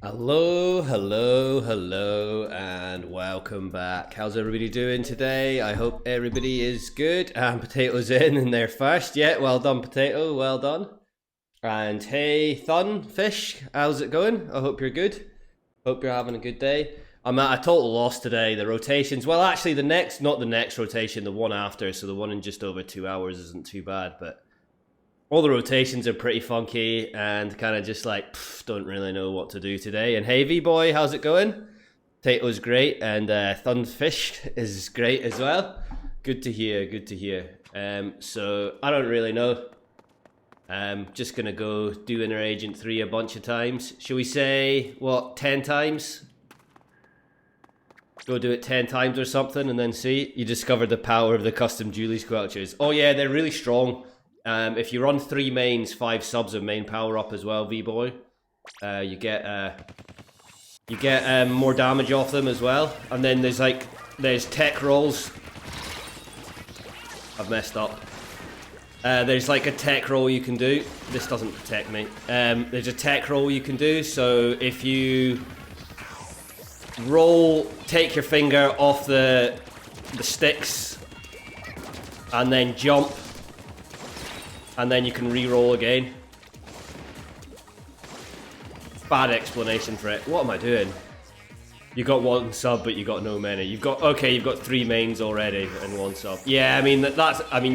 Hello, hello, hello, and welcome back. How's everybody doing today? I hope everybody is good. And Potato's in there first. Yeah, well done, Potato. Well done. And hey, Thunfish, how's it going? I hope you're good. Hope you're having a good day. I'm at a total loss today. The rotations, well, actually, not the next rotation, the one after. So the one in just over 2 hours isn't too bad, but all the rotations are pretty funky and kind of just like, don't really know what to do today. And hey, V-Boy, how's it going? Potato's great, and Thunfish is great as well. Good to hear, good to hear. So, I don't really know. Just gonna go do Inner Agent 3 a bunch of times. Shall we say, what, 10 times? Go do it 10 times or something and then see. You discovered the power of the custom Julie Squelchers. Oh yeah, they're really strong. If you run 3 mains, 5 subs of main power up as well, V-Boy, you get more damage off them as well. And then there's tech rolls. I've messed up. There's like a tech roll you can do. This doesn't protect me. There's a tech roll you can do. So if you roll, take your finger off the sticks, and then jump. And then you can re-roll again. Bad explanation for it. What am I doing? You got 1 sub, but you got no many. You've got 3 mains already and 1 sub. Yeah, I mean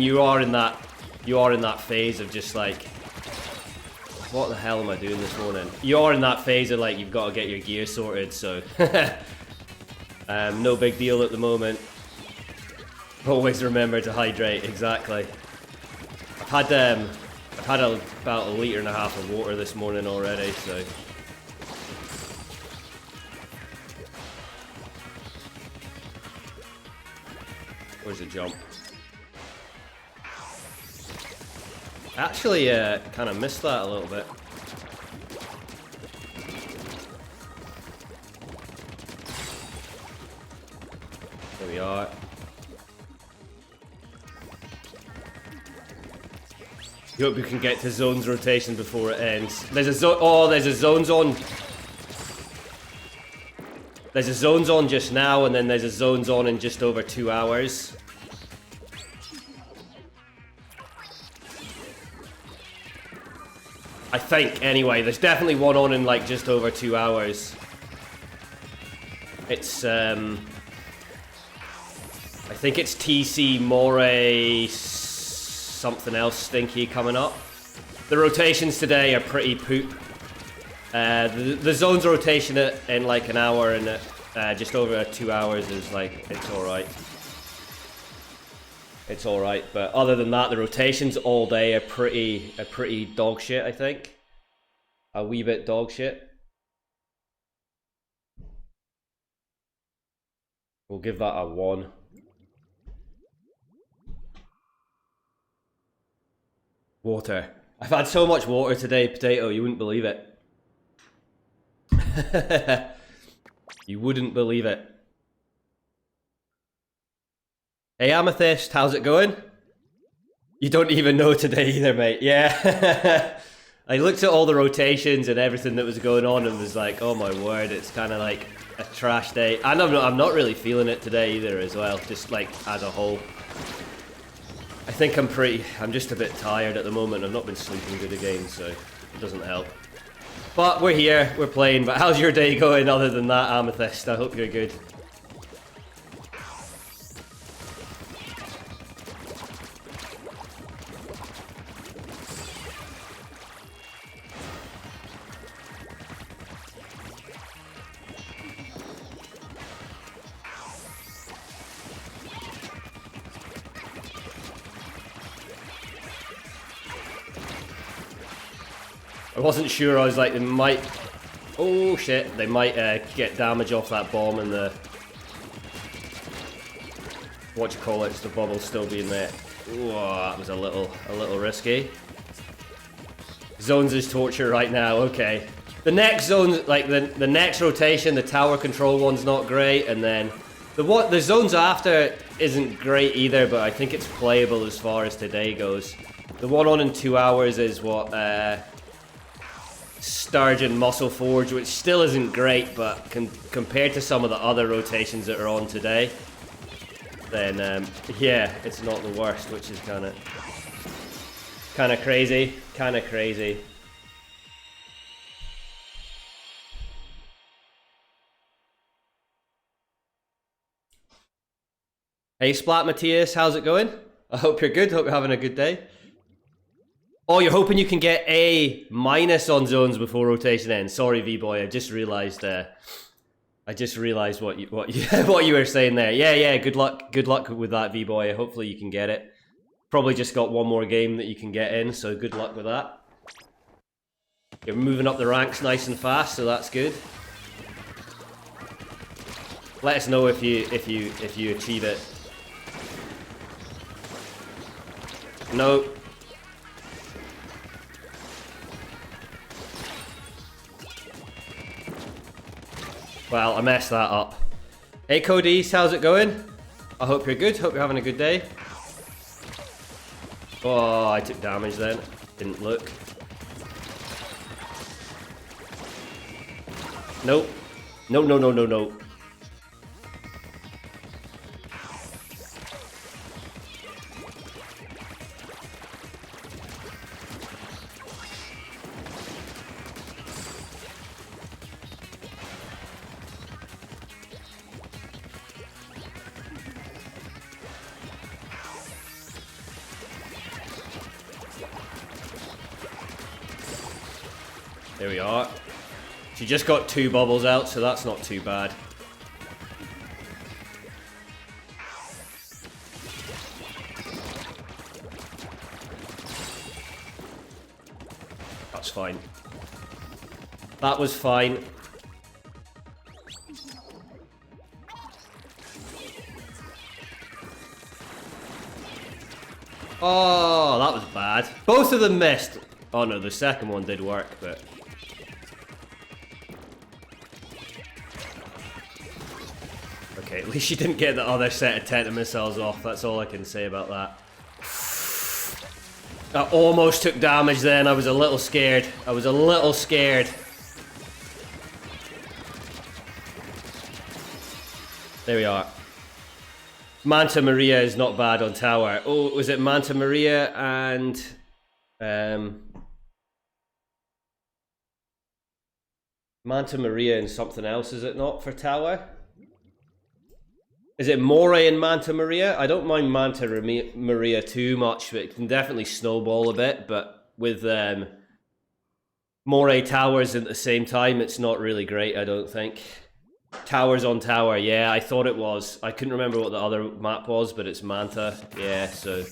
you are in that phase of just like, what the hell am I doing this morning? You are in that phase of like, you've got to get your gear sorted, so no big deal at the moment. Always remember to hydrate, exactly. I've had about 1.5 liters of water this morning already, so. Where's the jump? Actually, kind of missed that a little bit. There we are. Hope you can get to zones rotation before it ends. There's a zone. Oh, there's a zones on. There's a zones on just now, and then there's a zones on in just over 2 hours. I think, anyway. There's definitely one on in like just over 2 hours. It's I think it's TC Moray something else stinky coming up. The rotations today are pretty poop. The zones rotation in like an hour and just over 2 hours is like, it's alright. It's alright, but other than that, the rotations all day are pretty dog shit, I think. A wee bit dog shit. We'll give that a 1. Water. I've had so much water today, Potato, you wouldn't believe it. You wouldn't believe it. Hey Amethyst, how's it going? You don't even know today either, mate. Yeah. I looked at all the rotations and everything that was going on and was like, oh my word, it's kind of like a trash day. And I'm not really feeling it today either as well, just like as a whole. I think I'm just a bit tired at the moment. I've not been sleeping good again, so it doesn't help. But we're here, we're playing. But how's your day going other than that, Amethyst? I hope you're good. I wasn't sure. I was like, they might. Oh shit! They might get damage off that bomb, and the what you call it, the bubble still being there. Ooh, that was a little risky. Zones is torture right now. Okay, the next zone, like the next rotation, the tower control one's not great, and then the zones after isn't great either. But I think it's playable as far as today goes. The one on in 2 hours is what Sturgeon Muscle Forge, which still isn't great, but compared to some of the other rotations that are on today, then yeah, it's not the worst, which is kind of crazy, Hey Splat Matthias, how's it going? I hope you're good, hope you're having a good day. Oh, you're hoping you can get a minus on zones before rotation ends. Sorry, V-Boy, I just realized what you what you were saying there. Yeah, good luck with that, V-Boy. Hopefully you can get it. Probably just got one more game that you can get in, so good luck with that. You're moving up the ranks nice and fast, so that's good. Let us know if you achieve it. No. Well, I messed that up. Hey Cody, how's it going? I hope you're good, hope you're having a good day. Oh, I took damage then. Didn't look. Nope. No. There we are. She just got 2 bubbles out, so that's not too bad. That's fine. That was fine. Oh, that was bad. Both of them missed. Oh no, the second one did work, but... Okay, at least she didn't get the other set of Tenta missiles off. That's all I can say about that. I almost took damage then. I was a little scared. There we are. Manta Maria is not bad on tower. Oh, was it Manta Maria and... Manta Maria and something else, is it not, for tower? Is it Moray and Manta Maria? I don't mind Manta Maria too much, but it can definitely snowball a bit. But with Moray towers at the same time, it's not really great, I don't think. Towers on tower, yeah, I thought it was. I couldn't remember what the other map was, but it's Manta. Yeah, so...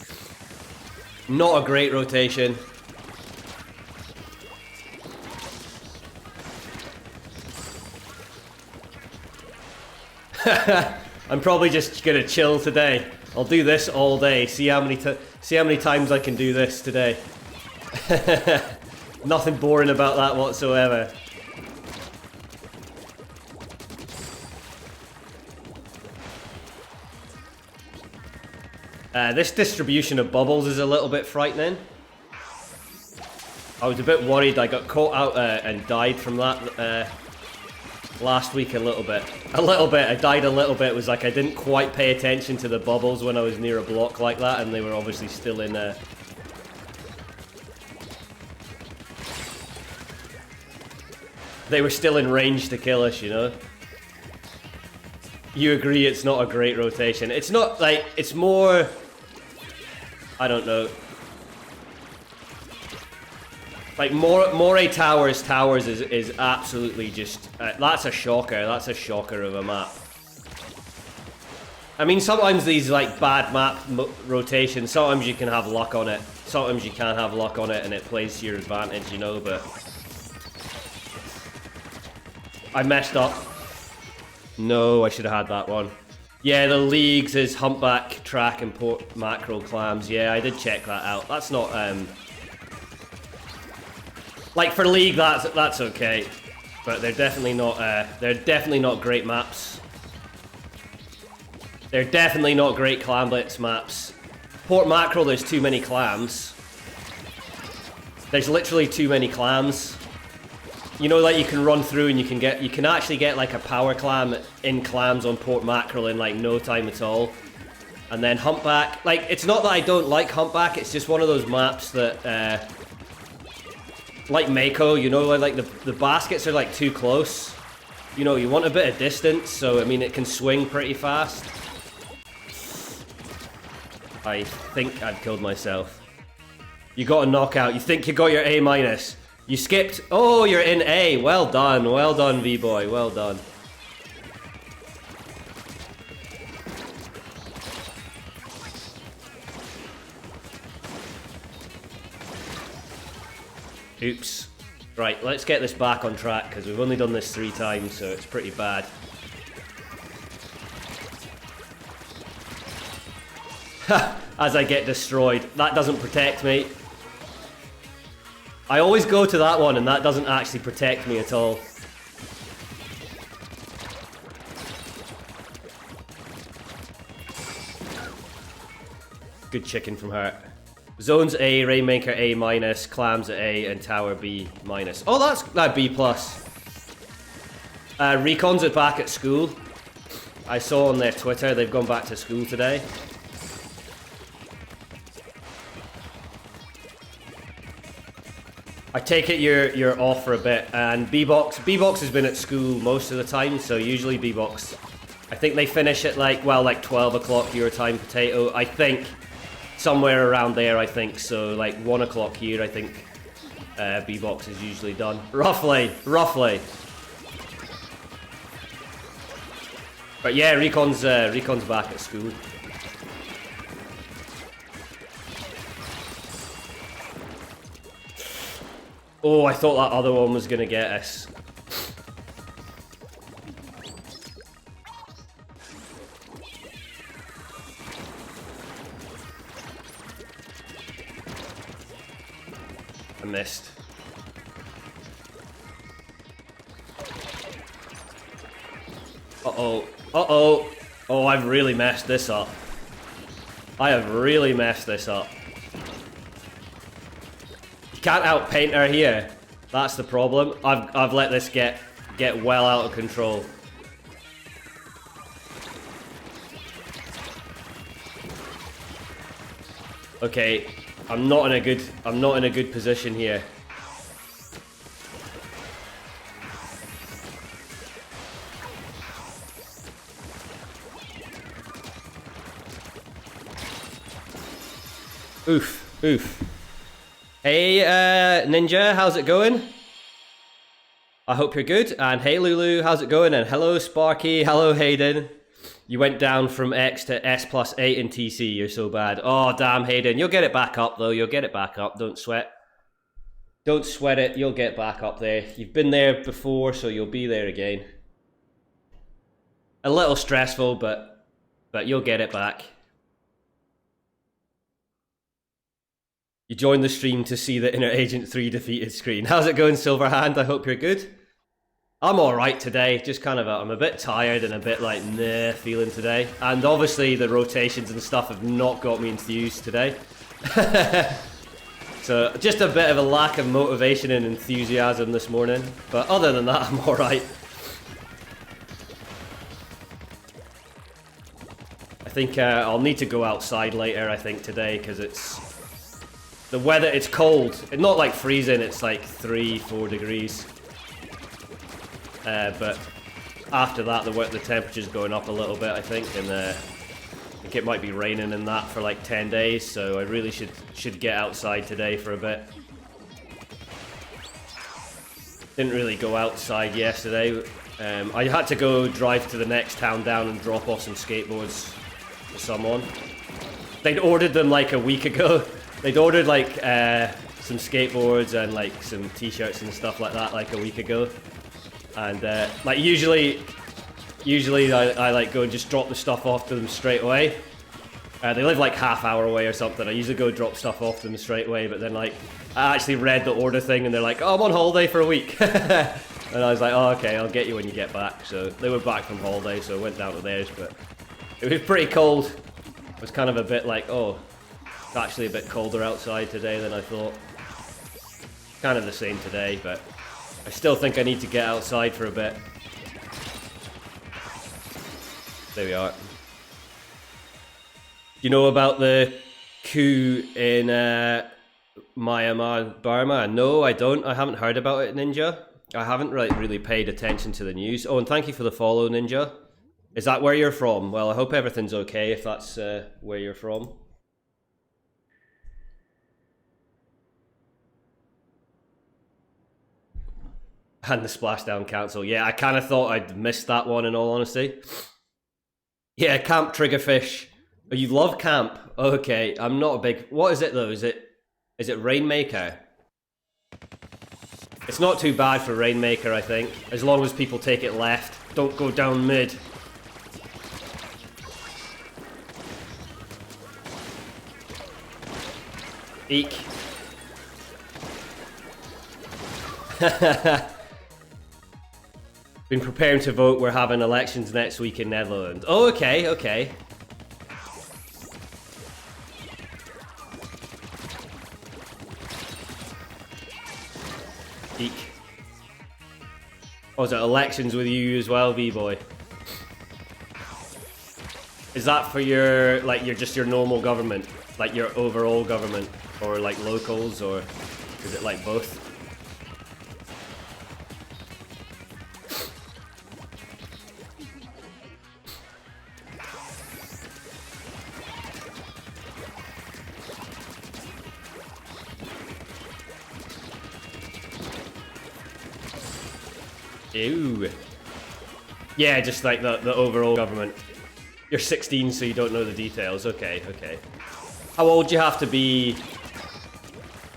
Not a great rotation. I'm probably just gonna chill today. I'll do this all day. See how many times I can do this today. Nothing boring about that whatsoever. This distribution of bubbles is a little bit frightening. I was a bit worried. I got caught out and died from that last week a little bit. I died a little bit. It was like I didn't quite pay attention to the bubbles when I was near a block like that, and they were obviously still in they were still in range to kill us, you know? You agree it's not a great rotation. It's not like, it's more... I don't know. Like, Moray Towers is absolutely just... that's a shocker. That's a shocker of a map. I mean, sometimes these, like, bad map rotations, sometimes you can have luck on it. Sometimes you can't have luck on it and it plays to your advantage, you know, but... I messed up. No, I should have had that one. Yeah, the leagues is Humpback, Track, and Port Mackerel Clams. Yeah, I did check that out. That's not, like, for League, that's okay. But they're definitely not great maps. They're definitely not great Clamblitz maps. Port Mackerel, there's too many clams. There's literally too many clams. You know, like you can run through and you can actually get like a power clam in clams on Port Mackerel in like no time at all. And then Humpback, like it's not that I don't like Humpback, it's just one of those maps that like Mako, you know, like the baskets are like too close. You know, you want a bit of distance, so I mean it can swing pretty fast. I think I've killed myself. You got a knockout, you think you got your A-. You skipped. Oh, you're in A. Well done, V-Boy. Well done. Oops. Right, let's get this back on track because we've only done this 3 times, so it's pretty bad. As I get destroyed. That doesn't protect me. I always go to that one and that doesn't actually protect me at all. Good chicken from her. Zones A, Rainmaker A-, Clams at A, and Tower B-. Oh, that's B+. Recon's are back at school. I saw on their Twitter they've gone back to school today. I take it you're off for a bit, and B-Box has been at school most of the time, so usually B-Box, I think they finish at like 12 o'clock your time, Potato, I think, somewhere around there, I think, so like 1 o'clock here, I think B-Box is usually done, roughly. But yeah, Recon's back at school. Oh, I thought that other one was gonna get us. I missed. Uh-oh. Uh-oh. Oh, I've really messed this up. I have really messed this up. You can't outpaint her here. That's the problem. I've let this get well out of control. Okay, I'm not in a good position here. Oof, oof. Hey, Ninja, how's it going? I hope you're good. And hey, Lulu, how's it going? And hello, Sparky. Hello, Hayden. You went down from X to S+8 in TC. You're so bad. Oh, damn, Hayden. You'll get it back up, though. You'll get it back up. Don't sweat. Don't sweat it. You'll get back up there. You've been there before, so you'll be there again. A little stressful, but you'll get it back. You joined the stream to see the Inner Agent 3 defeated screen. How's it going, Silverhand? I hope you're good. I'm alright today, just kind of, I'm a bit tired and a bit like, nah, feeling today. And obviously the rotations and stuff have not got me enthused today. So, just a bit of a lack of motivation and enthusiasm this morning. But other than that, I'm alright. I think I'll need to go outside later, I think, today, because it's... The weather, it's cold. It's not like freezing, it's like 3-4 degrees. But after that, the temperature's going up a little bit, I think. And I think it might be raining in that for like 10 days. So I really should get outside today for a bit. Didn't really go outside yesterday. I had to go drive to the next town down and drop off some skateboards for someone. They'd ordered them like a week ago. They'd ordered like some skateboards and like some t-shirts and stuff like that like a week ago. And like usually I like go and just drop the stuff off to them straight away. They live like half-hour away or something. I usually go drop stuff off to them straight away, but then like I actually read the order thing and they're like, oh, I'm on holiday for a week. And I was like, oh, okay, I'll get you when you get back. So they were back from holiday, so I went down to theirs, but it was pretty cold. It was kind of a bit like, oh, it's actually a bit colder outside today than I thought. Kind of the same today, but I still think I need to get outside for a bit. There we are. You know about the coup in Myanmar, Burma? No, I don't. I haven't heard about it, Ninja. I haven't really paid attention to the news. Oh, and thank you for the follow, Ninja. Is that where you're from? Well, I hope everything's okay if that's where you're from. And the Splashdown Council. Yeah, I kind of thought I'd missed that one in all honesty. Yeah, Camp Triggerfish. Oh, you love camp? Okay, I'm not a big... What is it though? Is it Rainmaker? It's not too bad for Rainmaker, I think. As long as people take it left. Don't go down mid. Eek. Been preparing to vote. We're having elections next week in Netherlands. Oh, okay, okay. Eek. Oh, is it elections with you as well, B-boy? Is that for your, like, just your normal government? Like your overall government? Or like locals, or is it like both? Ew. Yeah, just like the overall government. You're 16, so you don't know the details. Okay, okay. How old do you have to be?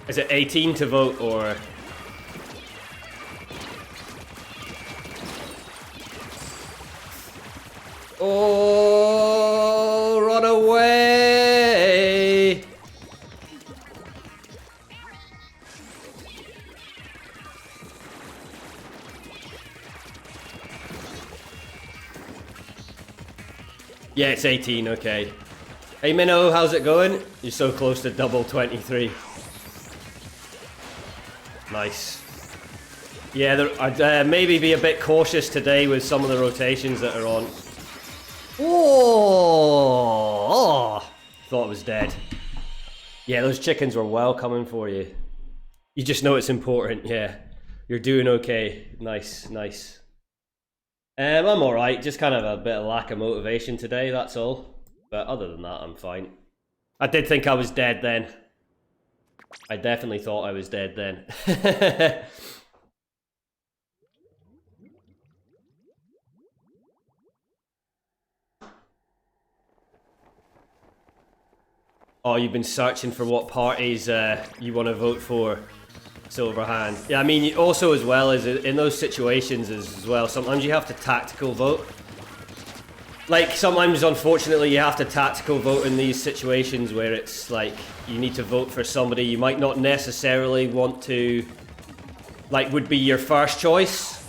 Is it 18 to vote, or? Oh, run away! Yeah, it's 18, okay. Hey Minnow, how's it going? You're so close to double 23. Nice. Yeah, I'd maybe be a bit cautious today with some of the rotations that are on. Oh, thought it was dead. Yeah, those chickens were well coming for you. You just know it's important, yeah. You're doing okay. Nice, nice. I'm alright, just kind of a bit of lack of motivation today, that's all. But other than that, I'm fine. I did think I was dead then. I definitely thought I was dead then. Oh, you've been searching for what parties you want to vote for, Silverhand. Yeah, I mean, also as well as in those situations as well, sometimes you have to tactical vote. Like, sometimes, unfortunately, you have to tactical vote in these situations where it's like, you need to vote for somebody you might not necessarily want to, like, would be your first choice,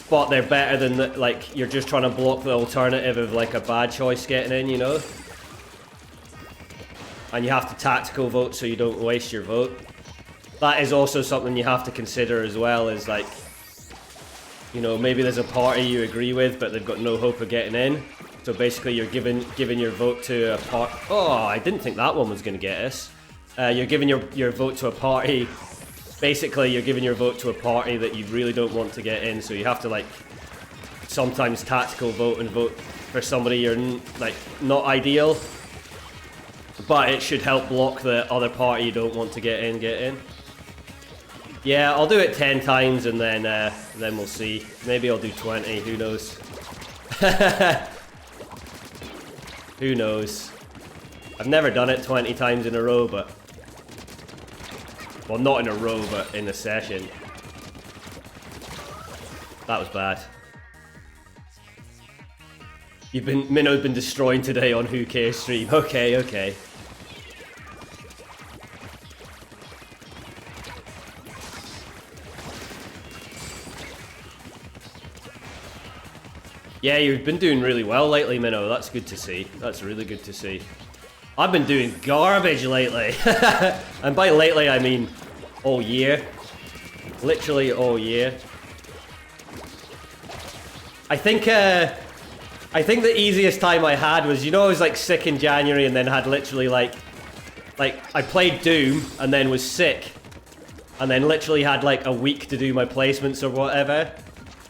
but they're better than, like, you're just trying to block the alternative of, like, a bad choice getting in, you know? And you have to tactical vote so you don't waste your vote. That is also something you have to consider as well, is like, you know, maybe there's a party you agree with, but they've got no hope of getting in. So basically you're giving your vote to a part. Oh, I didn't think that one was going to get us. You're giving your vote to a party. Basically, you're giving your vote to a party that you really don't want to get in. So you have to, like, sometimes tactical vote and vote for somebody you're, like, not ideal. But it should help block the other party you don't want to get in. Yeah, I'll do it 10 times and then we'll see. Maybe I'll do 20, who knows? Who knows? I've never done it 20 times in a row, but... Well, not in a row, but in a session. That was bad. Minnow's been destroying today on Who Cares stream. Okay, okay. Yeah, you've been doing really well lately, Minnow. That's good to see. That's really good to see. I've been doing garbage lately. And by lately, I mean all year. Literally all year. I think the easiest time I had was, you know, I was like sick in January and then had literally like I played Doom and then was sick. And then literally had like a week to do my placements or whatever.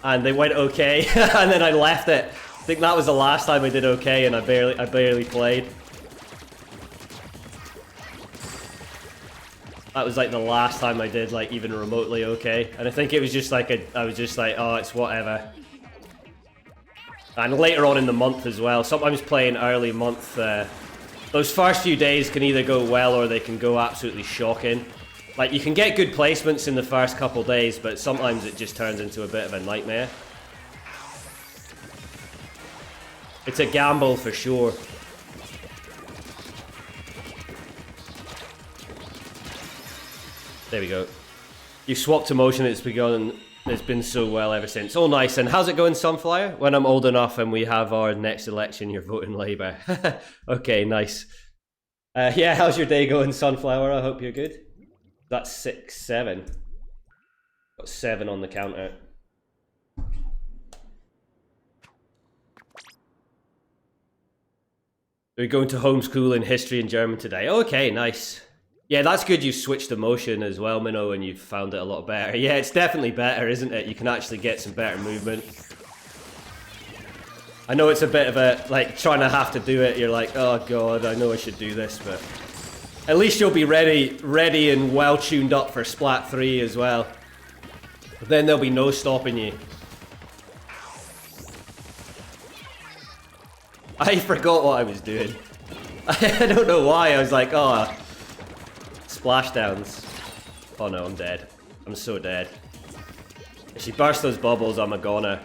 And they went okay. And then I left it. I think that was the last time I did okay and I barely played. That was like the last time I did like even remotely okay. And I think it was just like I was just like, oh, it's whatever. And later on in the month as well, sometimes playing early month, those first few days can either go well or they can go absolutely shocking. Like, you can get good placements in the first couple days, but sometimes it just turns into a bit of a nightmare. It's a gamble for sure. There we go. You swapped emotion, it's been so well ever since. Oh, nice. And how's it going, Sunflower? When I'm old enough and we have our next election, you're voting Labour. Okay, nice. Yeah, how's your day going, Sunflower? I hope you're good. That's 6, 7. Got 7 on the counter. We're going to homeschool in history and German today. Okay, nice. Yeah, that's good you switched emotion as well, Minnow, and you've found it a lot better. Yeah, it's definitely better, isn't it? You can actually get some better movement. I know it's a bit of a, like, trying to have to do it. You're like, oh god, I know I should do this, but at least you'll be ready and well tuned up for Splat 3 as well. Then there'll be no stopping you. I forgot what I was doing. I don't know why. I was like, oh, splashdowns. Oh no, I'm dead. I'm so dead. If she bursts those bubbles, I'm a goner.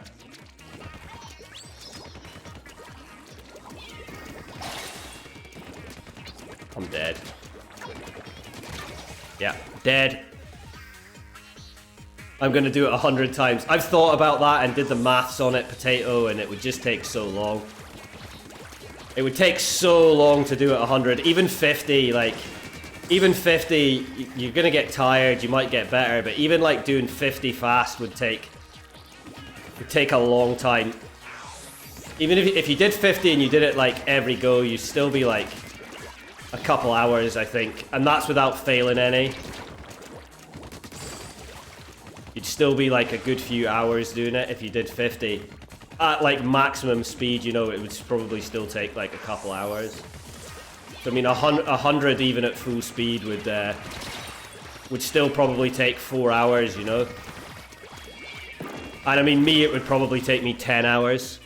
I'm dead. Yeah, dead. I'm gonna do it 100 times. I've thought about that and did the maths on it, Potato, and it would just take so long. It would take so long to do it 100. Even 50, like, even 50, you're gonna get tired, you might get better, but even like doing 50 fast would take a long time. Even if you did 50 and you did it like every go, you'd still be like a couple hours, I think, and that's without failing any. You'd still be like a good few hours doing it if you did 50. At like maximum speed, you know, it would probably still take like a couple hours. So, I mean, 100 even at full speed would still probably take 4 hours, you know. And I mean, me, it would probably take me 10 hours.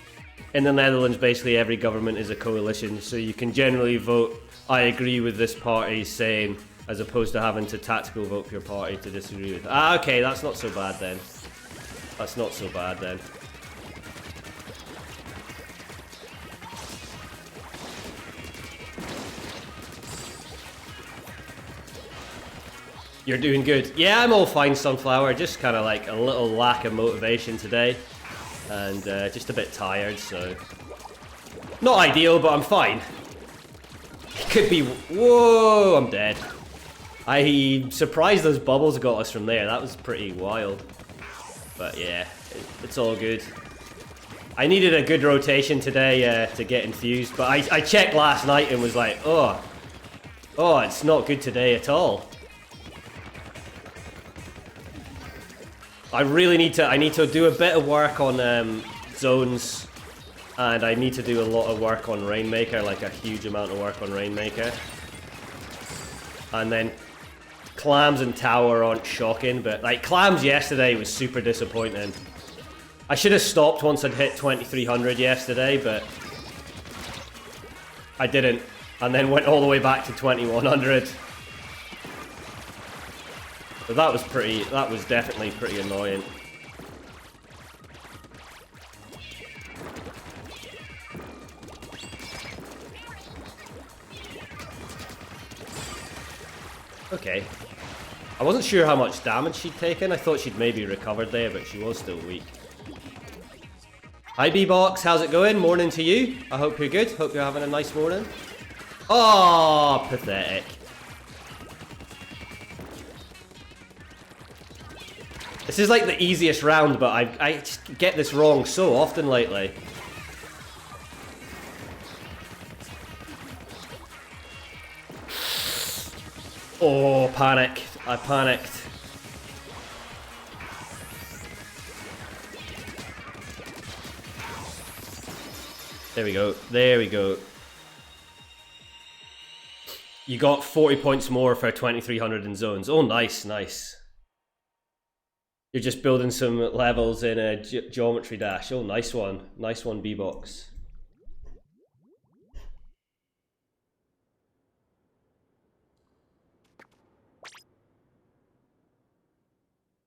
In the Netherlands, basically every government is a coalition, so you can generally vote I agree with this party saying, as opposed to having to tactical vote for your party to disagree with. Ah, okay, that's not so bad then. That's not so bad then. You're doing good. Yeah, I'm all fine, Sunflower. Just kind of like a little lack of motivation today. And just a bit tired, so... Not ideal, but I'm fine. It could be... Whoa, I'm dead. I'm surprised those bubbles got us from there. That was pretty wild. But yeah, it's all good. I needed a good rotation today to get infused, but I checked last night and was like, oh, it's not good today at all. I really need to do a bit of work on zones, and I need to do a lot of work on Rainmaker, like a huge amount of work on Rainmaker. And then Clams and Tower aren't shocking, but like Clams yesterday was super disappointing. I should have stopped once I'd hit 2300 yesterday, but I didn't, and then went all the way back to 2100. So that was definitely pretty annoying. Okay. I wasn't sure how much damage she'd taken. I thought she'd maybe recovered there, but she was still weak. Hi B-Box, how's it going? Morning to you. I hope you're good. Hope you're having a nice morning. Oh, pathetic. This is like the easiest round, but I just get this wrong so often lately. Oh, panic. I panicked. There we go. There we go. You got 40 points more for 2300 in zones. Oh, nice, nice. You're just building some levels in a geometry dash. Oh, nice one. Nice one, B-Box.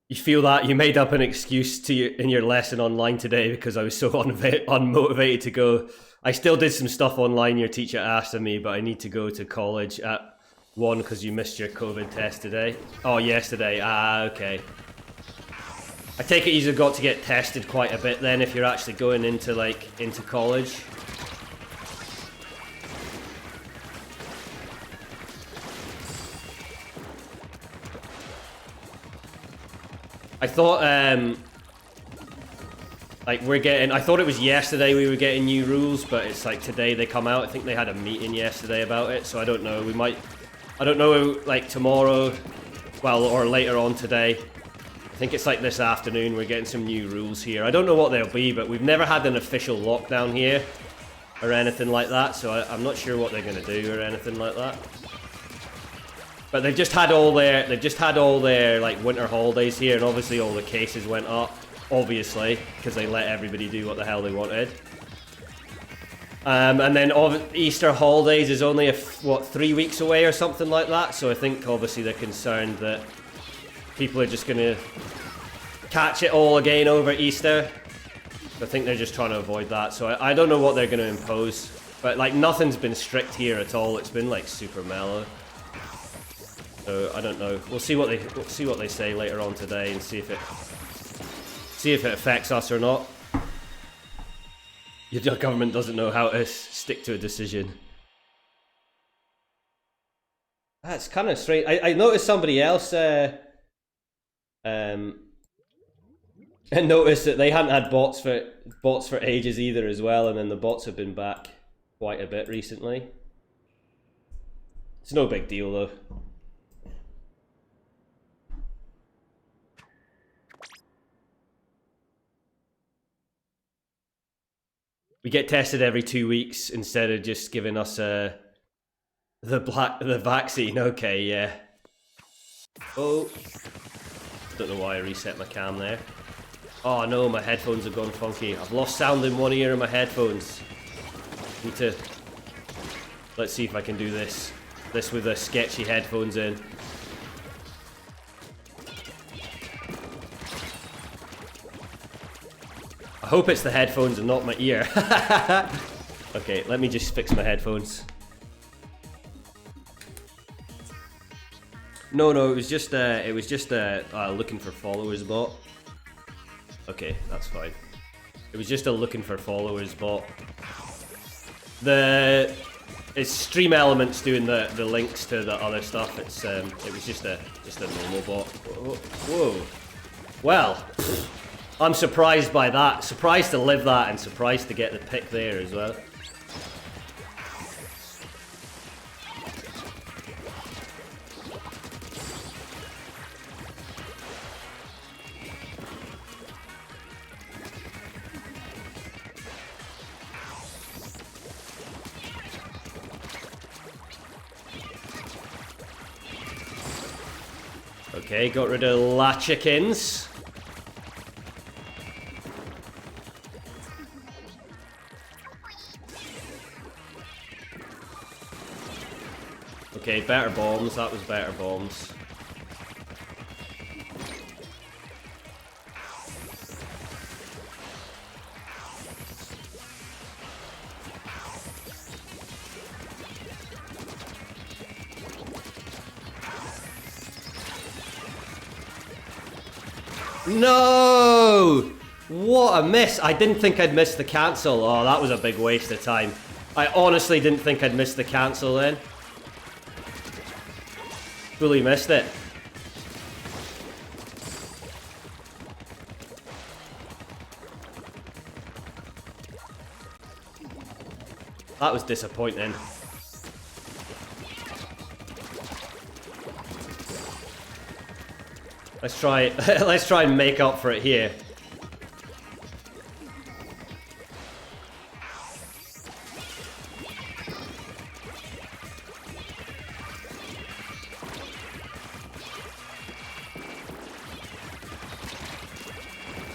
You feel that you made up an excuse to in your lesson online today because I was so unmotivated to go. I still did some stuff online your teacher asked of me, but I need to go to college at 1 because you missed your COVID test today. Oh, yesterday. Ah, okay. I take it you've got to get tested quite a bit then if you're actually going into college. I thought, I thought it was yesterday we were getting new rules, but it's like today they come out. I think they had a meeting yesterday about it, so I don't know. I don't know, like tomorrow, well, or later on today. I think it's like this afternoon we're getting some new rules here. I don't know what they'll be, but we've never had an official lockdown here or anything like that, so I'm not sure what they're going to do or anything like that. But they've just had all their like winter holidays here, and obviously all the cases went up, obviously, because they let everybody do what the hell they wanted. And then Easter holidays is only 3 weeks away or something like that. So I think obviously they're concerned that people are just gonna catch it all again over Easter. I think they're just trying to avoid that. So I don't know what they're gonna impose, but like nothing's been strict here at all. It's been like super mellow. So I don't know. We'll see what they say later on today and see if it affects us or not. Your government doesn't know how to stick to a decision. That's kind of strange. I noticed somebody else and noticed that they hadn't had bots for ages either as well, and then the bots have been back quite a bit recently. It's no big deal though. We get tested every 2 weeks instead of just giving us the vaccine. Okay, yeah. Oh, don't know why I reset my cam there. Oh no, my headphones have gone funky. I've lost sound in one ear of my headphones. Let's see if I can do this with the sketchy headphones in. I hope it's the headphones and not my ear. Okay, let me just fix my headphones. No, it was just looking for followers bot. Okay, that's fine. It was just a looking for followers bot. It's Stream Elements doing the links to the other stuff. It was just a normal bot. Whoa. Well, I'm surprised by that. Surprised to live that, and surprised to get the pick there as well. Okay, got rid of La Chickens. Okay, better bombs. That was better bombs. No! What a miss! I didn't think I'd miss the cancel. Oh, that was a big waste of time. I honestly didn't think I'd miss the cancel then. Fully missed it. That was disappointing. Let's try let's try and make up for it here.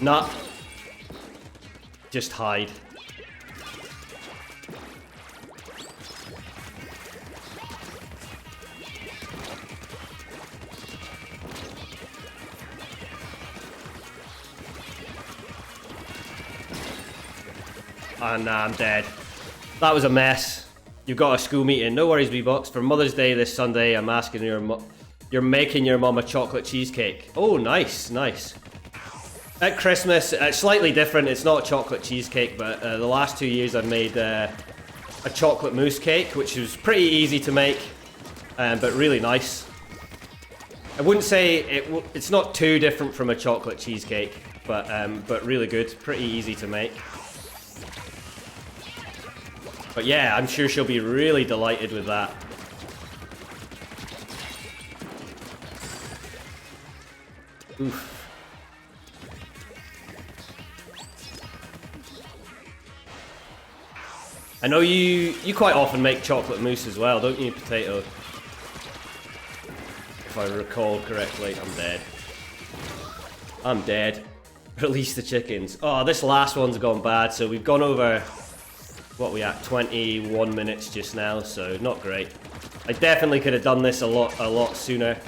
Nah. Just hide. And I'm dead. That was a mess. You've got a school meeting. No worries, V-Box. For Mother's Day this Sunday, I'm asking you're making your mum a chocolate cheesecake. Oh, nice, nice. At Christmas, it's slightly different. It's not a chocolate cheesecake, but the last 2 years I've made a chocolate mousse cake, which was pretty easy to make, but really nice. I wouldn't say it's not too different from a chocolate cheesecake, but really good. Pretty easy to make. But yeah, I'm sure she'll be really delighted with that. Oof. I know you quite often make chocolate mousse as well, don't you, Potato? If I recall correctly. I'm dead. I'm dead. Release the chickens. Oh, this last one's gone bad, so we've gone over, what we at, 21 minutes just now, so not great. I definitely could have done this a lot sooner.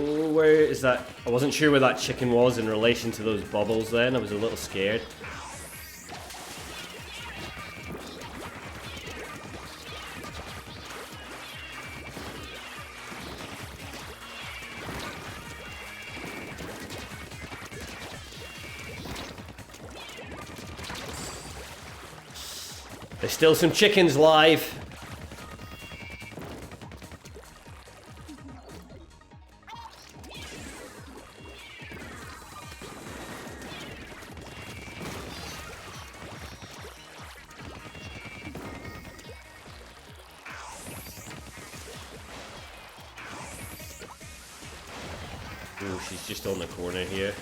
Oh, where is that? I wasn't sure where that chicken was in relation to those bubbles then. I was a little scared. There's still some chickens live. Oh, she's just on the corner here.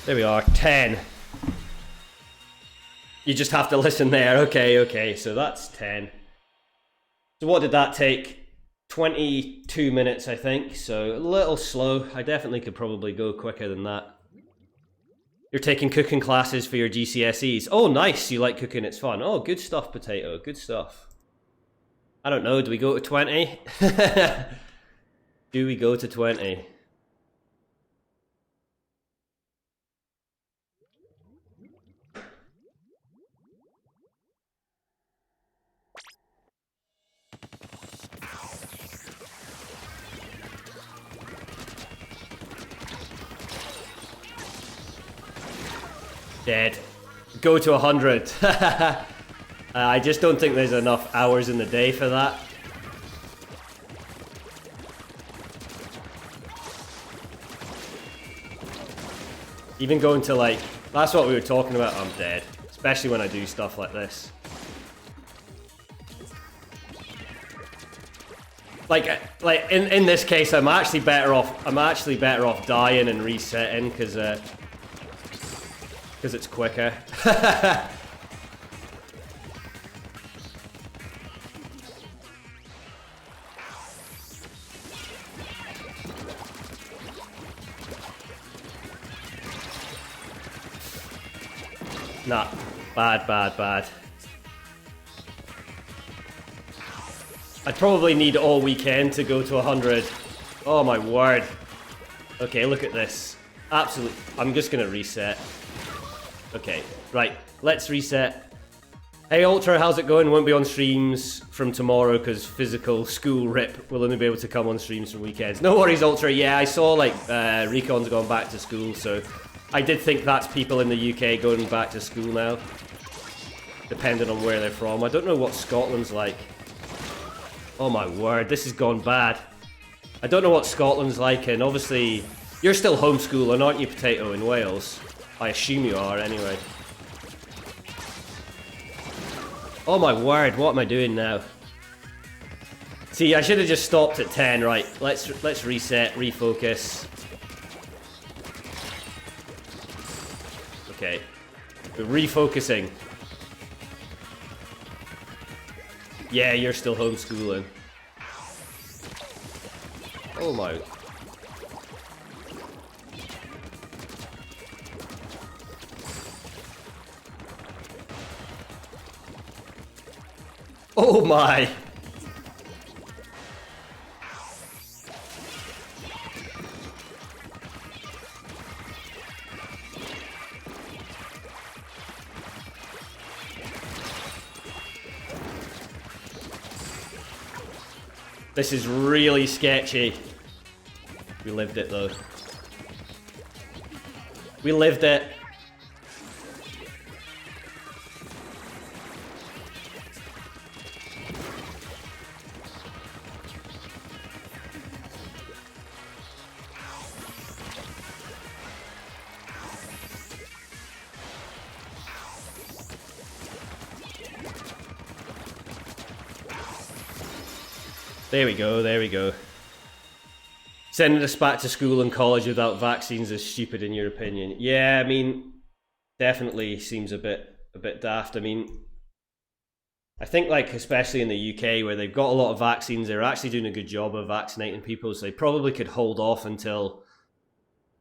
There we are, 10. You just have to listen there. Okay, so that's 10. So what did that take? 22 minutes, I think. So a little slow. I definitely could probably go quicker than that. You're taking cooking classes for your GCSEs. Oh, nice. You like cooking. It's fun. Oh, good stuff, Potato. Good stuff. I don't know. Do we go to 20? Do we go to 20? Dead. Go to 100. I just don't think there's enough hours in the day for that. Even going to like, that's what we were talking about, I'm dead. Especially when I do stuff like this. Like in this case, I'm actually better off dying and resetting because it's quicker. Nah, bad. I'd probably need all weekend to go to 100. Oh my word. Okay, look at this. Absolutely. I'm just gonna reset. Okay, right. Let's reset. Hey Ultra, how's it going? Won't be on streams from tomorrow because physical school rip. Will only be able to come on streams from weekends. No worries, Ultra. Yeah, I saw like Recon's gone back to school, so I did think that's people in the UK going back to school now, depending on where they're from. I don't know what Scotland's like. Oh my word, this has gone bad. I don't know what Scotland's like, and obviously you're still homeschooling, aren't you, Potato, in Wales? I assume you are, anyway. Oh my word, what am I doing now? See, I should have just stopped at 10, right? Let's reset, refocus. Okay. We're refocusing. Yeah, you're still homeschooling. Oh my. Oh my. This is really sketchy. We lived it though. We lived it. There we go, there we go. Sending us back to school and college without vaccines is stupid in your opinion. Yeah, I mean, definitely seems a bit daft. I mean, I think like especially in the UK where they've got a lot of vaccines, they're actually doing a good job of vaccinating people, so they probably could hold off until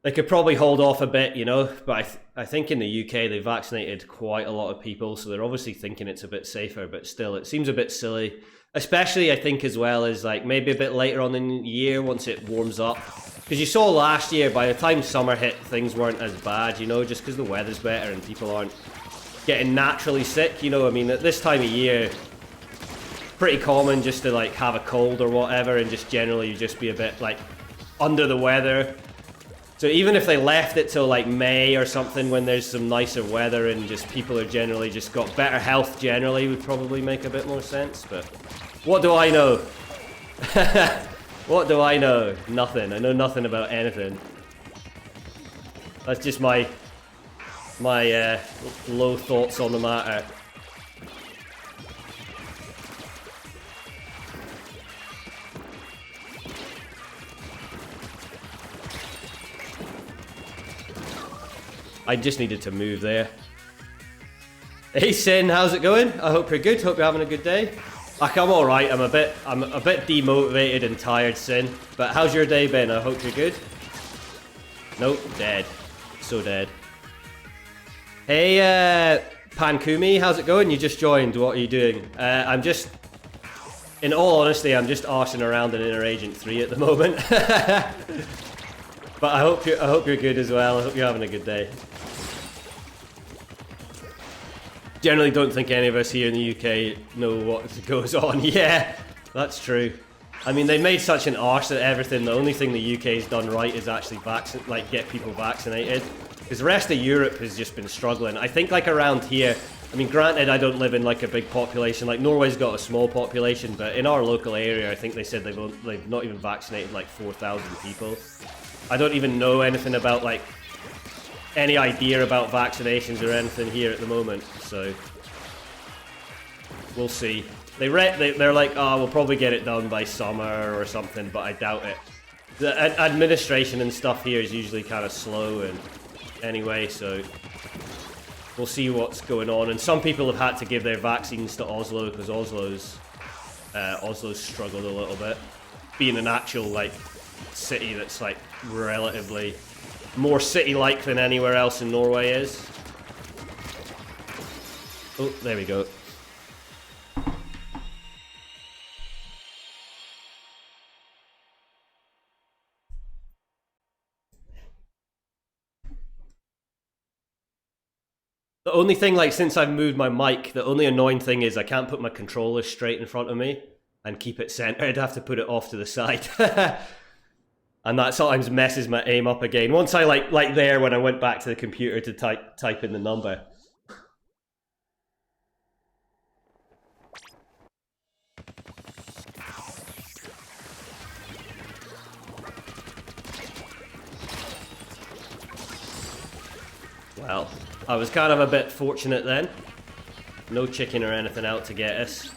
they could probably hold off a bit, you know, but I think in the UK they vaccinated quite a lot of people, so they're obviously thinking it's a bit safer, but still it seems a bit silly. Especially, I think, as well as like maybe a bit later on in the year once it warms up. Because you saw last year, by the time summer hit, things weren't as bad, you know, just because the weather's better and people aren't getting naturally sick, you know. I mean, at this time of year, pretty common just to like have a cold or whatever and just generally just be a bit like under the weather. So even if they left it till like May or something when there's some nicer weather and just people are generally just got better health generally would probably make a bit more sense, but what do I know? What do I know? Nothing. I know nothing about anything. That's just my low thoughts on the matter. I just needed to move there. Hey Sin, how's it going? I hope you're good. Hope you're having a good day. Like, I'm all right. I'm a bit demotivated and tired, Sin. But how's your day been? I hope you're good. Nope, dead. So dead. Hey, Pankumi, how's it going? You just joined. What are you doing? I'm just, in all honesty, I'm just arsing around in Inner Agent 3 at the moment. But I hope you're good as well. I hope you're having a good day. Generally don't think any of us here in the UK know what goes on. Yeah, that's true. I mean, they made such an arse at everything. The only thing the UK's done right is actually get people vaccinated. Because the rest of Europe has just been struggling. I think like around here, I mean, granted I don't live in like a big population, like Norway's got a small population, but in our local area I think they said they've not even vaccinated like 4,000 people. I don't even know anything about like any idea about vaccinations or anything here at the moment, so we'll see. They're like, oh, we'll probably get it done by summer or something, but I doubt it. The administration and stuff here is usually kind of slow, and anyway, so we'll see what's going on. And some people have had to give their vaccines to Oslo because Oslo's struggled a little bit, being an actual like city that's like relatively more city-like than anywhere else in Norway is. Oh, there we go. The only thing, like, since I've moved my mic, the only annoying thing is I can't put my controller straight in front of me and keep it centered. I'd have to put it off to the side. And that sometimes messes my aim up again. Once I, like there, when I went back to the computer to type in the number. Well, I was kind of a bit fortunate then. No chicken or anything out to get us.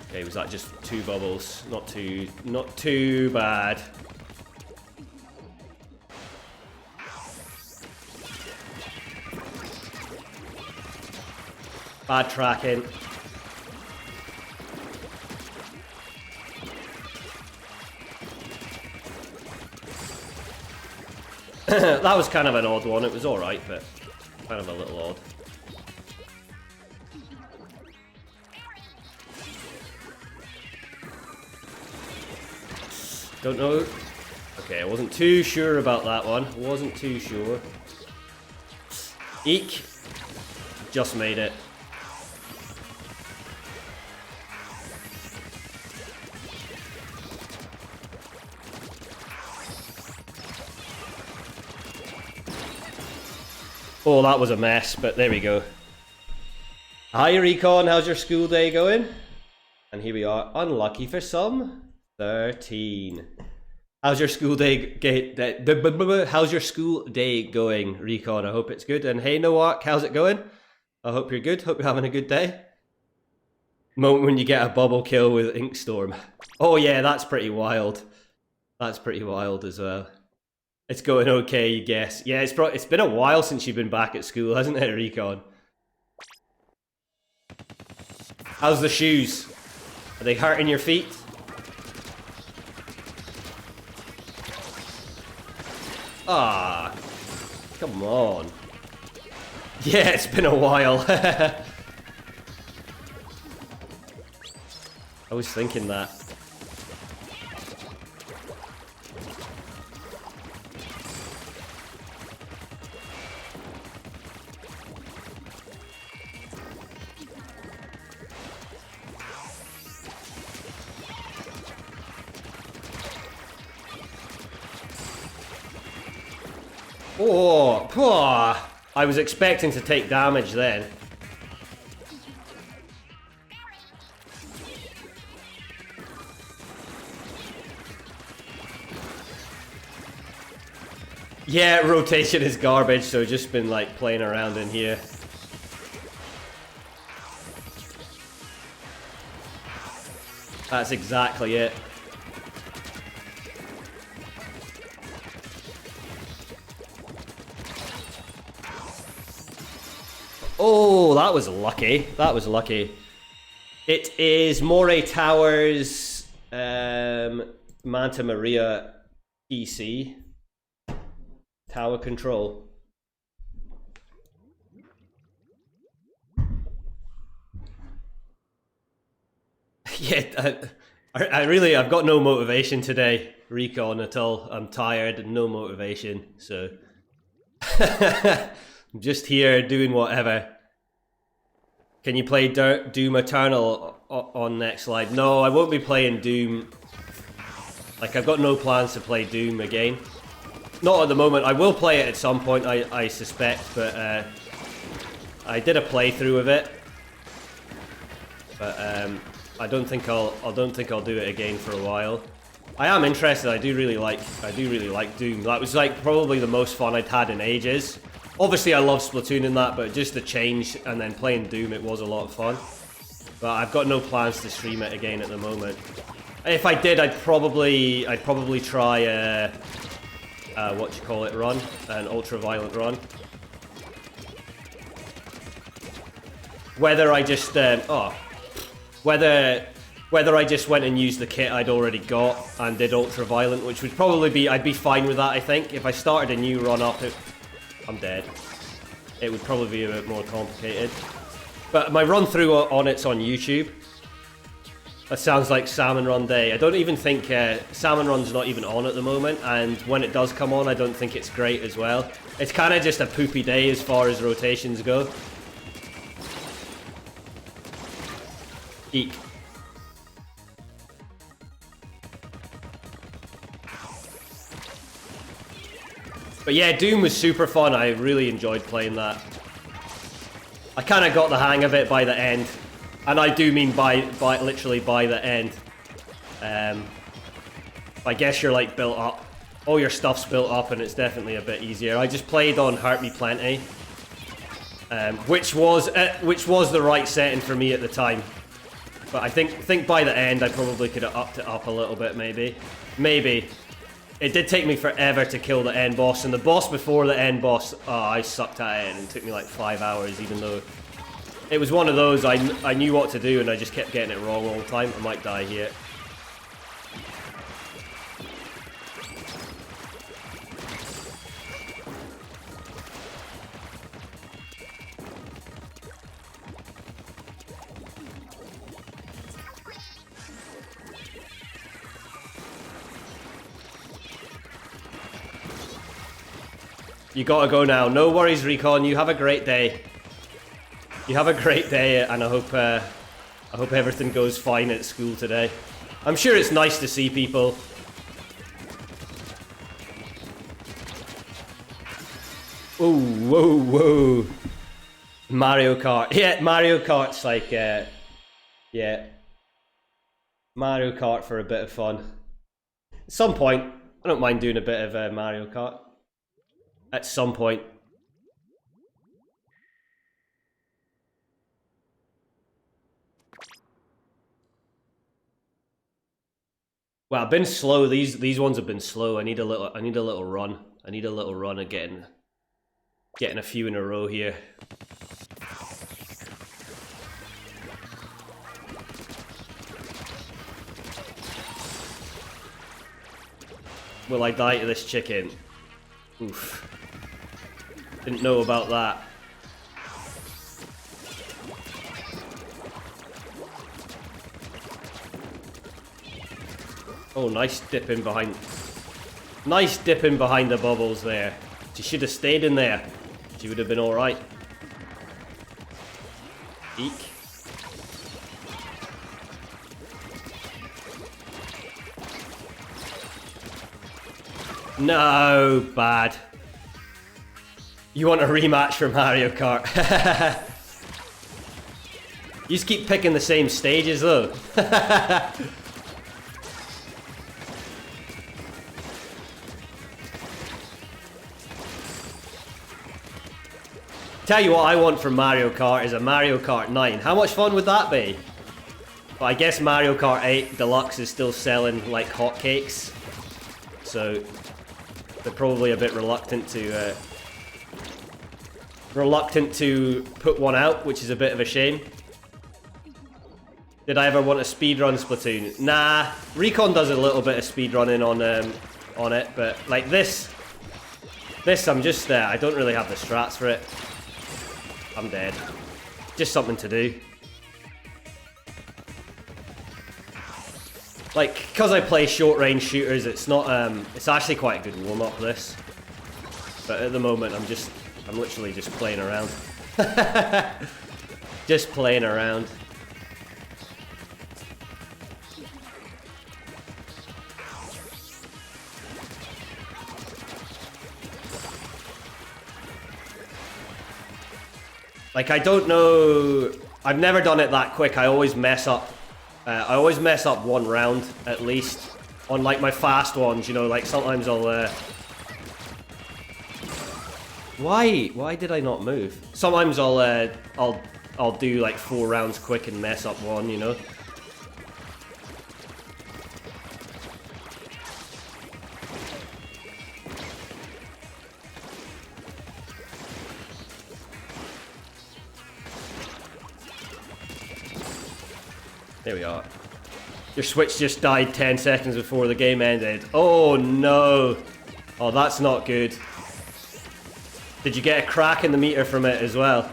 Okay, was that just 2 bubbles? Not too bad. Bad tracking. That was kind of an odd one. It was alright, but kind of a little odd. Don't know. Okay, I wasn't too sure about that one. Wasn't too sure. Eek. Just made it. Oh, that was a mess, but there we go. Hi, Recon. How's your school day going? And here we are. Unlucky for some. 13. How's your school day? How's your school day going, Recon? I hope it's good. And hey, Noak, how's it going? I hope you're good. Hope you're having a good day. Moment when you get a bubble kill with Inkstorm. Oh yeah, that's pretty wild. That's pretty wild as well. It's going okay, you guess. Yeah, it's been a while since you've been back at school, hasn't it, Recon? How's the shoes? Are they hurting your feet? Ah, come on. Yeah, it's been a while. I was thinking that. Oh, I was expecting to take damage then. Yeah, rotation is garbage, so just been like playing around in here. That's exactly it. Oh, that was lucky. That was lucky. It is Moray Towers, Manta Maria EC. Tower control. Yeah, I've got no motivation today, Recon, at all. I'm tired and no motivation, so I'm just here doing whatever. Can you play Doom Eternal on next slide? No, I won't be playing Doom. Like, I've got no plans to play Doom again. Not at the moment. I will play it at some point, I suspect, but I did a playthrough of it. But I don't think I'll do it again for a while. I am interested. I do really like Doom. That was like probably the most fun I'd had in ages. Obviously I love Splatoon and that, but just the change and then playing Doom, it was a lot of fun. But I've got no plans to stream it again at the moment. If I did, I'd probably try what you call it run, an ultra-violent run. Whether I just whether I just went and used the kit I'd already got and did ultra-violent, which would probably be, I'd be fine with that, I think. If I started a new run up, I'm dead. It would probably be a bit more complicated. But my run through on it's on YouTube. That sounds like Salmon Run Day. I don't even think Salmon Run's not even on at the moment, and when it does come on, I don't think it's great as well. It's kind of just a poopy day as far as rotations go. Eek. But yeah, Doom was super fun. I really enjoyed playing that. I kind of got the hang of it by the end. And I do mean literally by the end. I guess you're like built up. All your stuff's built up and it's definitely a bit easier. I just played on Hurt Me Plenty. Which was the right setting for me at the time. But I think by the end I probably could have upped it up a little bit, maybe. Maybe. It did take me forever to kill the end boss, and the boss before the end boss, I sucked at it and it took me like 5 hours, even though it was one of those I knew what to do and I just kept getting it wrong all the time. I might die here. You gotta go now. No worries, Recon. You have a great day. You have a great day, and I hope everything goes fine at school today. I'm sure it's nice to see people. Whoa, whoa, whoa. Mario Kart. Yeah, Mario Kart's like, yeah. Mario Kart for a bit of fun. At some point, I don't mind doing a bit of Mario Kart. At some point. Well, I've been slow. These ones have been slow. I need a little run. I need a little run of getting a few in a row here. Will I die to this chicken? Oof. Didn't know about that. Oh, nice dipping behind. Nice dipping behind the bubbles there. She should have stayed in there. She would have been alright. Eek. No, bad. You want a rematch from Mario Kart? You just keep picking the same stages though. Tell you what I want from Mario Kart is a Mario Kart 9. How much fun would that be? But I guess Mario Kart 8 Deluxe is still selling like hotcakes. So they're probably a bit reluctant to put one out, which is a bit of a shame. Did I ever want to speedrun Splatoon? Nah, Recon does a little bit of speedrunning on it, but like this I'm just I don't really have the strats for it. I'm dead. Just something to do. Like, because I play short-range shooters, it's not, it's actually quite a good warm-up, this. But at the moment, I'm literally just playing around. Just playing around. Like, I don't know, I've never done it that quick. I always mess up one round at least on like my fast ones, you know, like sometimes I'll why did I not move? Sometimes I'll do like 4 rounds quick and mess up one, you know. There we are. Your Switch just died 10 seconds before the game ended. Oh no! Oh, that's not good. Did you get a crack in the meter from it as well?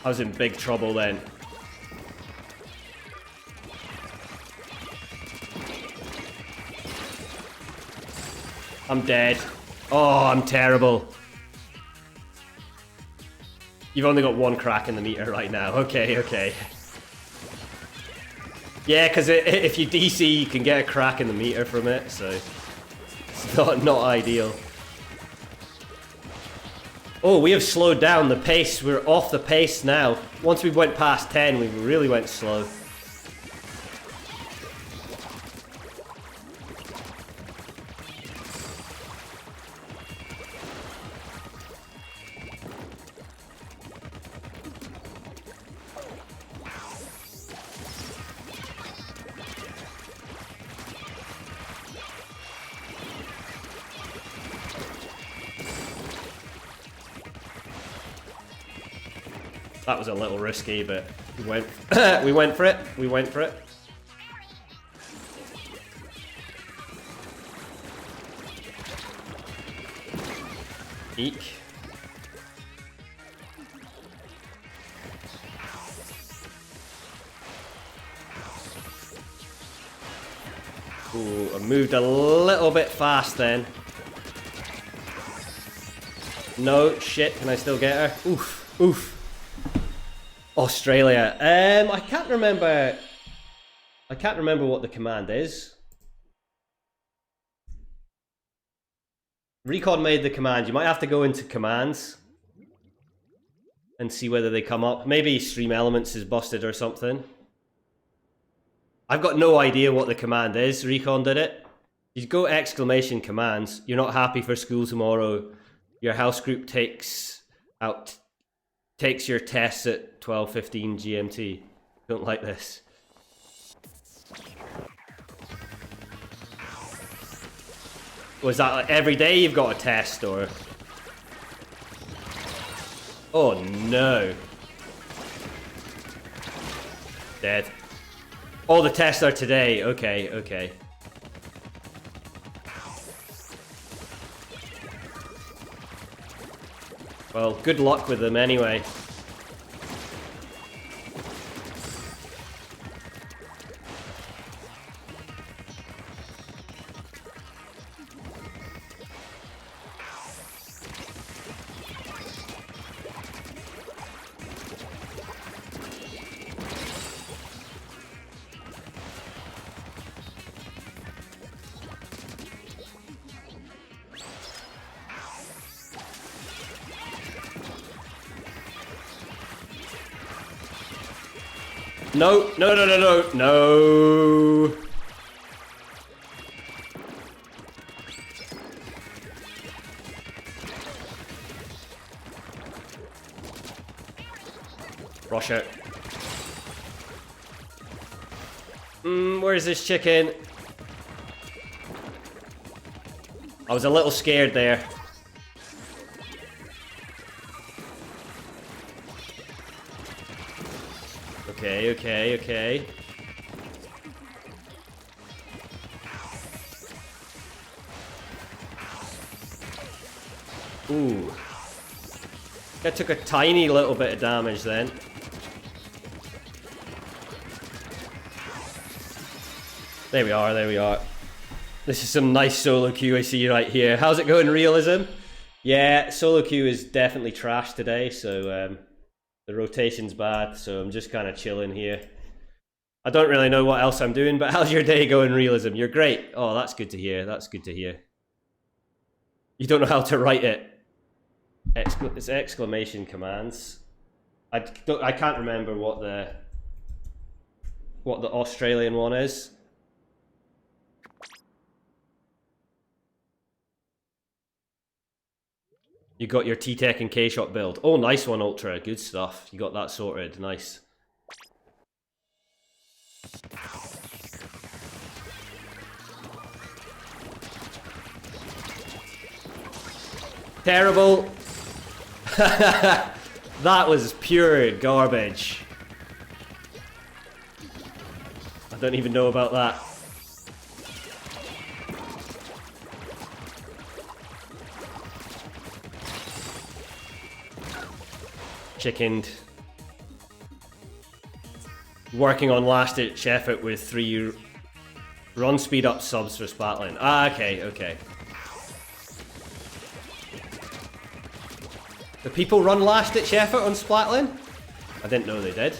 I was in big trouble then. I'm dead. Oh, I'm terrible. You've only got one crack in the meter right now. Okay, okay. Yeah, because if you DC, you can get a crack in the meter from it, so it's not ideal. Oh, we have slowed down the pace. We're off the pace now. Once we went past 10, we really went slow. That was a little risky, but we went we went for it. We went for it. Eek. Ooh, I moved a little bit fast then. No, shit, can I still get her? Oof, oof. Australia. I can't remember what the command is. Recon made the command. You might have to go into commands and see whether they come up. Maybe Stream Elements is busted or something. I've got no idea what the command is. Recon did it. You go exclamation commands. You're not happy for school tomorrow. Your house group takes your tests at 12:15 GMT. Don't like this. Was that like every day you've got a test, or? Oh no. Dead. All the tests are today. Okay, okay. Well, good luck with them anyway. No, no, no, no, no, no. Rush it. Where's this chicken? I was a little scared there. Okay, okay, okay. Ooh. I took a tiny little bit of damage then. There we are, there we are. This is some nice solo queue I see right here. How's it going, Realism? Yeah, solo queue is definitely trash today, so the rotation's bad, so I'm just kind of chilling here. I don't really know what else I'm doing, but how's your day going, Realism? You're great. Oh, that's good to hear. That's good to hear. You don't know how to write it. It's exclamation commands. I can't remember what the Australian one is. You got your T-Tech and K-Shot build. Oh, nice one, Ultra. Good stuff. You got that sorted. Nice. Terrible. That was pure garbage. I don't even know about that. Chickened. Working on last-ditch effort with 3 run speed up subs for Splatling. Ah, okay, okay. Do people run last-ditch effort on Splatling? I didn't know they did.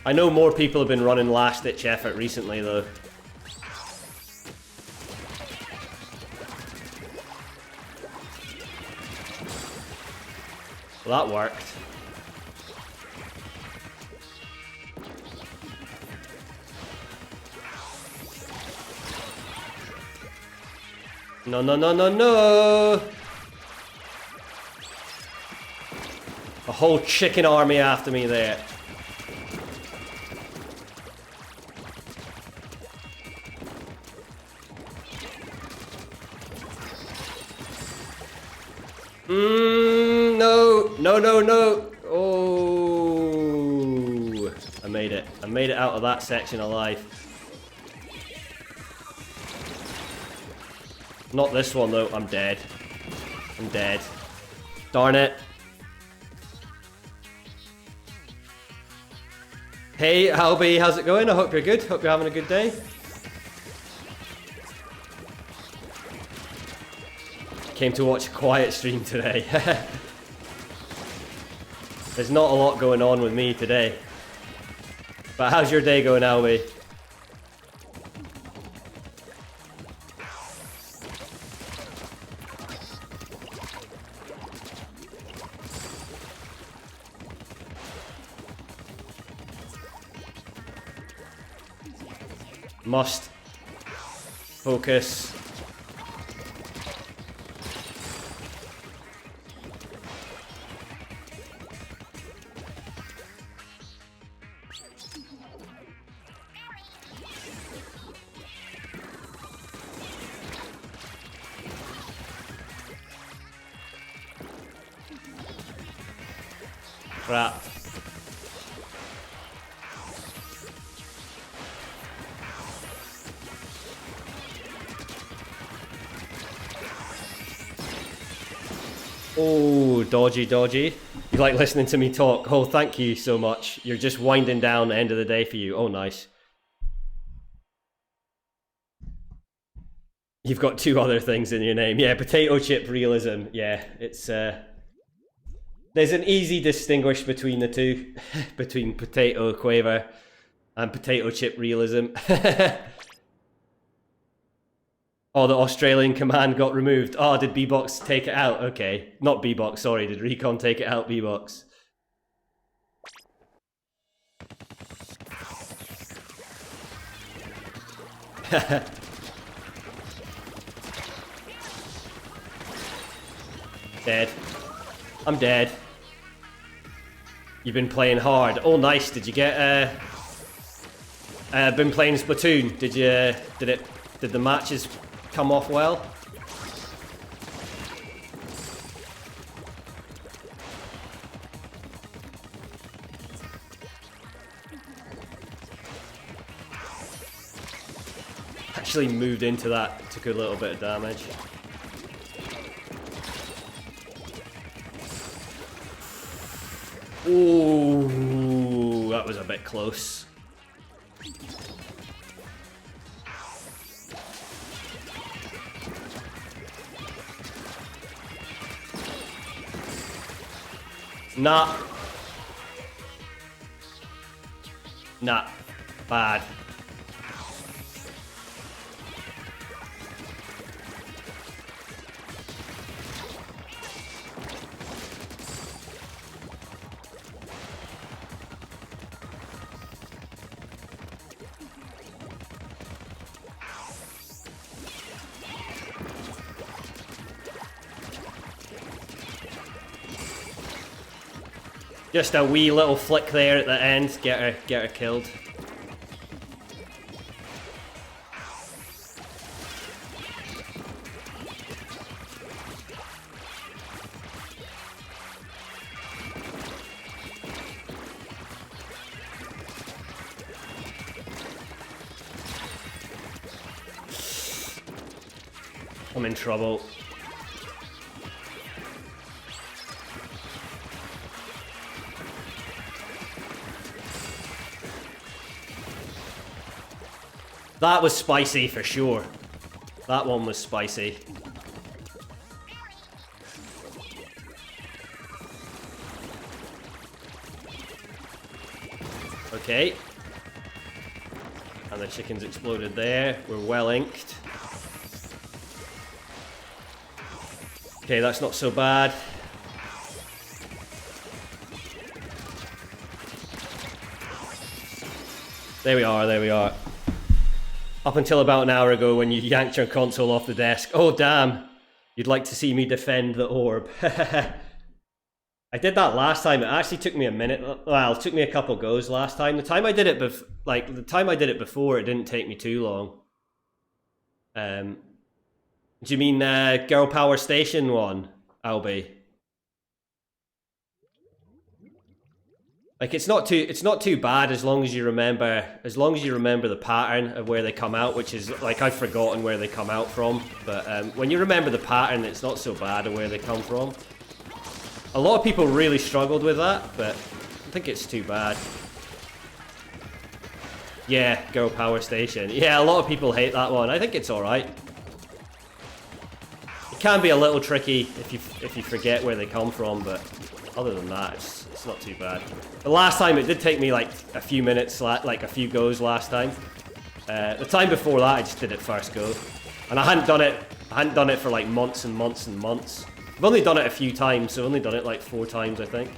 I know more people have been running last-ditch effort recently, though. Well, that worked. No, no, no, no, no! A whole chicken army after me there. No, no, no, no. Oh, I made it. I made it out of that section alive. Not this one though. I'm dead. I'm dead. Darn it. Hey, Albie, how's it going? I hope you're good. Hope you're having a good day. Came to watch a quiet stream today. There's not a lot going on with me today. But how's your day going, Albie? Must focus. Crap. Oh, dodgy, dodgy. You like listening to me talk? Oh, thank you so much. You're just winding down the end of the day for you. Oh, nice. You've got 2 other things in your name. Yeah, potato chip realism. Yeah, it's there's an easy distinguish between the two. Between potato quaver and potato chip realism. Oh, the Australian command got removed. Oh, did B-Box take it out? Okay. Not B-Box, sorry. Did Recon take it out, B-Box? Dead. I'm dead. You've been playing hard. Oh, nice. Did you get, been playing Splatoon? Did the matches come off well? Actually moved into that, took a little bit of damage. Ooh, that was a bit close. Nah. Nah. Bad. Just a wee little flick there at the end, get her killed. I'm in trouble. That was spicy for sure. That one was spicy. Okay. And the chicken's exploded there. We're well inked. Okay, that's not so bad. There we are, there we are. Up until about an hour ago when you yanked your console off the desk. Oh, damn. You'd like to see me defend the orb. I did that last time. It actually took me a minute. Well, it took me a couple goes last time. The time I did it before, it didn't take me too long. Do you mean Girl Power Station one, Albie? Like it's not too bad as long as you remember the pattern of where they come out, which is like I've forgotten where they come out from. But when you remember the pattern, it's not so bad of where they come from. A lot of people really struggled with that, but I don't think it's too bad. Yeah, Girl Power Station. Yeah, a lot of people hate that one. I think it's alright. It can be a little tricky if you forget where they come from, but other than that, it's not too bad. The last time it did take me like a few minutes, like a few goes last time. The time before that, I just did it first go, and I hadn't done it for like months and months and months. I've only done it a few times, so I've only done it like 4 times, I think.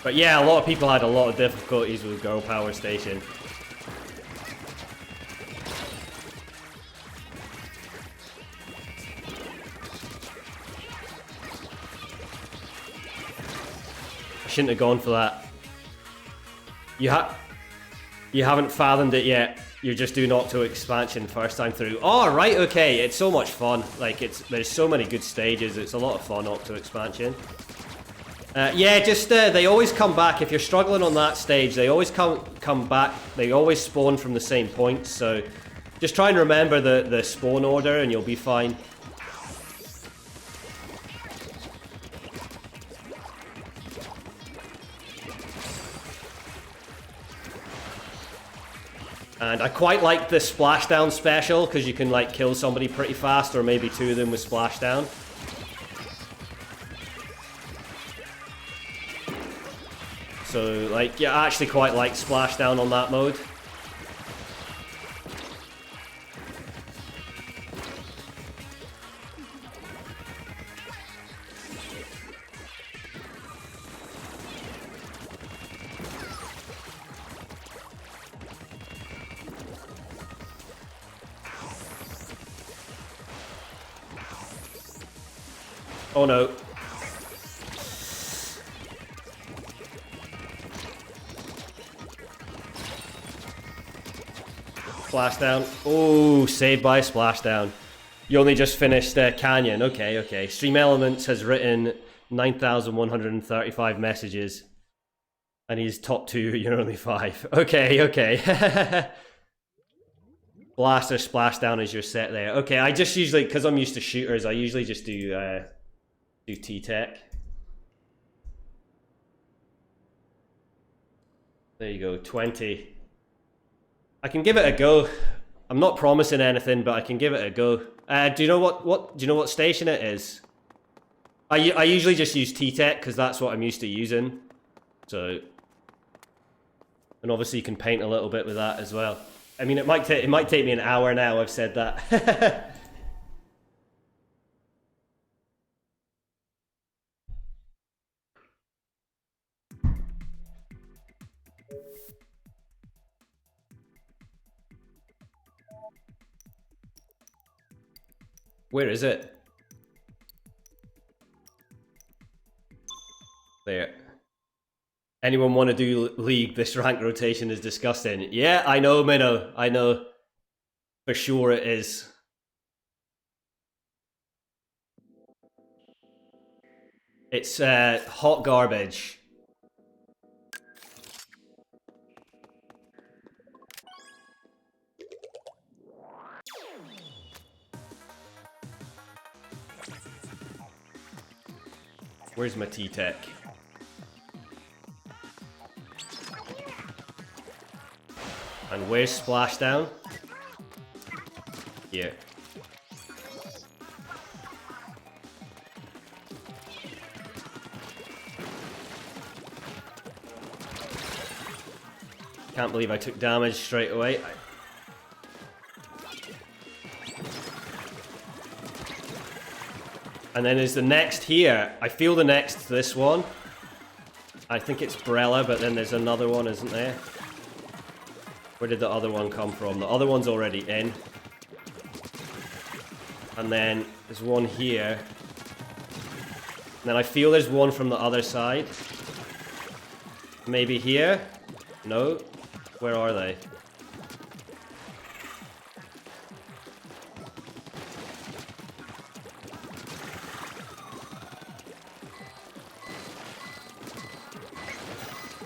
But yeah, a lot of people had a lot of difficulties with Girl Power Station. I shouldn't have gone for that. You haven't fathomed it yet. You're just doing Octo expansion first time through. Oh, right, okay. It's so much fun. Like there's so many good stages. It's a lot of fun, Octo expansion. Yeah, just they always come back. If you're struggling on that stage, they always come back. They always spawn from the same point. So just try and remember the spawn order, and you'll be fine. And I quite like the splashdown special because you can like kill somebody pretty fast, or maybe 2 of them with splashdown. So like, yeah, I actually quite like splashdown on that mode. Oh no. Splashdown. Oh, saved by splashdown. You only just finished Canyon. Okay, okay. Stream Elements has written 9,135 messages. And he's top 2, you're only 5. Okay, okay. Blast or splashdown is your set there. Okay, I just usually, because I'm used to shooters, I usually just do T-Tech. There you go, 20. I can give it a go. I'm not promising anything, but I can give it a go. Do you know what station it is? I usually just use T-Tech because that's what I'm used to using. So, and obviously you can paint a little bit with that as well. I mean, it might take me an hour now. I've said that. Where is it? There. Anyone want to do League? This rank rotation is disgusting. Yeah, I know, Minnow. I know. For sure it is. It's hot garbage. Where's my T-Tech? And where's Splashdown? Here. Can't believe I took damage straight away. And then there's the next here. I feel the next, this one. I think it's Brella, but then there's another one, isn't there? Where did the other one come from? The other one's already in. And then there's one here. And then I feel there's one from the other side. Maybe here? No? Where are they?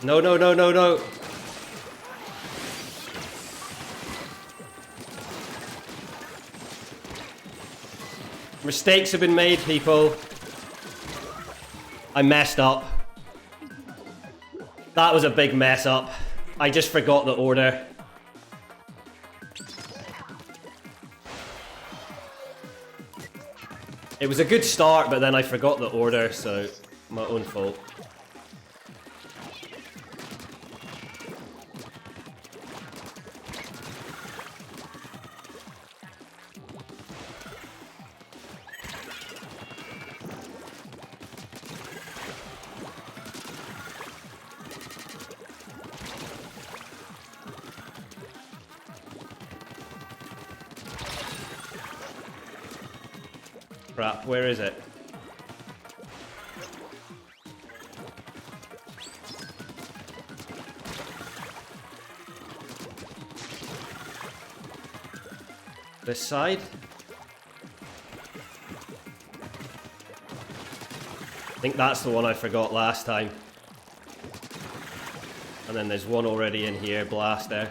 No, no, no, no, no. Mistakes have been made, people. I messed up. That was a big mess up. I just forgot the order. It was a good start, but then I forgot the order, so my own fault. Crap, where is it? This side? I think that's the one I forgot last time. And then there's one already in here, blast there.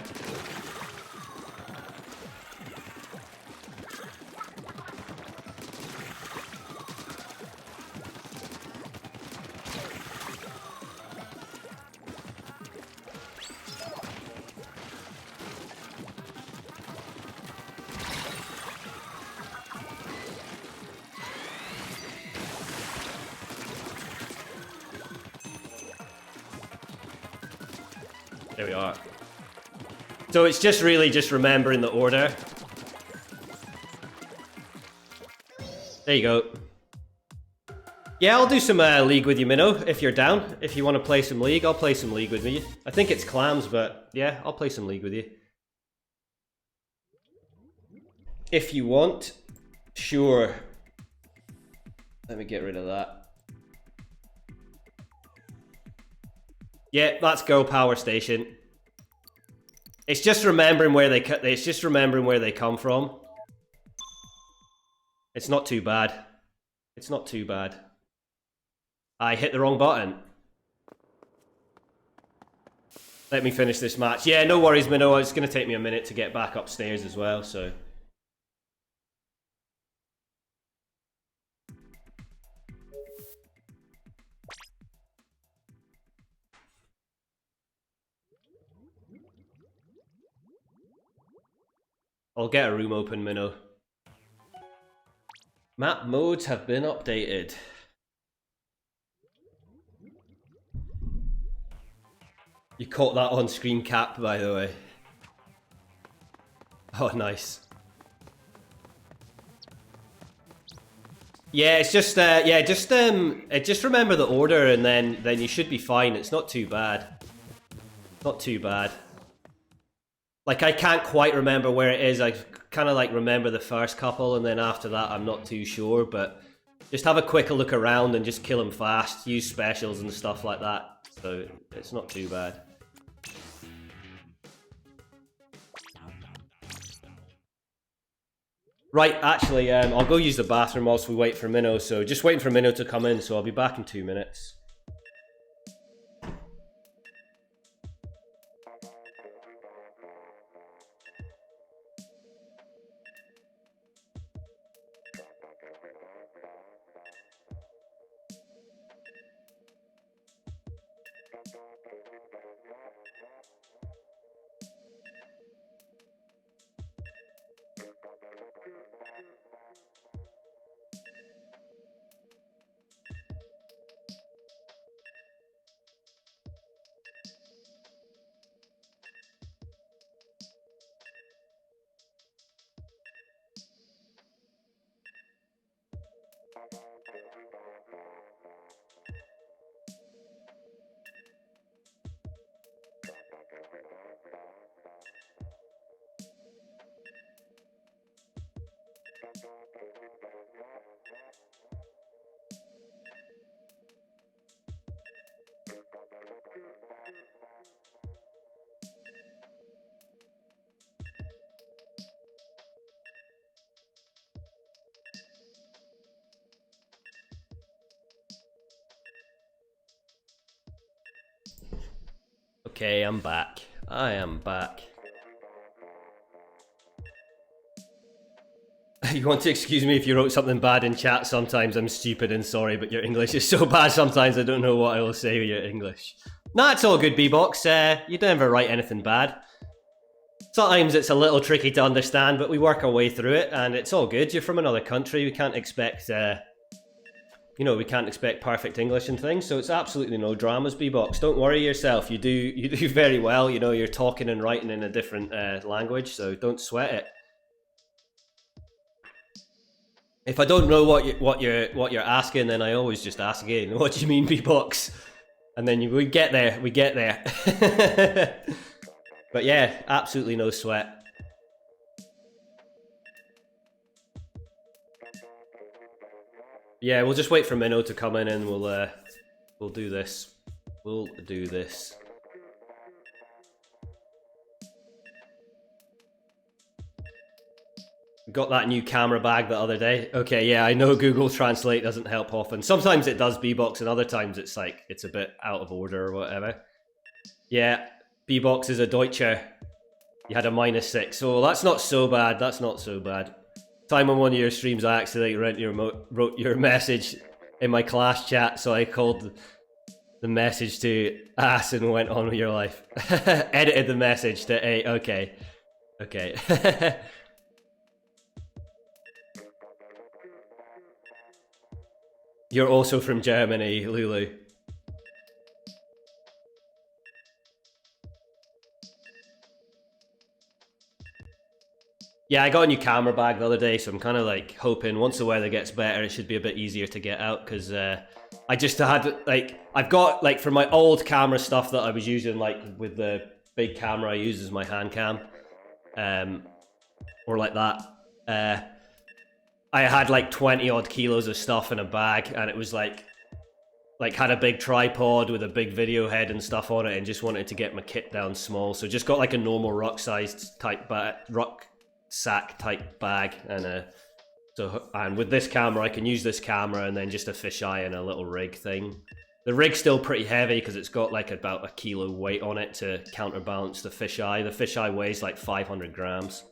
There we are. So it's just really just remembering the order. There you go. Yeah, I'll do some League with you, Minnow, if you're down. If you want to play some League, I'll play some League with me. I think it's clams, but yeah, I'll play some League with you. If you want, sure. Let me get rid of that. Yeah, that's Girl Power Station. It's just remembering where they come from. It's not too bad. It's not too bad. I hit the wrong button. Let me finish this match. Yeah, no worries, Minnow. It's going to take me a minute to get back upstairs as well, so... I'll get a room open, Minnow. Map modes have been updated. You caught that on screen cap, by the way. Oh, nice. Yeah, it's just just remember the order, and then you should be fine. It's not too bad. Not too bad. Like, I can't quite remember where it is. I kind of like remember the first couple, and then after that I'm not too sure, but just have a quick look around and just kill them fast. Use specials and stuff like that. So it's not too bad. Right, actually, I'll go use the bathroom whilst we wait for Minnow. So just waiting for Minnow to come in, so I'll be back in 2 minutes. Okay, I'm back. I am back. You want to excuse me if you wrote something bad in chat sometimes. I'm stupid and sorry, but your English is so bad sometimes I don't know what I will say with your English. Nah, it's all good, B-Box. You don't ever write anything bad. Sometimes it's a little tricky to understand, but we work our way through it, and it's all good. You're from another country. We can't expect, we can't expect perfect English and things, so it's absolutely no dramas, B-Box. Don't worry yourself. You do very well. You know, you're talking and writing in a different language, so don't sweat it. If I don't know what you're asking, then I always just ask again. What do you mean, B-Box? And then we get there. We get there. But yeah, absolutely no sweat. Yeah, we'll just wait for Minnow to come in and we'll do this. We'll do this. Got that new camera bag the other day. Okay, yeah, I know Google Translate doesn't help often. Sometimes it does, B-Box, and other times it's like, it's a bit out of order or whatever. Yeah, B-Box is a Deutscher. You had a -6, so that's not so bad, that's not so bad. Time on one of your streams I accidentally wrote your message in my class chat, so I called the message to ass and went on with your life. Edited the message to A, okay. Okay. You're also from Germany, Lulu. Yeah, I got a new camera bag the other day, so I'm kind of like hoping once the weather gets better, it should be a bit easier to get out, because I just had, like, I've got, like, for my old camera stuff that I was using, like, with the big camera I use as my hand cam, or like that, I had like 20 odd kilos of stuff in a bag, and it was like had a big tripod with a big video head and stuff on it, and just wanted to get my kit down small, so just got like a normal rucksack type bag, and with this camera I can use this camera and then just a fisheye and a little rig thing. The rig's still pretty heavy because it's got like about a kilo weight on it to counterbalance the fisheye. The fisheye weighs like 500 grams.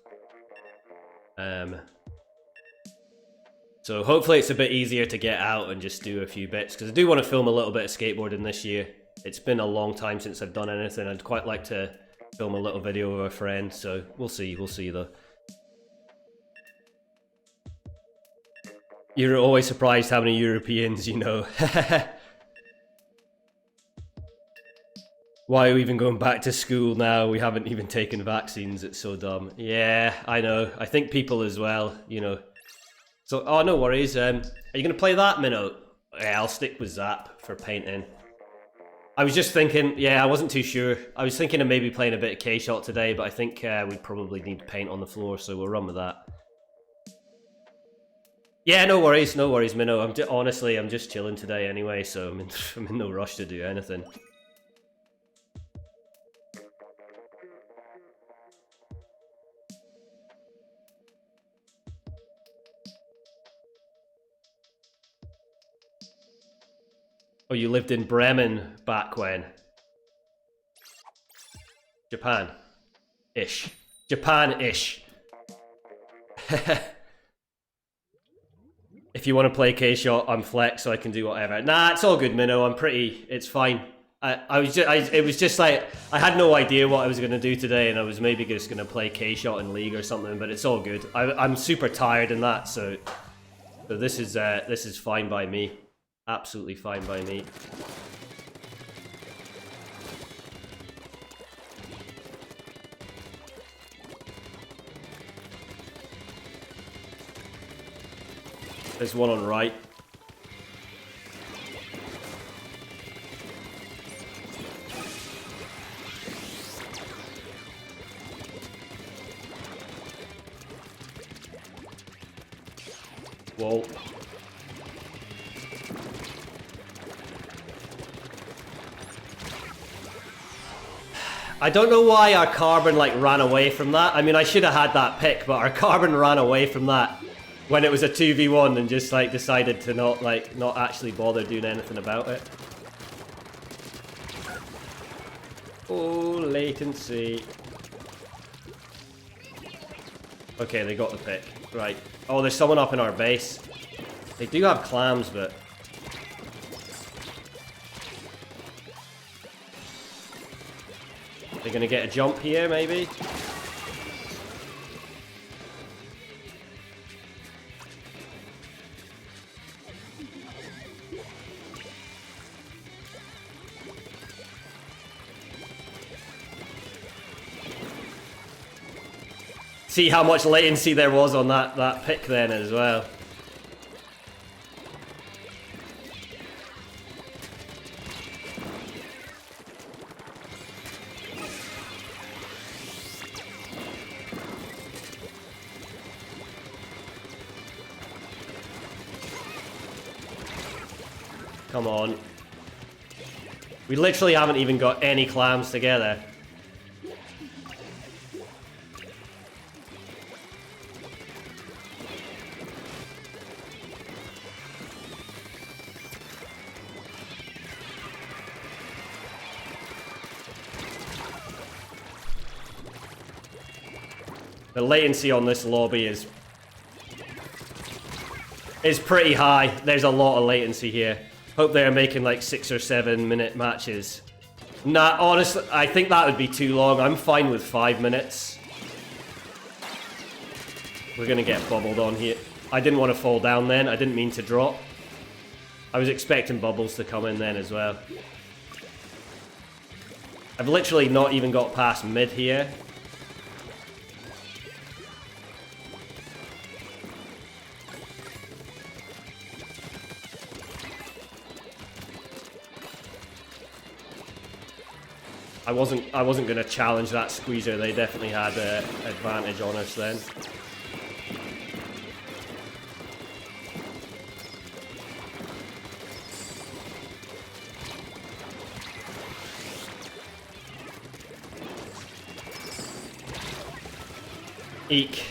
So hopefully it's a bit easier to get out and just do a few bits, because I do want to film a little bit of skateboarding this year. It's been a long time since I've done anything. I'd quite like to film a little video with a friend, so we'll see though. You're always surprised how many Europeans you know. Why are we even going back to school now? We haven't even taken vaccines, it's so dumb. Yeah, I know. I think people as well, you know. So, oh, no worries. Are you going to play that, Minnow? Yeah, I'll stick with Zap for painting. I was just thinking, yeah, I wasn't too sure. I was thinking of maybe playing a bit of K-Shot today, but I think we probably need paint on the floor, so we'll run with that. Yeah, no worries, Minnow. Honestly, I'm just chilling today anyway, so I'm in no rush to do anything. Oh, you lived in Bremen back when? Japan-ish. Japan-ish. If you want to play K-Shot, I'm flex, so I can do whatever. Nah, it's all good, Minnow. It's fine. It was just like, I had no idea what I was going to do today, and I was maybe just going to play K-Shot in League or something, but it's all good. I'm super tired in that, so this is fine by me. Absolutely fine by me. There's one on right. Whoa. I don't know why our Carbon like ran away from that. I mean, I should have had that pick, but our Carbon ran away from that when it was a 2v1 and just like decided to not actually bother doing anything about it. Oh, latency. Okay, they got the pick. Right. Oh, there's someone up in our base. They do have clams, but... They're gonna get a jump here, maybe? See how much latency there was on that pick then as well. Come on. We literally haven't even got any clams together. The latency on this lobby is pretty high. There's a lot of latency here. Hope they're making like 6 or 7 minute matches. Nah, honestly, I think that would be too long. I'm fine with 5 minutes. We're gonna get bubbled on here. I didn't want to fall down then. I didn't mean to drop. I was expecting bubbles to come in then as well. I've literally not even got past mid here. I wasn't gonna challenge that squeezer. They definitely had an advantage on us then. Eek.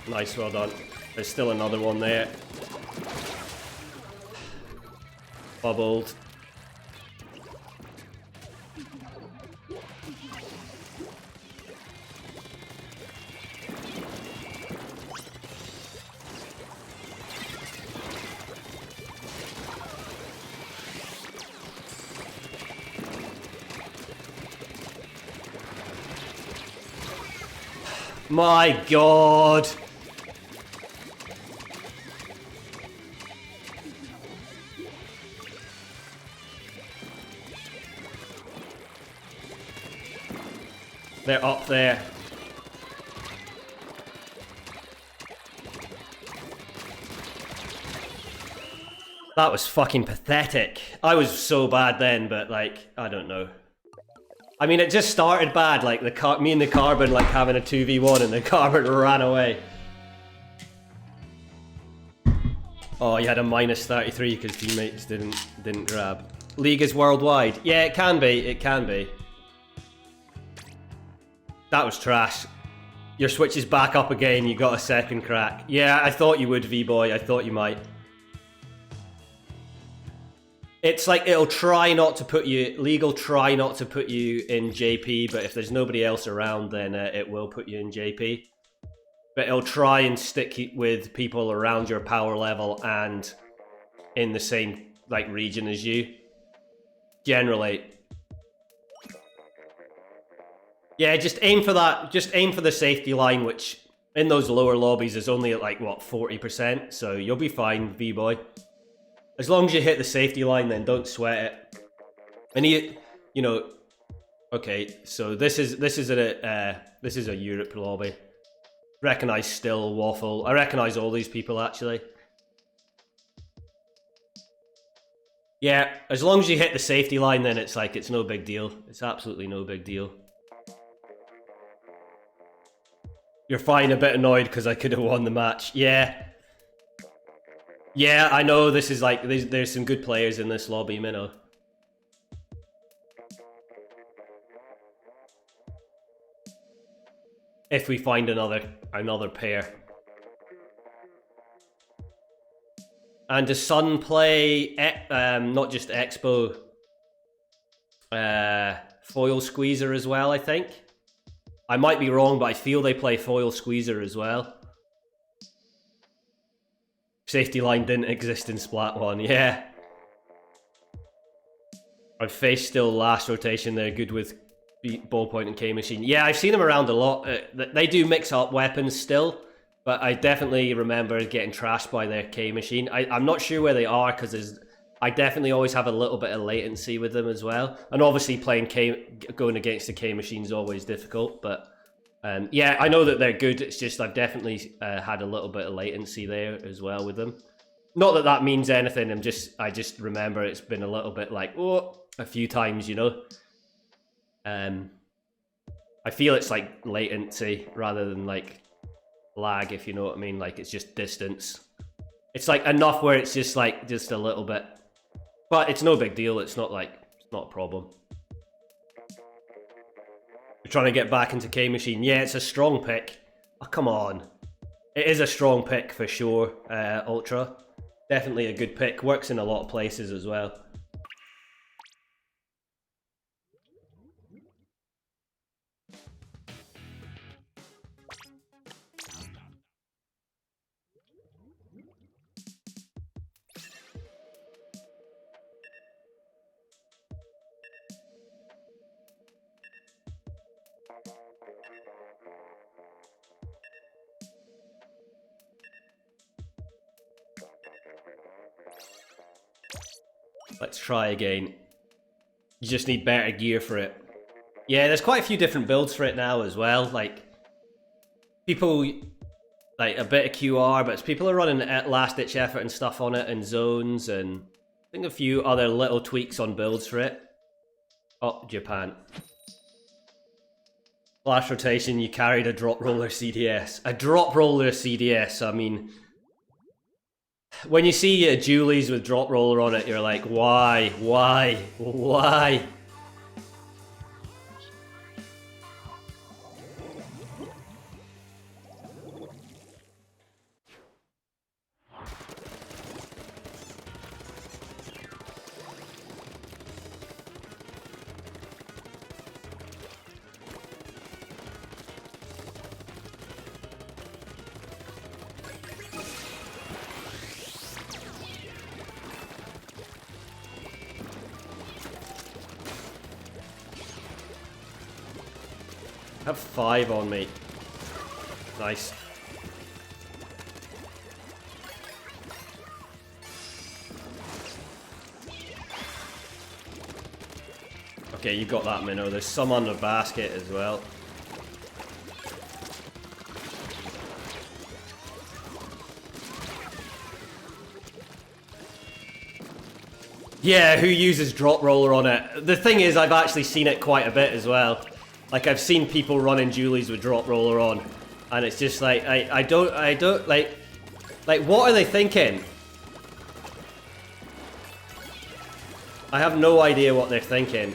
Nice, well done. There's still another one there. Bubbled. My God. They're up there. That was fucking pathetic. I was so bad then, but like, I don't know. I mean, it just started bad, like me and the carbon like having a 2v1 and the carbon ran away. Oh, you had a minus 33 because teammates didn't grab. League is worldwide. Yeah, it can be. It can be. That was trash. Your switch is back up again. You got a second crack. Yeah, I thought you would, V-Boy. I thought you might. It's like it'll try not to put you... League will try not to put you in JP, but if there's nobody else around, then it will put you in JP. But it'll try and stick with people around your power level and in the same like region as you. Generally. Yeah, just aim for that. Just aim for the safety line, which in those lower lobbies is only at like, what, 40%? So you'll be fine, V-Boy. As long as you hit the safety line, then don't sweat it. And you know, okay, so this is a Europe lobby. Recognize Still, Waffle. I recognize all these people, actually. Yeah, as long as you hit the safety line, then it's like, it's no big deal. It's absolutely no big deal. You're fine, a bit annoyed because I could have won the match. Yeah. Yeah, I know this is like, there's some good players in this lobby, Minnow. if we find another pair. And does Sun play not just Expo Foil Squeezer as well, I think? I might be wrong, but I feel they play Foil Squeezer as well. Safety line didn't exist in Splat 1, yeah. And Face still last rotation, they're good with ballpoint and K-Machine. Yeah, I've seen them around a lot. They do mix up weapons still, but I definitely remember getting trashed by their K-Machine. I'm not sure where they are, because I definitely always have a little bit of latency with them as well. And obviously going against the K-Machine is always difficult, but yeah, I know that they're good. It's just I've definitely had a little bit of latency there as well with them. Not that that means anything. I just remember it's been a little bit like, oh, a few times, you know. I feel it's like latency rather than like lag, if you know what I mean. Like it's just distance. It's like enough where it's just like just a little bit, but it's no big deal. It's not a problem. We're trying to get back into K-Machine. Yeah, it's a strong pick. Oh, come on. It is a strong pick for sure, Ultra. Definitely a good pick. Works in a lot of places as well. Let's try again. You just need better gear for it. Yeah, there's quite a few different builds for it now as well. Like, people, like a bit of QR, but people are running last-ditch effort and stuff on it, and zones, and I think a few other little tweaks on builds for it. Oh, Japan. Last rotation, you carried a drop roller CDS. A drop roller CDS, I mean... When you see a Julie's with drop roller on it, you're like, why? Why? Why? I have 5 on me. Nice. Okay, you got that, Minnow. There's some on the basket as well. Yeah, who uses drop roller on it? The thing is, I've actually seen it quite a bit as well. Like, I've seen people running Julie's with drop roller on, and it's just like, I don't, like, what are they thinking? I have no idea what they're thinking.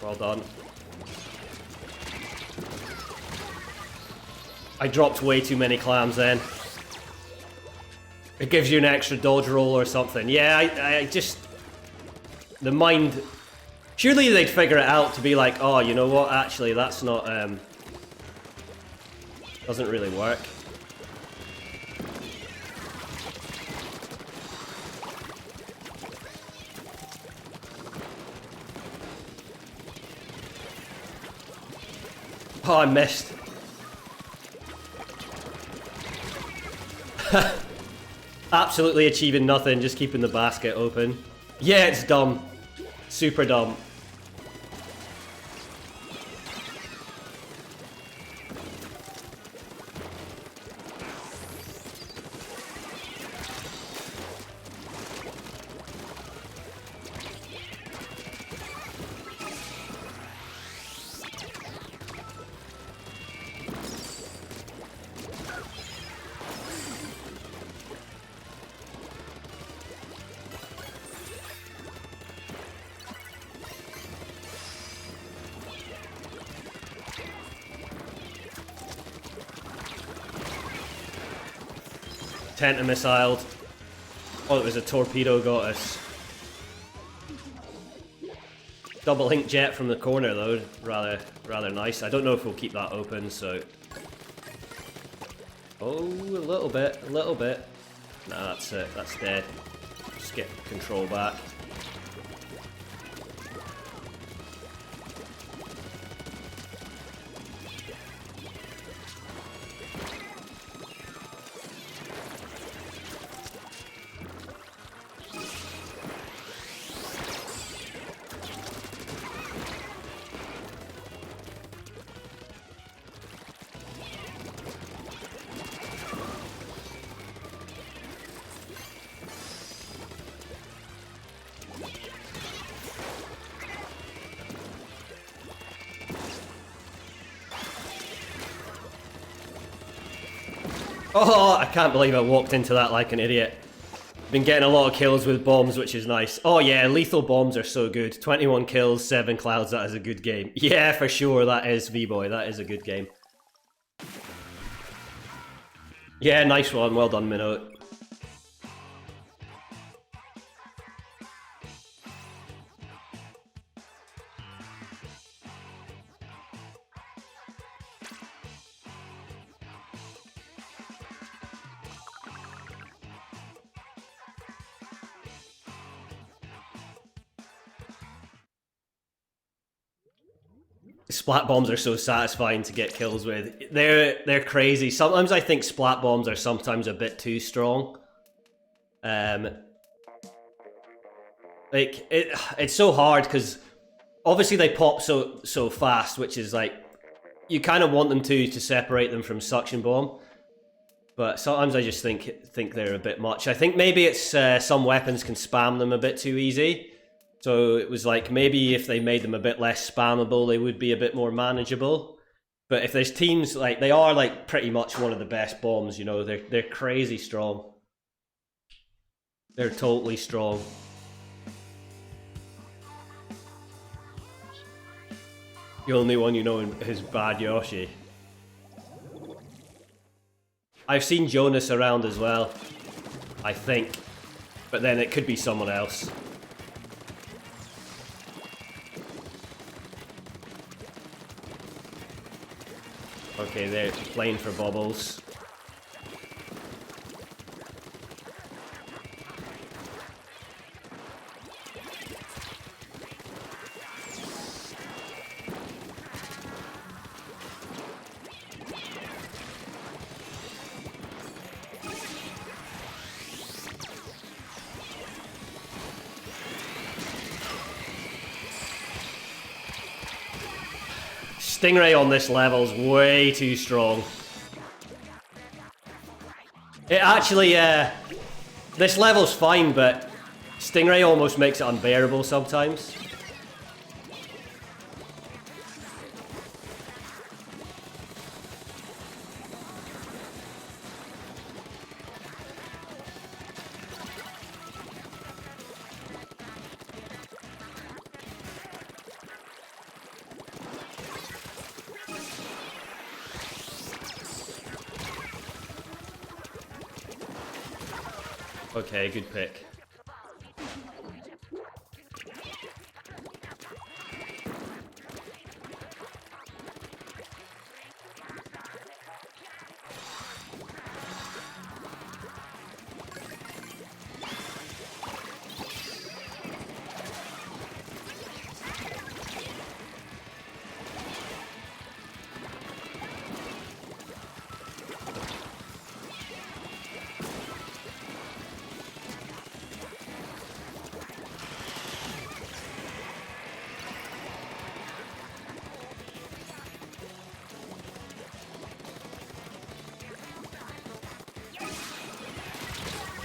Well done. I dropped way too many clams then. It gives you an extra dodge roll or something. Yeah, I just... The mind... Surely they'd figure it out to be like, oh, you know what, actually, that's not... Doesn't really work. Oh, I missed. Absolutely achieving nothing, just keeping the basket open. Yeah, it's dumb. Super dumb. Tenta-missiled. Oh, it was a torpedo got us. Double ink jet from the corner though, rather nice. I don't know if we'll keep that open, so... Oh, a little bit. Nah, that's it, that's dead. Just get control back. Oh, I can't believe I walked into that like an idiot. Been getting a lot of kills with bombs, which is nice. Oh yeah, lethal bombs are so good. 21 kills, 7 clouds, that is a good game. Yeah, for sure, that is V-Boy, that is a good game. Yeah, nice one, well done, Minnow. Splat bombs are so satisfying to get kills with. They're crazy. Sometimes I think splat bombs are sometimes a bit too strong. It's so hard because obviously they pop so fast, which is like you kind of want them to separate them from suction bomb. But sometimes I just think they're a bit much. I think maybe it's some weapons can spam them a bit too easy. So it was like, maybe if they made them a bit less spammable, they would be a bit more manageable. But if there's teams, like, they are like pretty much one of the best bombs, you know, they're crazy strong. They're totally strong. The only one you know is Bad Yoshi. I've seen Jonas around as well, I think. But then it could be someone else. Okay, they're playing for bubbles. Stingray on this level's way too strong. It actually, this level's fine, but Stingray almost makes it unbearable sometimes. Okay, good pick.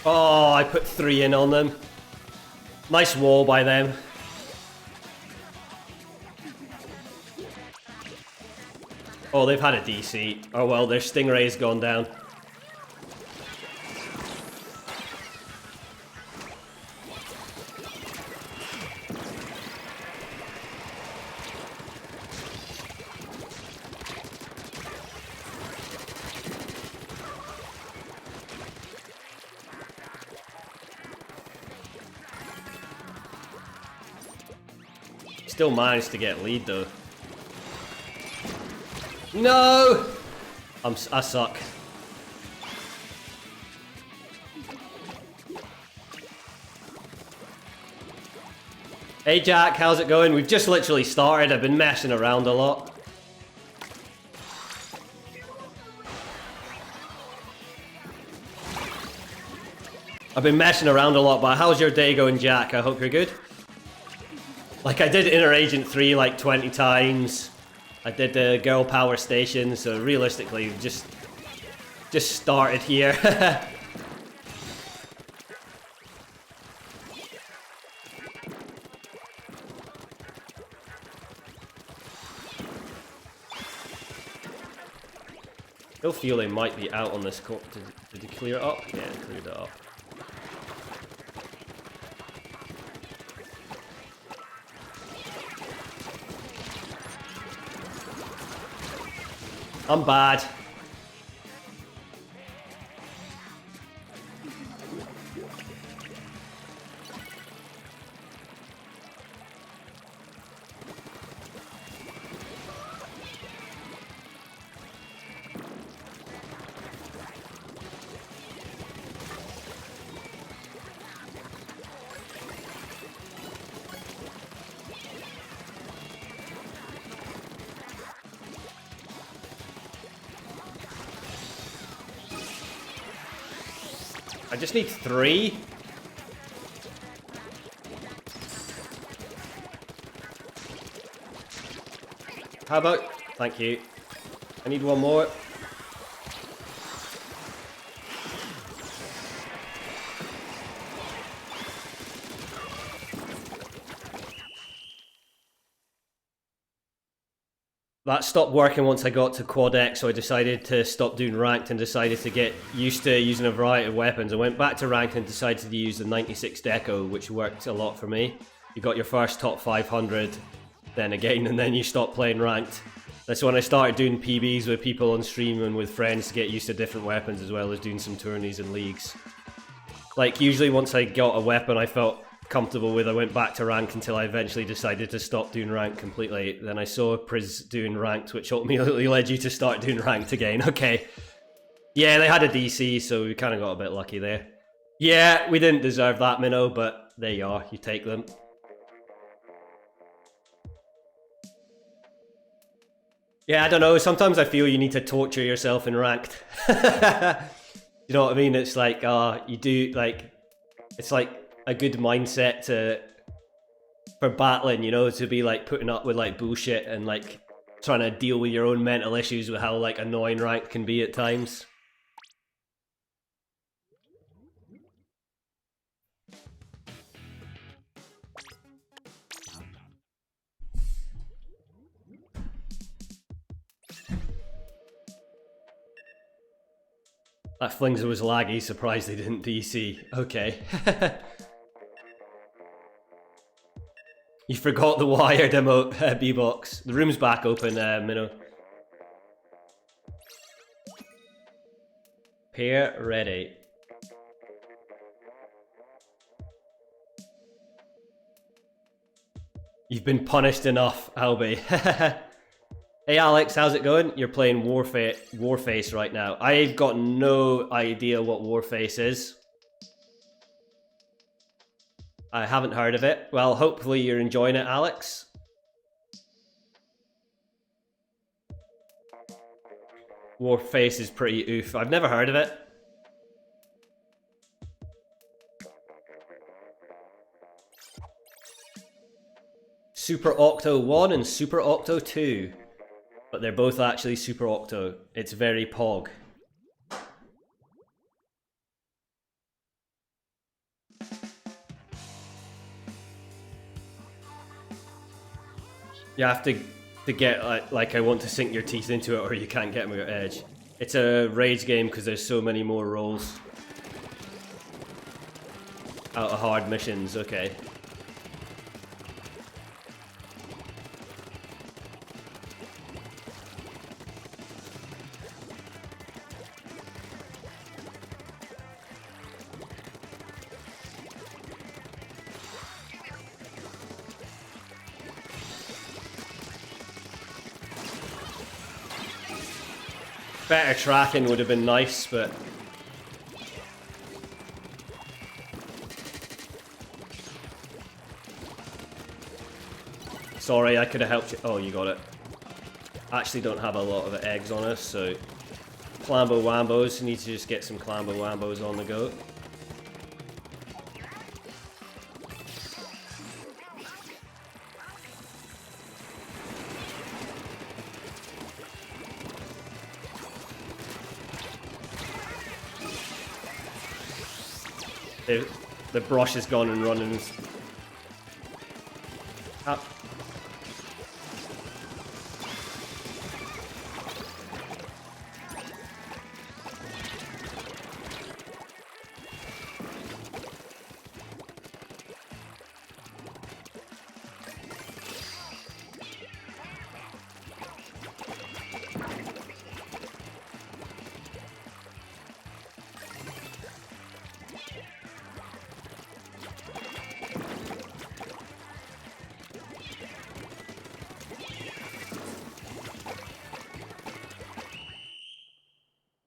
Oh, I put 3 in on them. Nice wall by them. Oh, they've had a DC. Oh well, their Stingray's gone down. Still managed to get lead though. No! I suck. Hey Jack, how's it going? We've just literally started. I've been messing around a lot. But how's your day going, Jack? I hope you're good. Like, I did Inner Agent 3 like 20 times. I did the Girl Power Station, so realistically, we've just started here. Still feel they might be out on this court. Did you clear it up? Yeah, it cleared it up. I'm bad. I just need 3. How about... Thank you. I need 1 more. That stopped working once I got to Quad X, so I decided to stop doing ranked and decided to get used to using a variety of weapons. I went back to ranked and decided to use the 96 Deco, which worked a lot for me. You got your first top 500, then again, and then you stop playing ranked. That's when I started doing PBs with people on stream and with friends to get used to different weapons, as well as doing some tourneys and leagues. Like, usually once I got a weapon I felt comfortable with, I went back to rank until I eventually decided to stop doing ranked completely. Then I saw Priz doing ranked, which ultimately led you to start doing ranked again. Okay. Yeah, they had a DC, so we kind of got a bit lucky there. Yeah, we didn't deserve that, Minnow, but there you are. You take them. Yeah, I don't know. Sometimes I feel you need to torture yourself in ranked. You know what I mean? It's like, you do, like, it's like a good mindset for battling, you know, to be like putting up with like bullshit and like trying to deal with your own mental issues with how like annoying ranked can be at times. That Flingser was laggy, surprised they didn't DC. Okay. You forgot the wired emote, B-Box. The room's back open, Minnow. Pair ready. You've been punished enough, Albie. Hey Alex, how's it going? You're playing Warface right now. I've got no idea what Warface is. I haven't heard of it. Well, hopefully you're enjoying it, Alex. Warface is pretty oof. I've never heard of it. Super Octo 1 and Super Octo 2. But they're both actually Super Octo. It's very pog. You have to get, like, I want to sink your teeth into it or you can't get me your edge. It's a rage game because there's so many more rolls. Out of hard missions, okay. Better tracking would have been nice, but... Sorry, I could have helped you. Oh, you got it. Actually don't have a lot of eggs on us, so... Clambo Wambos, need to just get some Clambo Wambos on the go. The brush is gone and running. Ah.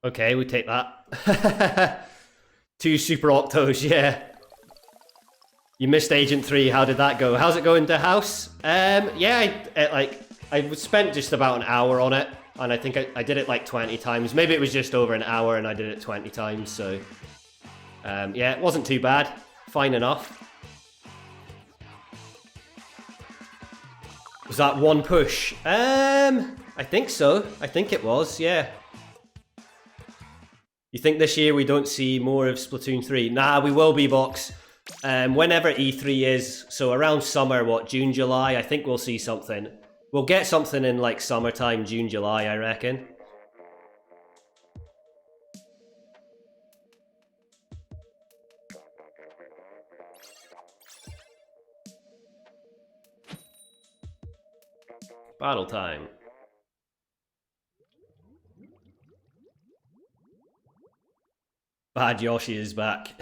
Okay, we take that. 2 Super Octos, yeah. You missed Agent 3, how did that go? How's it going to house? Yeah, I spent just about an hour on it, and I think I did it like 20 times. Maybe it was just over an hour and I did it 20 times, so... yeah, it wasn't too bad. Fine enough. Was that one push? I think so. I think it was, yeah. You think this year we don't see more of Splatoon 3? Nah, we will be, Box. Whenever E3 is, so around summer, what, June, July, I think we'll see something. We'll get something in like summertime, June, July, I reckon. Battle time. Bad Yoshi is back.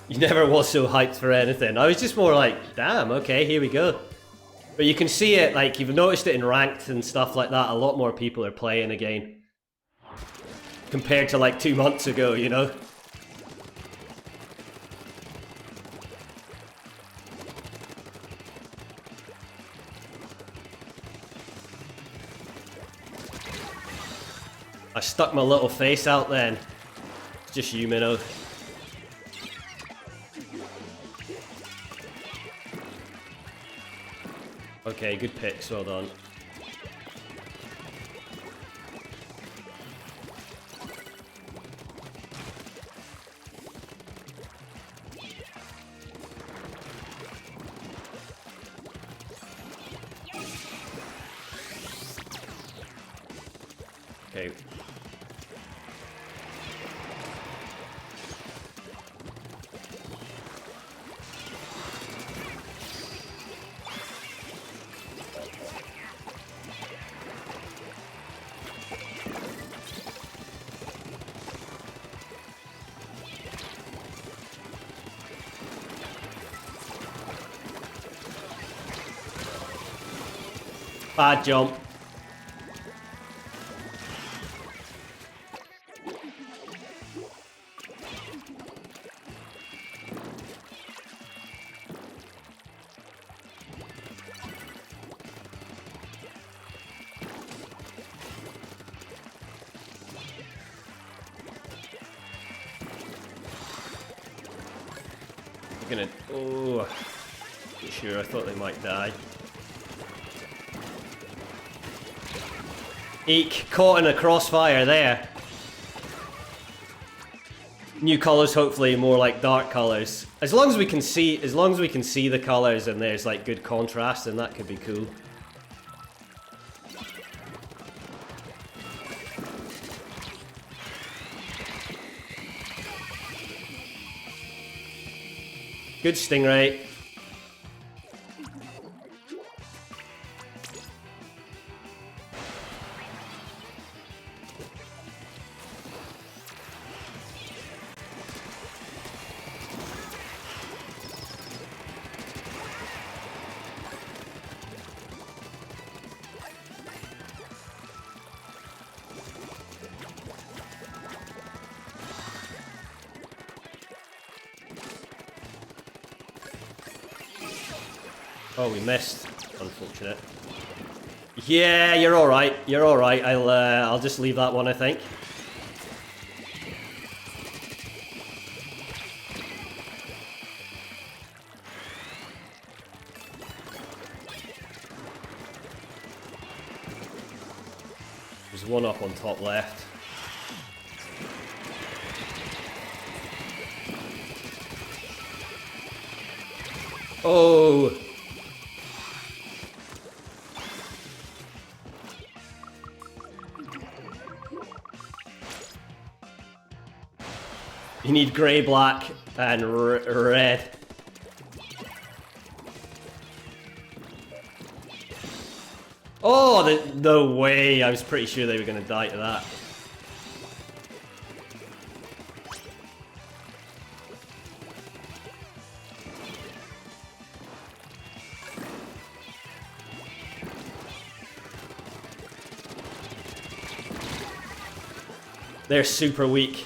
You never was so hyped for anything. I was just more like, damn, okay, here we go. But you can see it, like, you've noticed it in ranked and stuff like that. A lot more people are playing again. Compared to like 2 months ago, you know? I stuck my little face out then. It's just you, Minnow. Okay, good picks, well done. Okay. Bad jump. Gonna, oh, not sure, I thought they might die. Eek, caught in a crossfire there. New colours, hopefully more like dark colours. As long as we can see the colours and there's like good contrast, then that could be cool. Good stingray. Oh, we missed. Unfortunate. Yeah, you're all right. You're all right. I'll just leave that one, I think. There's one up on top left. Oh! You need grey, black, and red. Oh, no way. I was pretty sure they were going to die to that. They're super weak.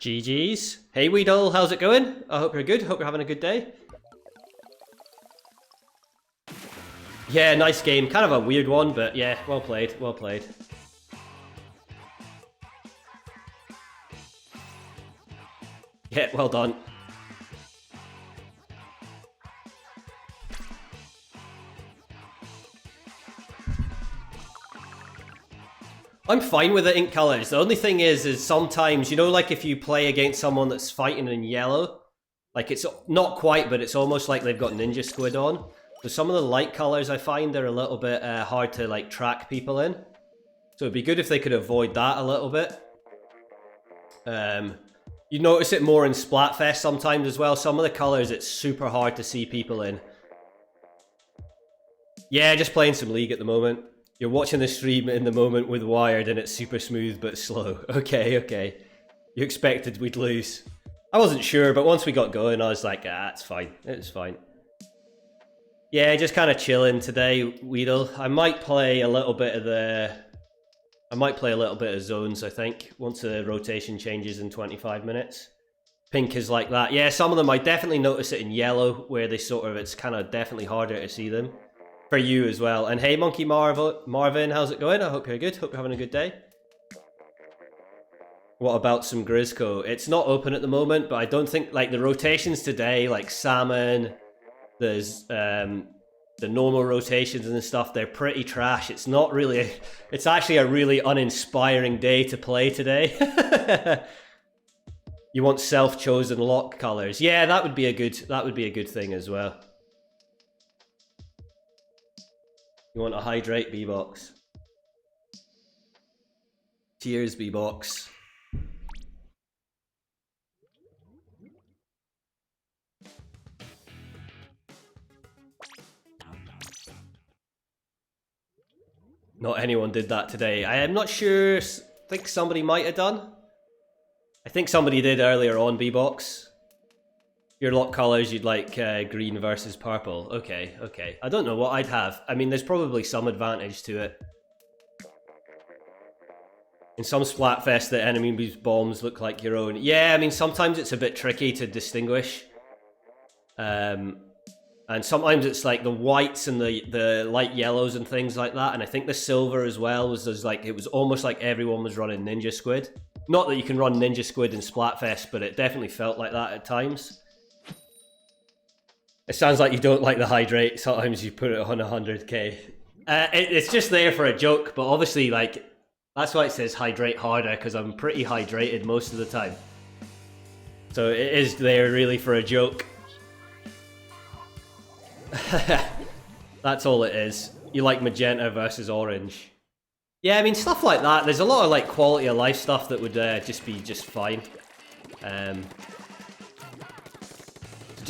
GG's. Hey Weedle, how's it going? I hope you're good. Hope you're having a good day. Yeah, nice game. Kind of a weird one, but yeah, well played. Well played. Yeah, well done. I'm fine with the ink colors. The only thing is sometimes, you know, like if you play against someone that's fighting in yellow, like it's not quite, but it's almost like they've got Ninja Squid on. So some of the light colors I find are a little bit hard to like track people in. So it'd be good if they could avoid that a little bit. You notice it more in Splatfest sometimes as well. Some of the colors it's super hard to see people in. Yeah, just playing some League at the moment. You're watching the stream in the moment with Wired and it's super smooth but slow. Okay, okay. You expected we'd lose. I wasn't sure, but once we got going, I was like, it's fine. It's fine. Yeah, just kind of chilling today, Weedle. I might play a little bit of zones, I think, once the rotation changes in 25 minutes. Pink is like that. Yeah, some of them I definitely notice it in yellow, where they sort of, it's kind of definitely harder to see them. For you as well. And hey, Monkey Marvin, how's it going? I hope you're good. Hope you're having a good day. What about some Grizzco? It's not open at the moment, but I don't think, like, the rotations today, like Salmon, there's the normal rotations and stuff, they're pretty trash. It's not really, it's actually a really uninspiring day to play today. You want self-chosen lock colors. Yeah, that would be a good thing as well. You want to hydrate, B-Box. Cheers, B-Box. Not anyone did that today. I am not sure. I think somebody might have done. I think somebody did earlier on, B-Box. Your lock colors, you'd like green versus purple. Okay, okay. I don't know what I'd have. I mean, there's probably some advantage to it. In some Splatfest, the enemy's bombs look like your own. Yeah, I mean, sometimes it's a bit tricky to distinguish. And sometimes it's like the whites and the light yellows and things like that. And I think the silver as well was like, it was almost like everyone was running Ninja Squid. Not that you can run Ninja Squid in Splatfest, but it definitely felt like that at times. It sounds like you don't like the hydrate. Sometimes you put it on 100k. It's just there for a joke, but obviously, like, that's why it says hydrate harder, because I'm pretty hydrated most of the time. So it is there really for a joke. That's all it is. You like magenta versus orange. Yeah, I mean, stuff like that. There's a lot of like quality of life stuff that would just be fine.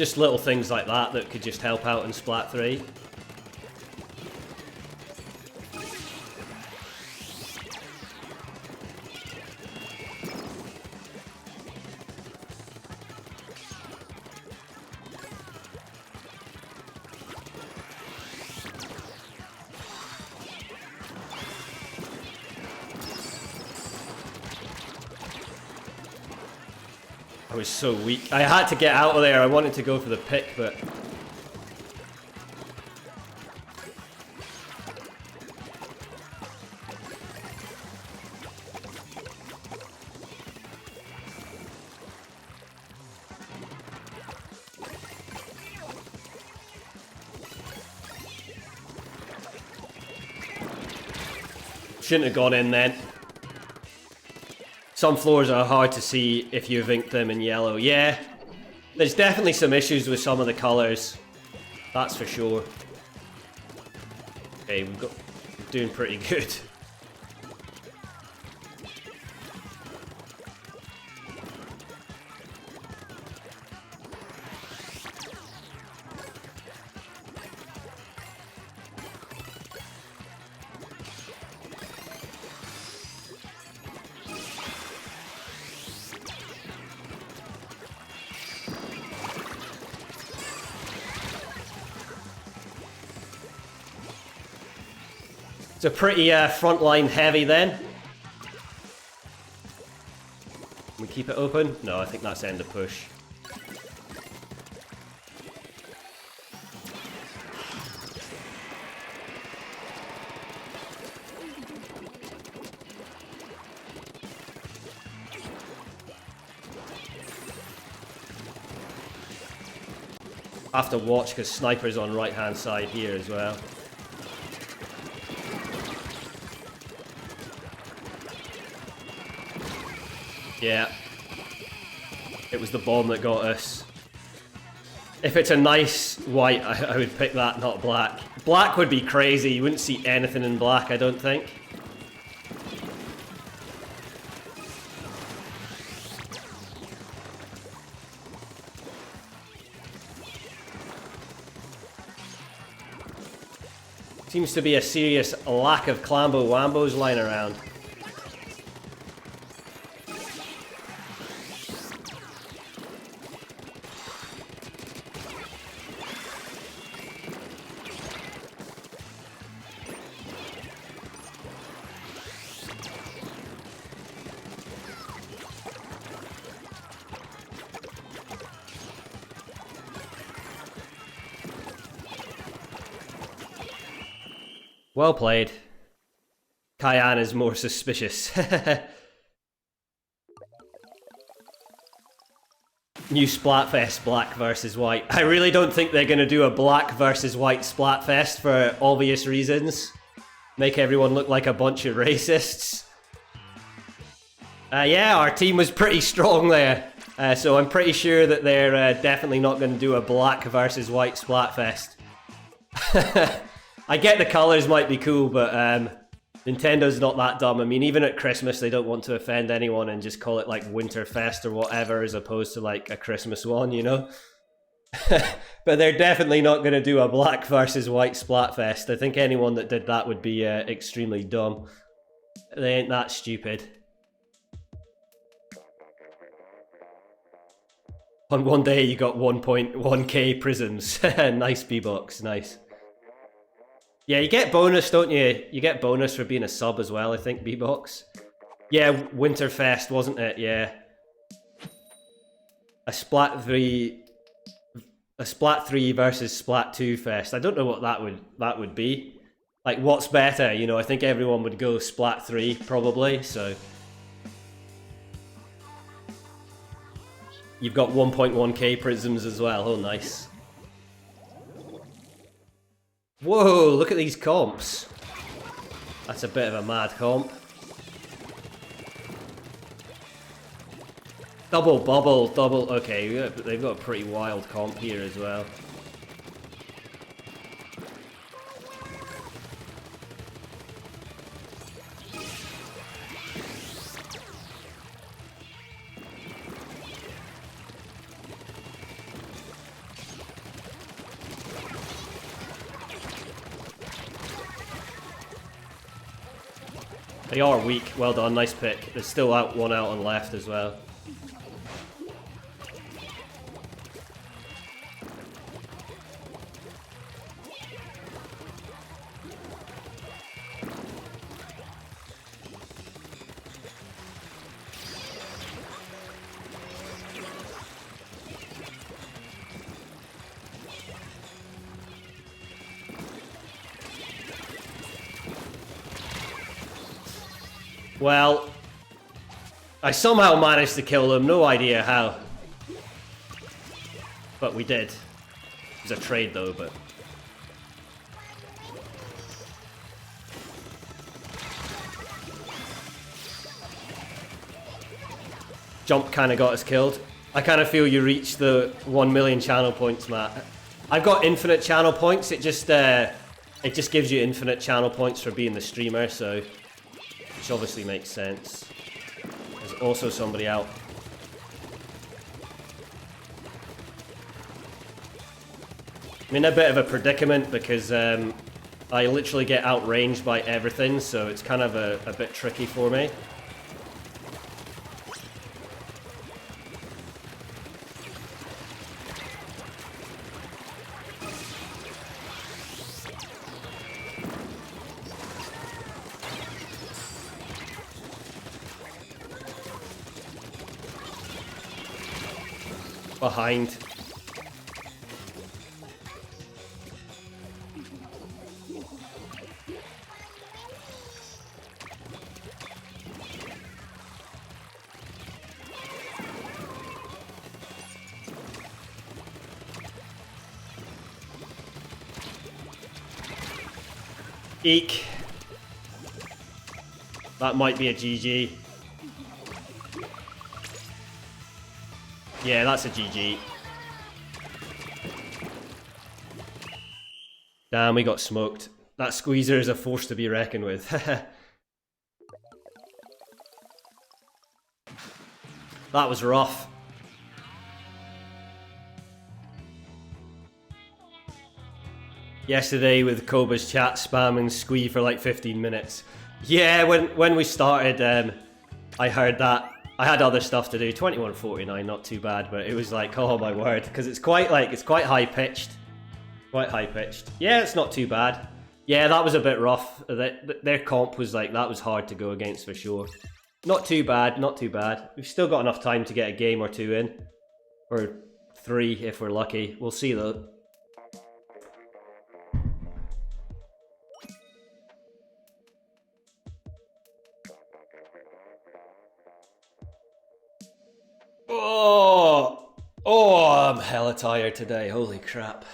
just little things like that that could just help out in Splat 3. I was so weak. I had to get out of there. I wanted to go for the pick, but... shouldn't have gone in then. Some floors are hard to see if you've inked them in yellow. Yeah, there's definitely some issues with some of the colours. That's for sure. Okay, we're doing pretty good. It's a pretty frontline heavy then. Can we keep it open? No, I think that's end of push. I have to watch because sniper's on right hand side here as well. Yeah, it was the bomb that got us. If it's a nice white, I would pick that, not black. Black would be crazy. You wouldn't see anything in black, I don't think. Seems to be a serious lack of Clambo Wambos lying around. Well played. Cayenne is more suspicious. New Splatfest, black versus white. I really don't think they're going to do a black versus white Splatfest for obvious reasons. Make everyone look like a bunch of racists. Yeah, our team was pretty strong there. So I'm pretty sure that they're definitely not going to do a black versus white Splatfest. I get the colours might be cool, but Nintendo's not that dumb. I mean, even at Christmas, they don't want to offend anyone and just call it like Winterfest or whatever, as opposed to like a Christmas one, you know? But they're definitely not going to do a black versus white Splatfest. I think anyone that did that would be extremely dumb. They ain't that stupid. On one day, you got 1.1k prisms. Nice B-Box, nice. Yeah, you get bonus, don't you? You get bonus for being a sub as well, I think, B-Box. Yeah, Winterfest, wasn't it? Yeah. A Splat 3 versus Splat 2 fest. I don't know what that would be. Like, what's better? You know, I think everyone would go Splat 3, probably, so... You've got 1.1k prisms as well. Oh, nice. Whoa, look at these comps. That's a bit of a mad comp. Double bubble, double... Okay, they've got a pretty wild comp here as well. They are weak. Well done. Nice pick. There's still one out on left as well. Well, I somehow managed to kill them, no idea how. But we did. It was a trade though, but... Jump kind of got us killed. I kind of feel you reached the 1 million channel points, Matt. I've got infinite channel points, it just gives you infinite channel points for being the streamer, so... Which obviously makes sense. There's also somebody out. I'm in a bit of a predicament because I literally get outranged by everything, so it's kind of a bit tricky for me. Behind. Eek. That might be a GG. Yeah, that's a GG. Damn, we got smoked. That squeezer is a force to be reckoned with. That was rough. Yesterday with Koba's chat spamming squee for like 15 minutes. Yeah, when we started, I heard that. I had other stuff to do. 21:49, not too bad, but it was like, oh my word, because it's quite high pitched. Quite high pitched. Yeah, it's not too bad. Yeah, that was a bit rough. Their comp was like, that was hard to go against for sure. Not too bad, not too bad. We've still got enough time to get a game or two in. Or 3 if we're lucky. We'll see though. Oh, I'm hella tired today. Holy crap.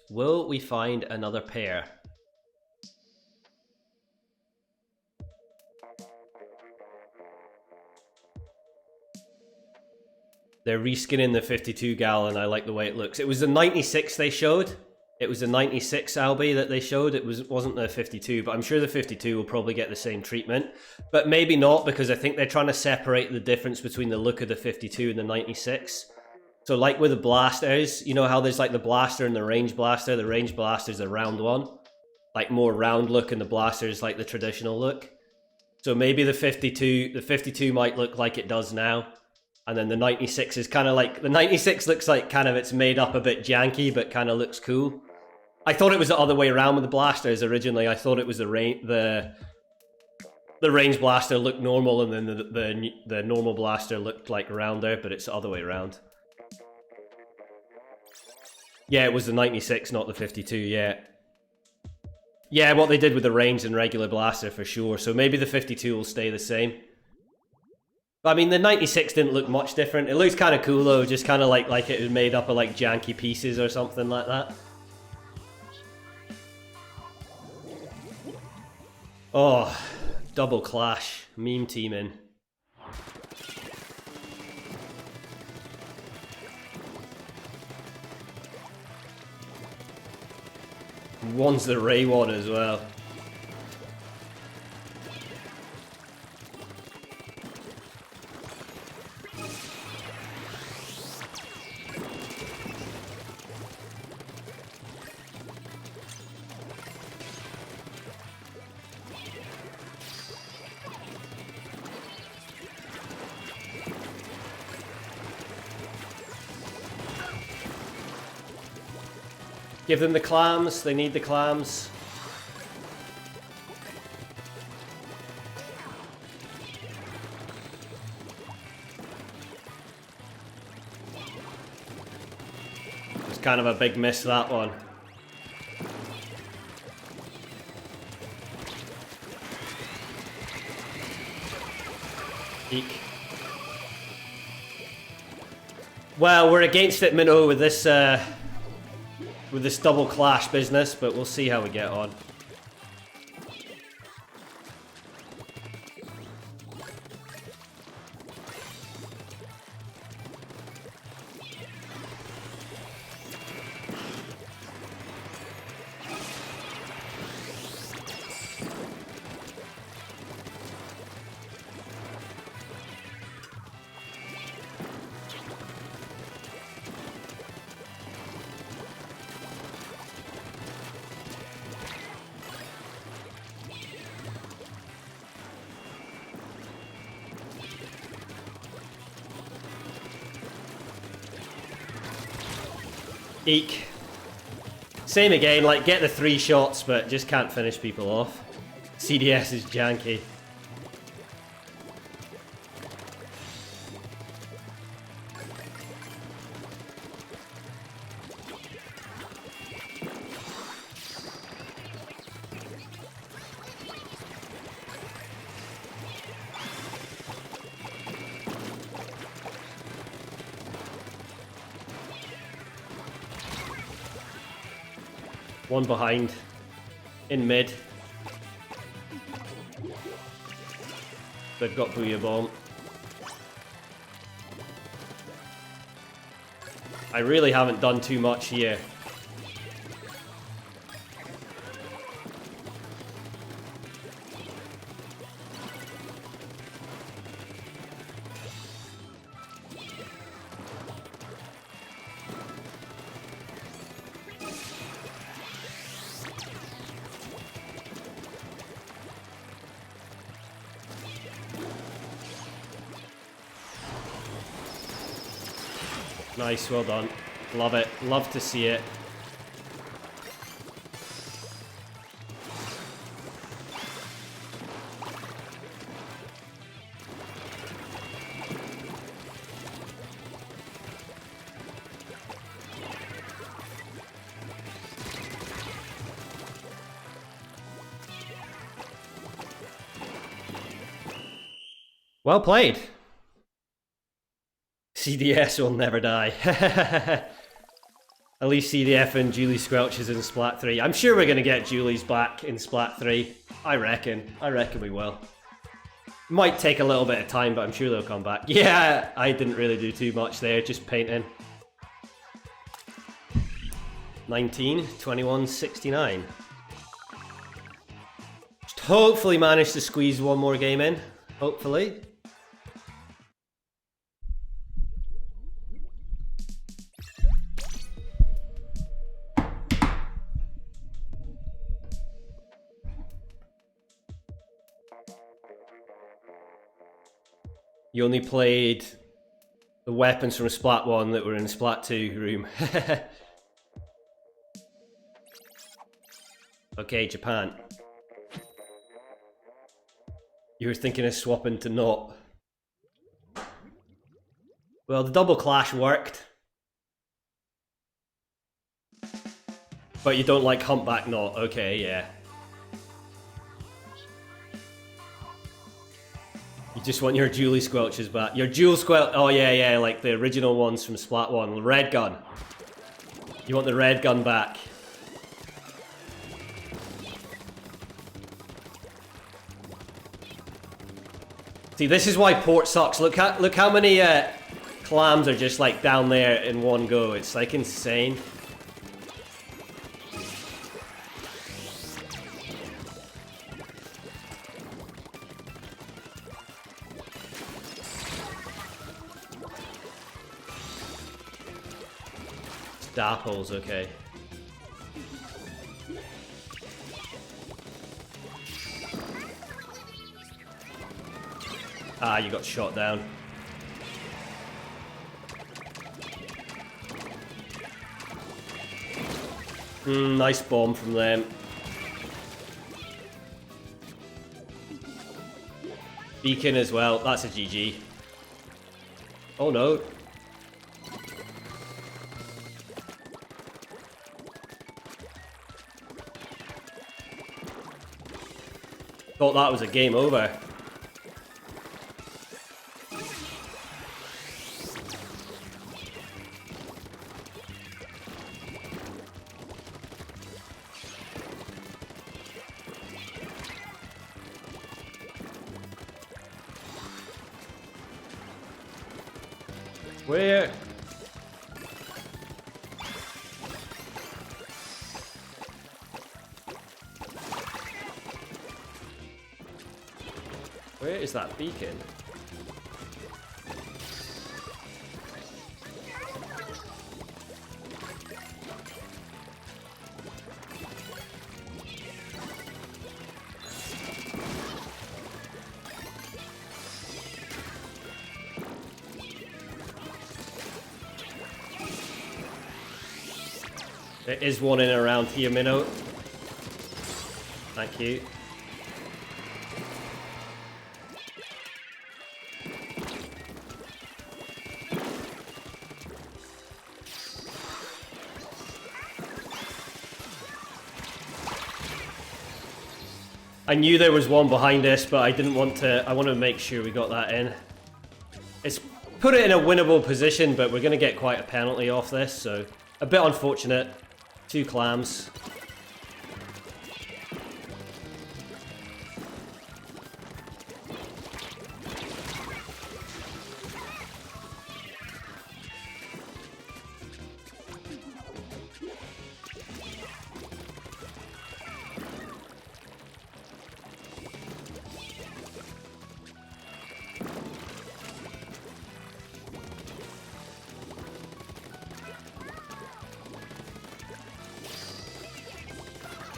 Will we find another pair? They're reskinning the 52 gallon. I like the way it looks. It was the 96 they showed. It was the 96 Albi that they showed. It wasn't the 52, but I'm sure the 52 will probably get the same treatment. But maybe not, because I think they're trying to separate the difference between the look of the 52 and the 96. So like with the blasters, you know how there's like the blaster and the range blaster? The range blaster is a round one. Like more round look, and the blaster is like the traditional look. So maybe the 52 might look like it does now. And then the 96 is kind of like, the 96 looks like kind of it's made up a bit janky, but kind of looks cool. I thought it was the other way around with the blasters originally. I thought it was the range blaster looked normal, and then the normal blaster looked like rounder, but it's the other way around. Yeah, it was the 96, not the 52, yeah. Yeah, what they did with the range and regular blaster for sure. So maybe the 52 will stay the same. I mean, the 96 didn't look much different. It looks kind of cool though, just kind of like it was made up of like janky pieces or something like that. Oh, double clash, meme teaming. One's the Ray one as well. Give them the clams. They need the clams. It's kind of a big miss, that one. Eek. Well, we're against it, Minnow, with this double clash business, but we'll see how we get on. Eek. Same again, like get the 3 shots, but just can't finish people off. CDS is janky. One behind. In mid. They've got Booyah Bomb. I really haven't done too much here. Nice, well done. Love it. Love to see it. Well played. CDS will never die. At least CDF and Julie Squelch is in Splat 3. I'm sure we're going to get Julie's back in Splat 3. I reckon we will. Might take a little bit of time, but I'm sure they'll come back. Yeah, I didn't really do too much there, just painting. 19, 21, 69. Just hopefully manage to squeeze one more game in. Hopefully. You only played the weapons from Splat 1 that were in Splat 2 room. Okay, Japan. You were thinking of swapping to not. Well, the double clash worked. But you don't like Humpback Knot. Okay, yeah. You just want your Julie Squelches back. Your Jewel Squelch. Oh, yeah, like the original ones from Splat 1. The red gun. You want the red gun back. See, this is why port sucks. Look how many clams are just like down there in one go. It's like insane. Dapples, okay. Ah, you got shot down. Nice bomb from them. Beacon as well. That's a GG. Oh no. Thought that was a game over. Where? Where is that beacon? There is one in and around here, Minnow. Thank you. I knew there was one behind us, but I didn't want to. I want to make sure we got that in. It's put it in a winnable position, but we're going to get quite a penalty off this, so a bit unfortunate. 2 clams.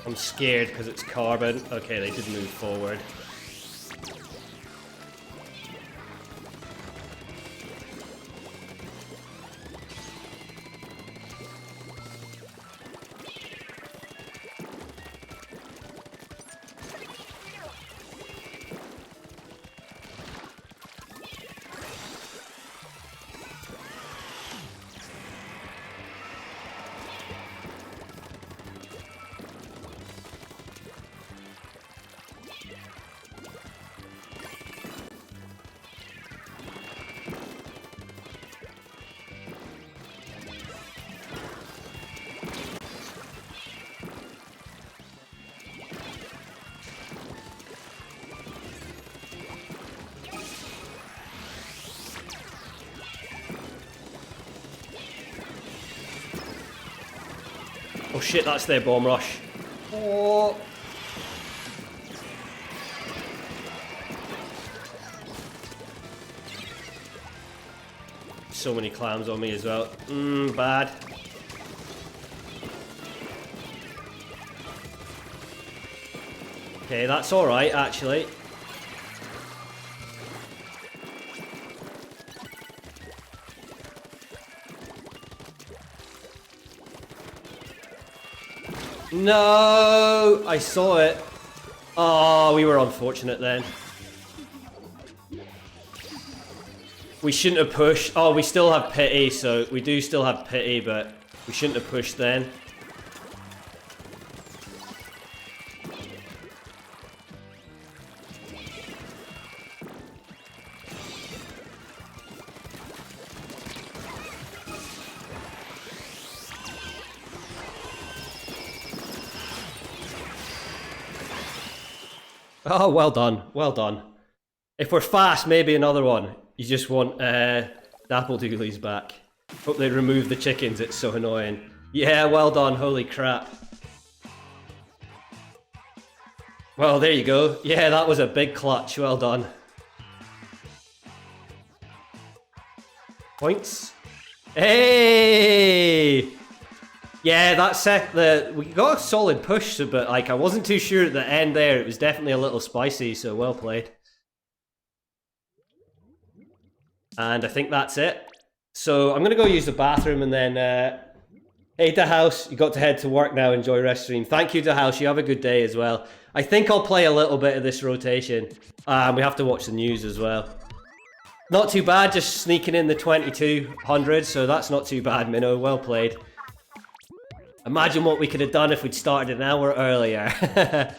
I'm scared because it's carbon. Okay, they did move forward. Oh shit, that's their bomb rush. Oh. So many clams on me as well. Bad. Okay, that's alright actually. No, I saw it. Oh, we were unfortunate then. We shouldn't have pushed. Oh, we still have pity, so we do still have pity, but we shouldn't have pushed then. Oh, well done, well done. If we're fast, maybe another one. You just want Dappledoolies back. Hope they remove the chickens, it's so annoying. Yeah, well done, holy crap. Well, there you go. Yeah, that was a big clutch, well done. Points? Hey! Yeah, we got a solid push, but like I wasn't too sure at the end there. It was definitely a little spicy, so well played. And I think that's it. So I'm gonna go use the bathroom and then Hey, to House, you got to head to work now. Enjoy rest stream. Thank you, to House. You have a good day as well. I think I'll play a little bit of this rotation. We have to watch the news as well. Not too bad, just sneaking in the 2200, so that's not too bad, Minnow. Well played. Imagine what we could have done if we'd started an hour earlier.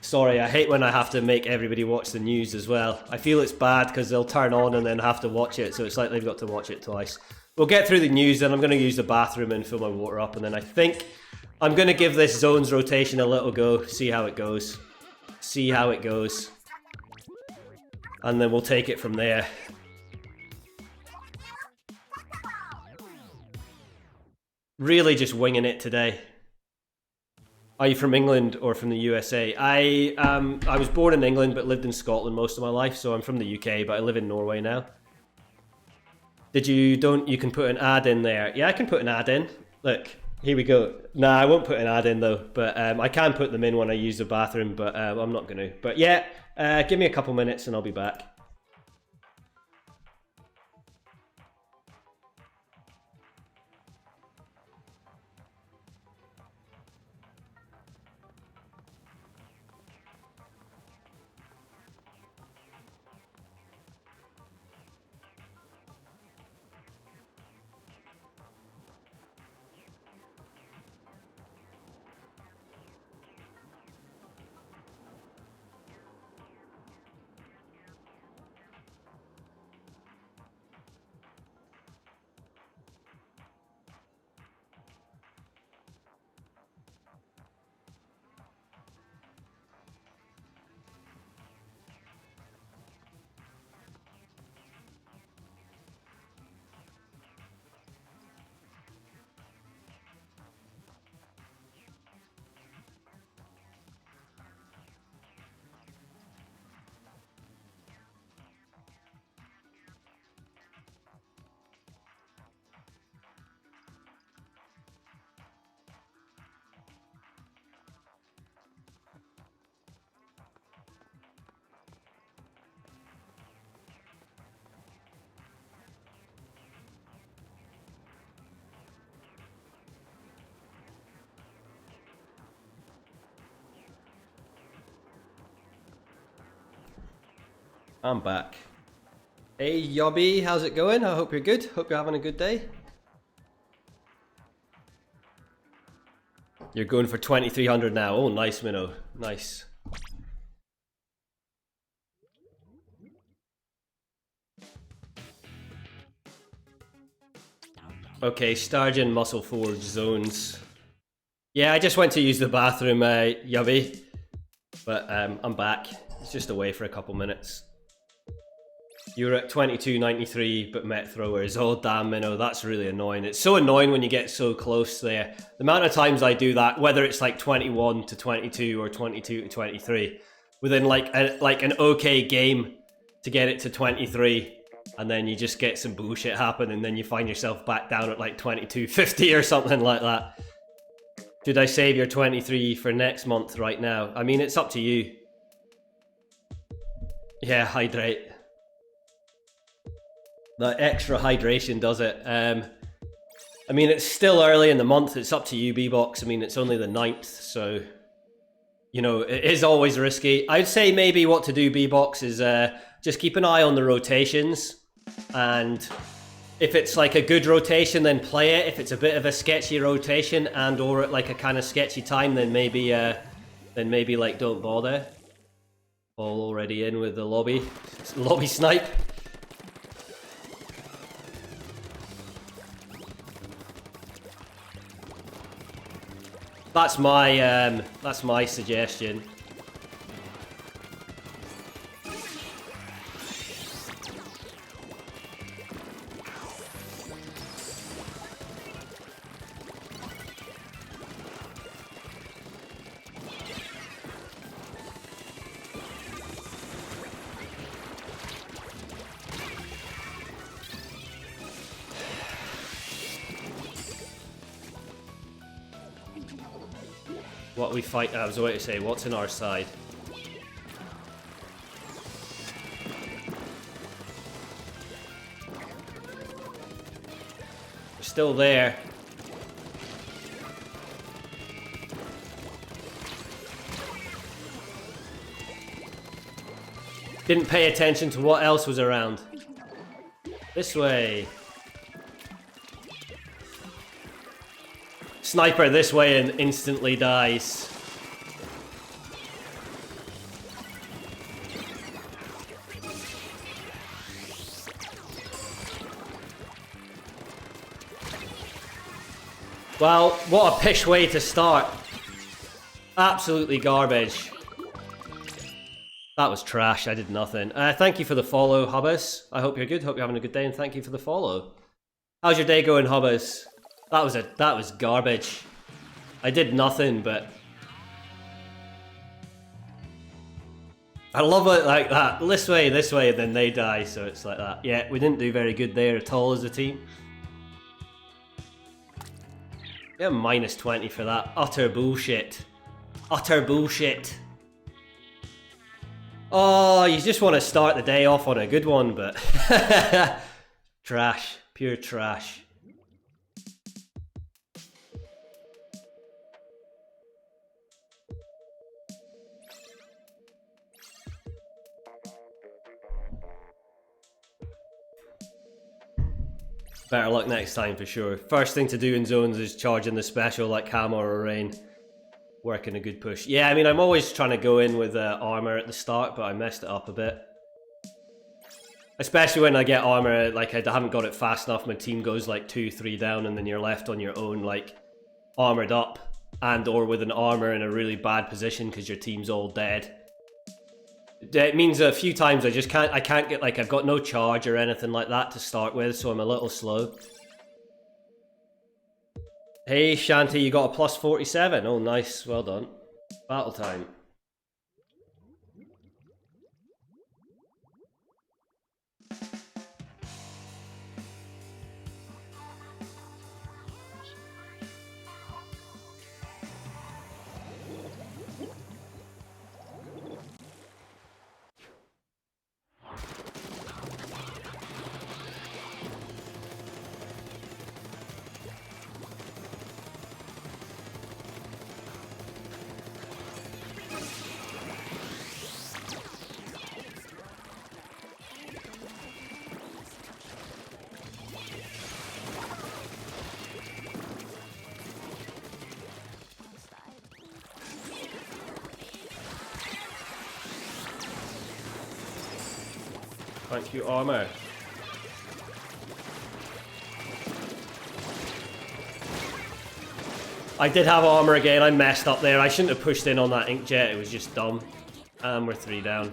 Sorry, I hate when I have to make everybody watch the news as well. I feel it's bad because they'll turn on and then have to watch it, so it's like they've got to watch it twice. We'll get through the news, then I'm going to use the bathroom and fill my water up, and then I think I'm going to give this zones rotation a little go, see how it goes. See how it goes. And then we'll take it from there. Really just winging it today. Are you from England or from the USA? I was born in England but lived in Scotland most of my life, so I'm from the UK, but I live in Norway now. You can put an ad in there. Yeah, I can put an ad in. Look, here we go. Nah, I won't put an ad in though, but I can put them in when I use the bathroom, but I'm not gonna. But yeah, give me a couple minutes and I'll be back. I'm back. Hey Yobby, how's it going? I hope you're good. Hope you're having a good day. You're going for 2300 now. Oh, nice, Minnow. Nice. Okay, Stargin Muscle Forge zones. Yeah, I just went to use the bathroom, Yubby. But I'm back. It's just away for a couple minutes. You're at 2293, but met throwers. Oh, damn, Minnow, that's really annoying. It's so annoying when you get so close there. The amount of times I do that, whether it's like 21 to 22 or 22 to 23, within like an okay game to get it to 23, and then you just get some bullshit happen, and then you find yourself back down at like 2250 or something like that. Should I save your 23 for next month right now? I mean, it's up to you. Yeah, hydrate. The extra hydration does it. I mean, it's still early in the month. It's up to you, B-Box. I mean, it's only the 9th, so... You know, it is always risky. I'd say maybe what to do, B-Box, is just keep an eye on the rotations. And if it's like a good rotation, then play it. If it's a bit of a sketchy rotation and or at like a kind of sketchy time, then maybe like don't bother. All already in with the lobby snipe. That's my suggestion. What we fight, I was about to say, what's in our side? Still there. Didn't pay attention to what else was around. This way. Sniper this way and instantly dies. Well, what a pish way to start. Absolutely garbage. That was trash. I did nothing. Thank you for the follow, Hubbas. I hope you're good. Hope you're having a good day, and thank you for the follow. How's your day going, Hubbas? That was garbage. I did nothing, but I love it like that. This way, and then they die. So it's like that. Yeah, we didn't do very good there at all as a team. Yeah, minus 20 for that. Utter bullshit. Utter bullshit. Oh, you just want to start the day off on a good one, but trash. Pure trash. Better luck next time for sure. First thing to do in zones is charging the special like Camo or Rain. Working a good push. Yeah, I mean, I'm always trying to go in with armor at the start, but I messed it up a bit. Especially when I get armor, like I haven't got it fast enough, my team goes like 2-3 down and then you're left on your own, like armored up and or with an armor in a really bad position because your team's all dead. It means a few times I can't get, like, I've got no charge or anything like that to start with, so I'm a little slow. Hey Shanty, you got a plus 47. Oh nice, well done. Battle time. Thank you, armor. I did have armor again, I messed up there. I shouldn't have pushed in on that inkjet, it was just dumb. And we're 3 down.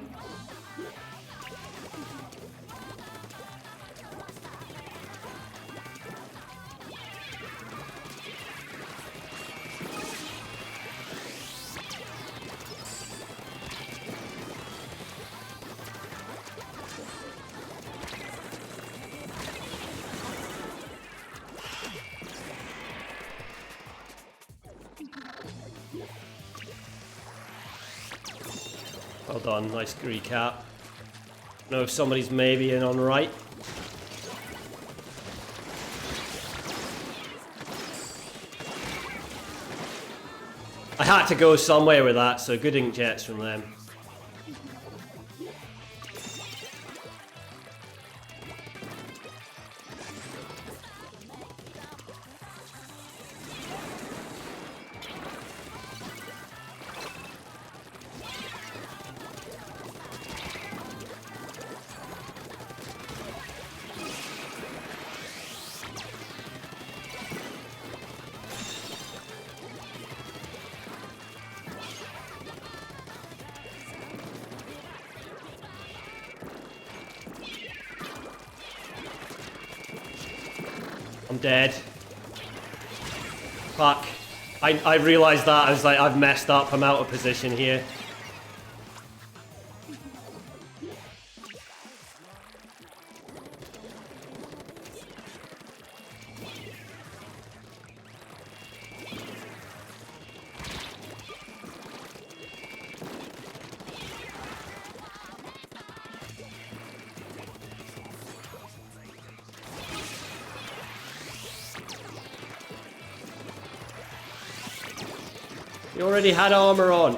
Well done, nice recap. Know if somebody's maybe in on right. I had to go somewhere with that, so good inkjets from them. I'm dead. Fuck. I realised that. I was like, I've messed up. I'm out of position here. He already had armor on.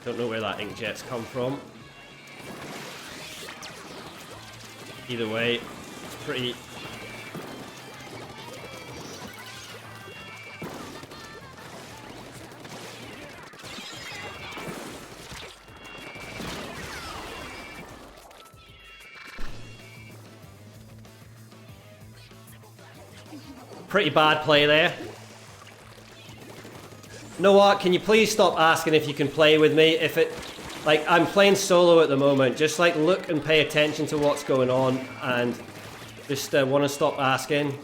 Don't know where that inkjet's come from. Either way, it's pretty... Pretty bad play there. You know what? Can you please stop asking if you can play with me? If it... Like, I'm playing solo at the moment. Just, like, look and pay attention to what's going on. And just want to stop asking.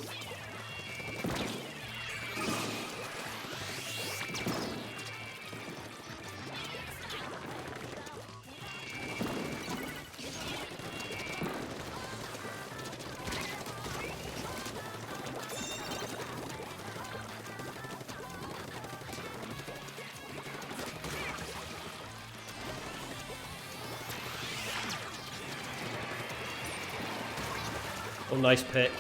Oh, nice pick.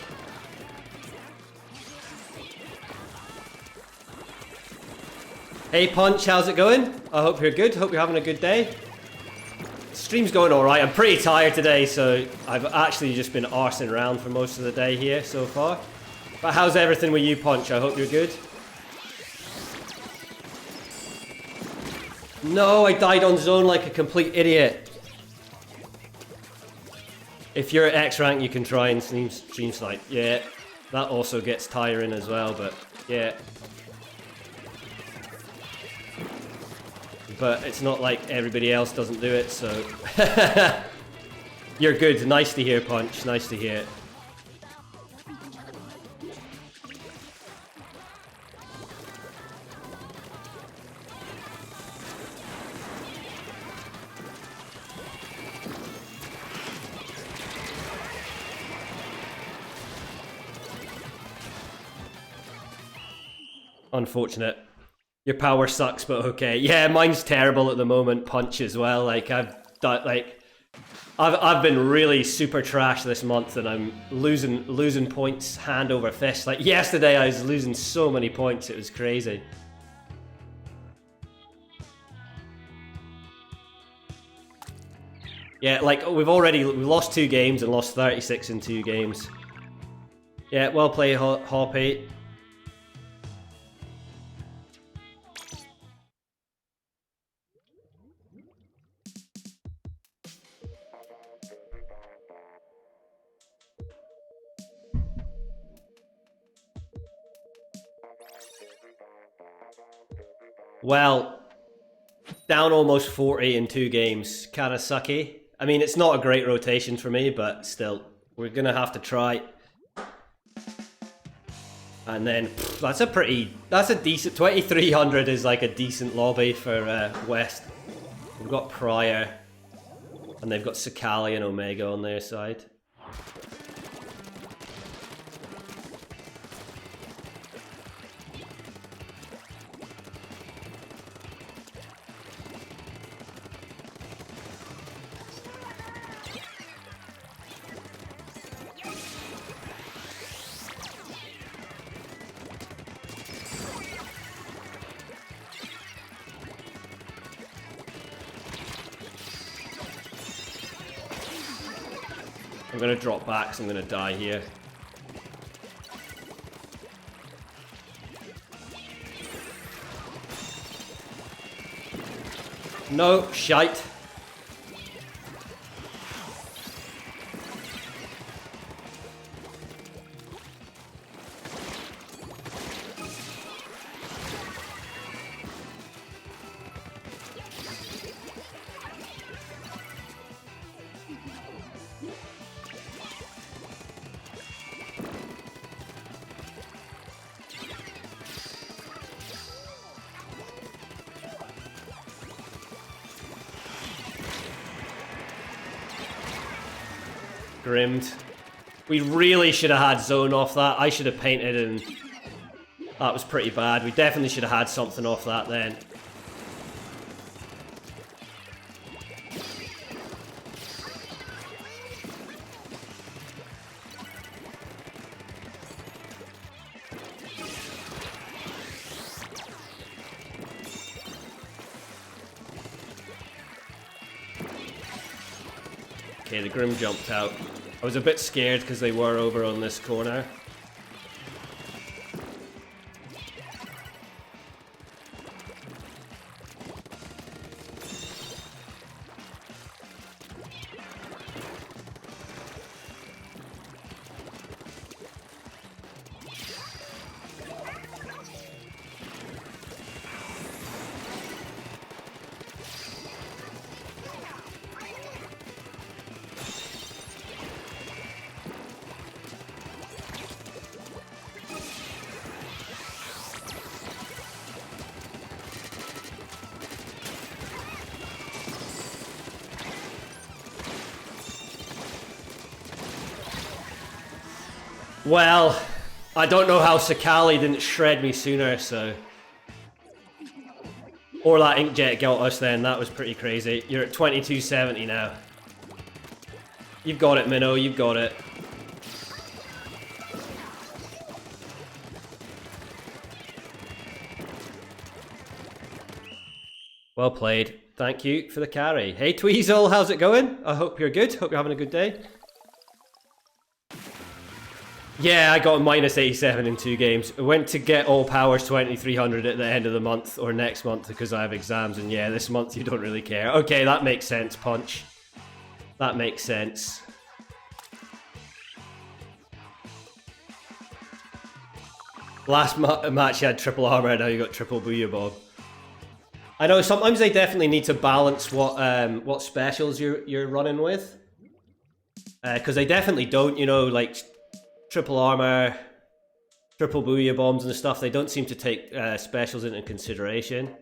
Hey Punch, how's it going? I hope you're good. Hope you're having a good day. Stream's going alright. I'm pretty tired today, so I've actually just been arsing around for most of the day here so far. But how's everything with you, Punch? I hope you're good. No, I died on zone like a complete idiot. If you're at X rank, you can try and stream snipe. Yeah, that also gets tiring as well, but yeah. But it's not like everybody else doesn't do it, so... You're good. Nice to hear, Punch. Nice to hear. Unfortunate. Your power sucks, but okay. Yeah, mine's terrible at the moment. Punch as well. Like I've been really super trash this month, and I'm losing points hand over fist. Like yesterday, I was losing so many points. It was crazy. Yeah, like we lost 2 games and lost 36 in 2 games. Yeah, well played, Hoppy. Well, down almost 40 in 2 games. Kinda sucky. I mean, it's not a great rotation for me, but still, we're gonna have to try. And then, that's a decent, 2300 is like a decent lobby for West. We've got Pryor, and they've got Sakali and Omega on their side. I'm gonna drop back, so I'm gonna die here. No, shite. Grimmed. We really should have had zone off that. I should have painted, and that was pretty bad. We definitely should have had something off that then. Okay, the Grim jumped out. I was a bit scared because they were over on this corner. Well, I don't know how Sakali didn't shred me sooner, so... Or that inkjet got us then, that was pretty crazy. You're at 2270 now. You've got it, Minnow, you've got it. Well played. Thank you for the carry. Hey Tweezle, how's it going? I hope you're good. Hope you're having a good day. Yeah, I got a minus 87 in 2 games. I went to get all powers 2300 at the end of the month or next month because I have exams, and yeah, this month you don't really care. Okay, that makes sense, Punch. That makes sense. Last match you had triple armor, now you got triple booyah bomb. I know sometimes they definitely need to balance what specials you're running with, because they definitely don't. You know, like triple armor, triple booyah bombs and stuff. They don't seem to take specials into consideration.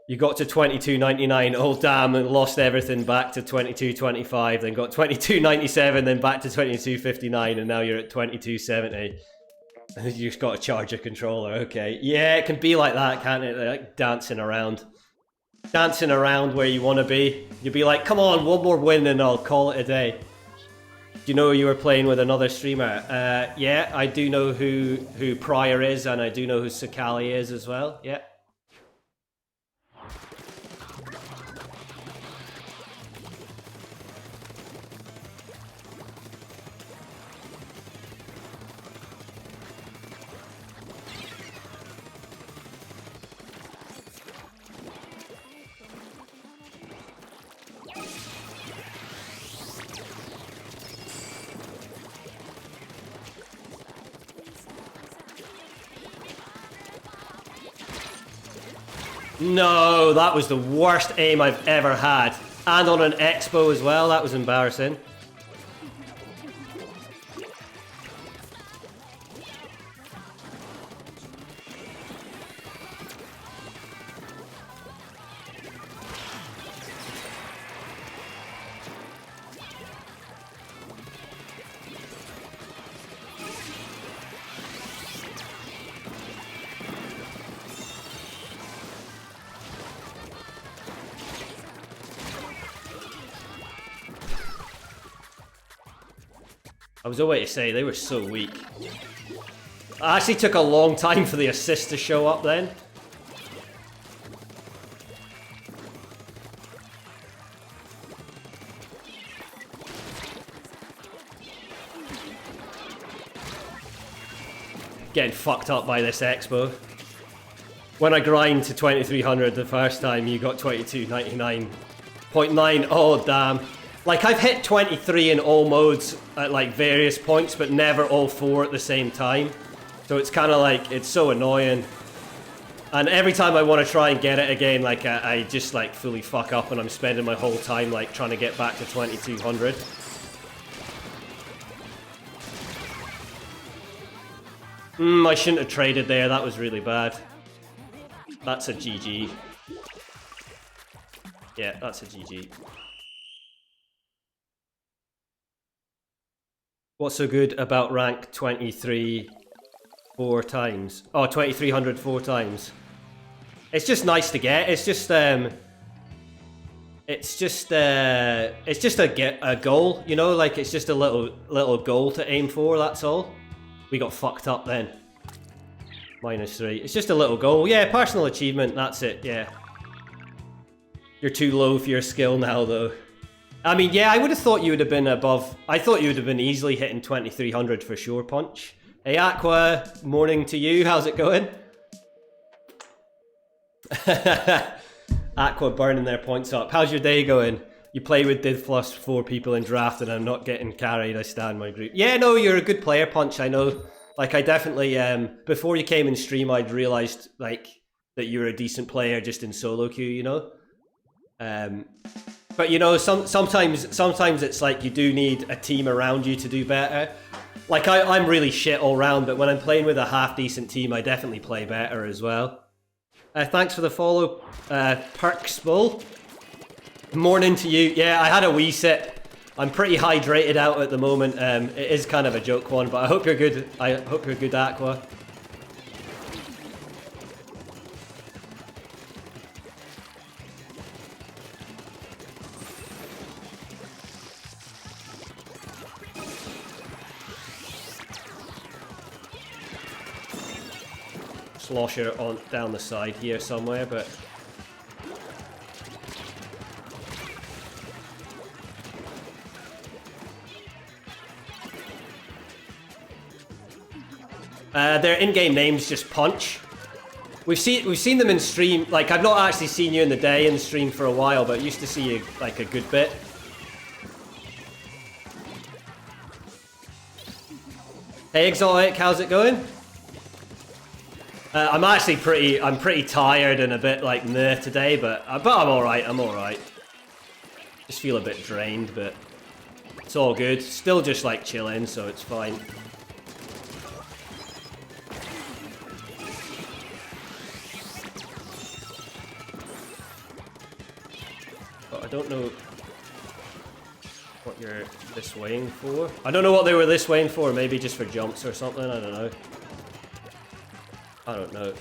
You got to 22.99. Oh damn! And lost everything back to 22.25. Then got 22.97. Then back to 22.59, and now you're at 22.70. You just got to charge a controller, okay. Yeah, it can be like that, can't it? Like dancing around. Dancing around where you want to be. You'll be like, come on, one more win and I'll call it a day. Do you know you were playing with another streamer? Yeah, I do know who Pryor is, and I do know who Sakali is as well, yeah. No, that was the worst aim I've ever had. And on an expo as well, that was embarrassing. I was away to say, they were so weak. It actually took a long time for the assist to show up then. Getting fucked up by this expo. When I grind to 2300 the first time, you got 22.99.9. Oh damn. Like, I've hit 23 in all modes at, like, various points, but never all 4 at the same time. So it's kind of like, it's so annoying. And every time I want to try and get it again, like, I just, like, fully fuck up, and I'm spending my whole time, like, trying to get back to 2200. I shouldn't have traded there, that was really bad. That's a GG. Yeah, that's a GG. What's so good about rank 23 4 times? Oh, 2300 4 times. It's just nice to get. It's just a goal, you know, like it's just a little goal to aim for, that's all. We got fucked up then. -3. It's just a little goal. Yeah, personal achievement, that's it, yeah. You're too low for your skill now, though. I mean, yeah, I would have thought you would have been above. I thought you would have been easily hitting 2300 for sure, Punch. Hey, Aqua, morning to you. How's it going? Aqua burning their points up. How's your day going? You play with Div plus 4 people in draft and I'm not getting carried. I stand my group. Yeah, no, you're a good player, Punch. I know. Like, I definitely, before you came in stream, I'd realized, like, that you were a decent player just in solo queue, you know? But, you know, sometimes it's like you do need a team around you to do better. Like, I'm really shit all round, but when I'm playing with a half-decent team, I definitely play better as well. Thanks for the follow, Perks Bull. Morning to you. Yeah, I had a wee sip. I'm pretty hydrated out at the moment. It is kind of a joke one, but I hope you're good. I hope you're good, Aqua. Slosher on down the side here somewhere, but their in-game name's just Punch. We've seen them in stream. Like, I've not actually seen you in the day in stream for a while, but used to see you like a good bit. Hey Exotic, how's it going? I'm actually pretty tired and a bit like meh today, but I'm alright, I'm alright. Just feel a bit drained, but it's all good. Still just like chilling, so it's fine. But I don't know what you're this weighing for. I don't know what they were this weighing for, maybe just for jumps or something, I don't know. I don't know.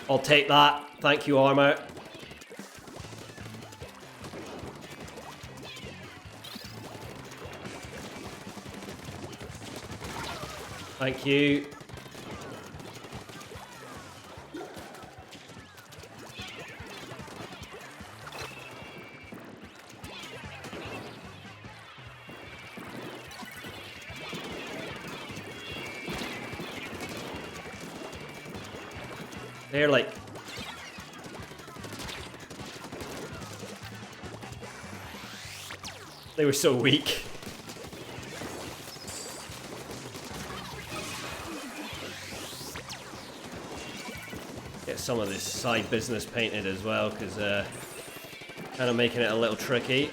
I'll take that. Thank you, Armour. Thank you. They're like... They were so weak. Get some of this side business painted as well, because kind of making it a little tricky.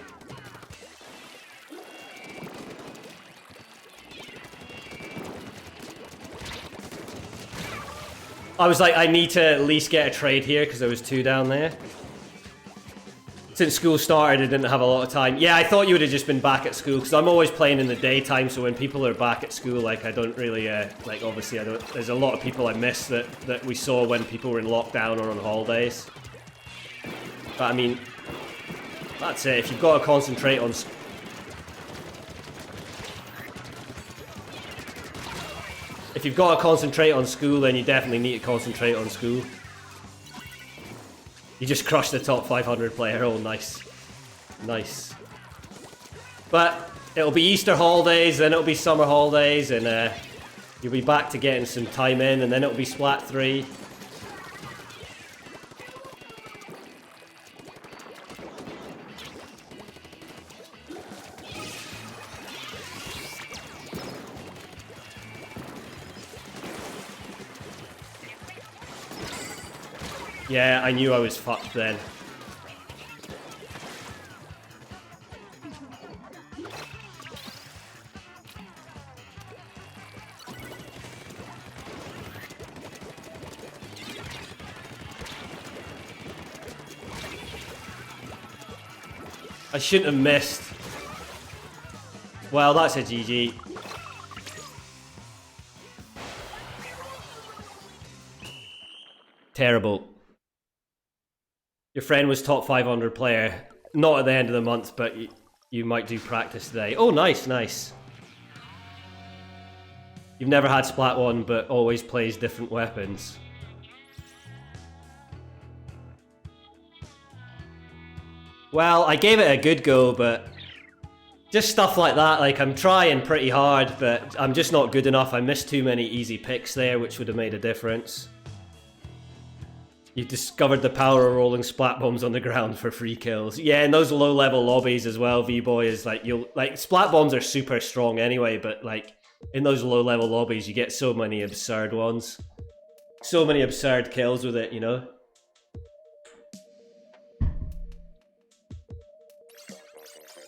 I was like, I need to at least get a trade here because there was 2 down there. Since school started, I didn't have a lot of time. Yeah, I thought you would have just been back at school because I'm always playing in the daytime. So when people are back at school, like I don't really like. Obviously, I don't. There's a lot of people I miss that we saw when people were in lockdown or on holidays. But I mean, that's it. If you've got to concentrate on. If you've got to concentrate on school, then you definitely need to concentrate on school. You just crushed the top 500 player. Oh, nice. Nice. But it'll be Easter holidays, then it'll be summer holidays, and you'll be back to getting some time in, and then it'll be Splat 3. Yeah, I knew I was fucked then. I shouldn't have missed. Well, that's a GG. Terrible. Your friend was top 500 player. Not at the end of the month, but you might do practice today. Oh, nice, nice. You've never had Splat 1, but always plays different weapons. Well, I gave it a good go, but just stuff like that. Like, I'm trying pretty hard, but I'm just not good enough. I missed too many easy picks there, which would have made a difference. You discovered the power of rolling splat bombs on the ground for free kills. Yeah, in those low-level lobbies as well, V-Boy is like, splat bombs are super strong anyway, but like, in those low-level lobbies, you get so many absurd ones. So many absurd kills with it, you know?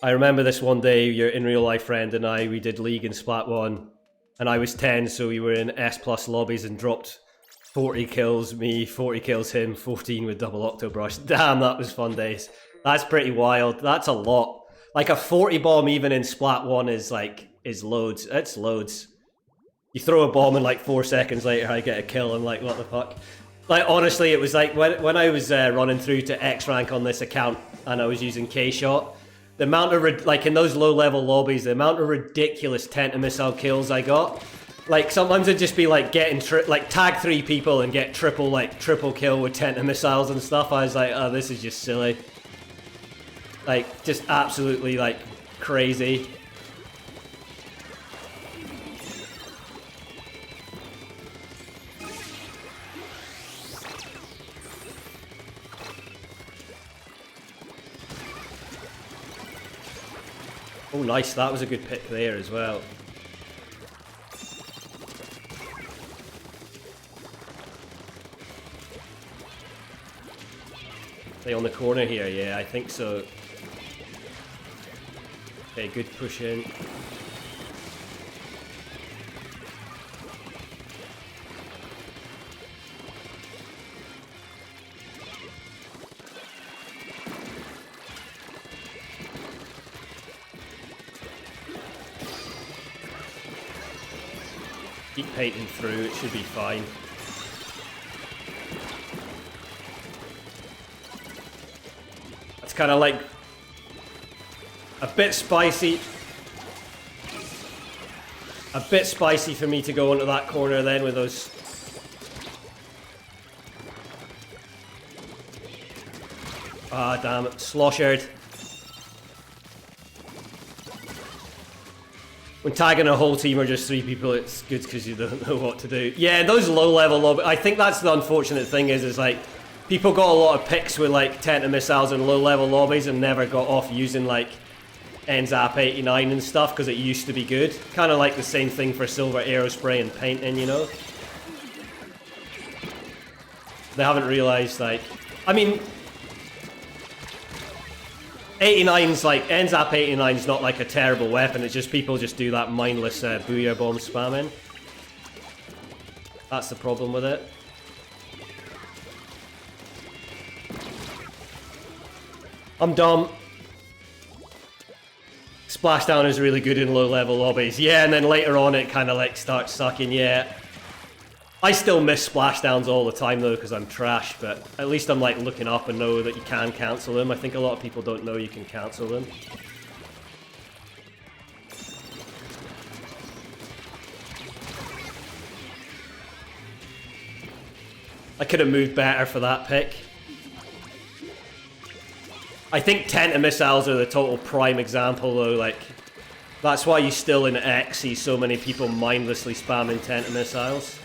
I remember this one day, your in-real-life friend and I, we did League in Splat 1, and I was 10, so we were in S+ lobbies and dropped 40 kills me, 40 kills him, 14 with double Octobrush. Damn, that was fun days. That's pretty wild. That's a lot. Like a 40 bomb even in Splat 1 is loads. It's loads. You throw a bomb and like 4 seconds later I get a kill. I'm like, what the fuck? Like, honestly, it was like when I was running through to X rank on this account and I was using K-Shot, the amount of, like in those low level lobbies, the amount of ridiculous Tenta-Missile kills I got. Like, sometimes it'd just be like getting, like tag 3 people and get triple kill with Tenta-Missiles and stuff. I was like, oh, this is just silly. Like, just absolutely like crazy. Oh, nice. That was a good pick there as well. They on the corner here? Yeah, I think so. Okay, good push in. Keep painting through, it should be fine. That's kind of like a bit spicy. A bit spicy for me to go into that corner then with those. Ah, damn it, sloshered. When tagging a whole team or just 3 people, it's good because you don't know what to do. Yeah, those low-level lobbies, I think that's the unfortunate thing is like, people got a lot of picks with like Tenta-Missiles in low-level lobbies and never got off using like NZAP 89 and stuff because it used to be good. Kind of like the same thing for Silver Aerospray and painting, you know? They haven't realized, like, I mean, 89's like, NZAP 89's not like a terrible weapon, it's just people just do that mindless booyah bomb spamming. That's the problem with it. I'm dumb. Splashdown is really good in low level lobbies. Yeah, and then later on it kind of like starts sucking, yeah. I still miss splashdowns all the time though because I'm trash, but at least I'm like looking up and know that you can cancel them. I think a lot of people don't know you can cancel them. I could have moved better for that pick. I think Tenta-Missiles are the total prime example though, like, that's why you still in X see so many people mindlessly spamming Tenta-Missiles.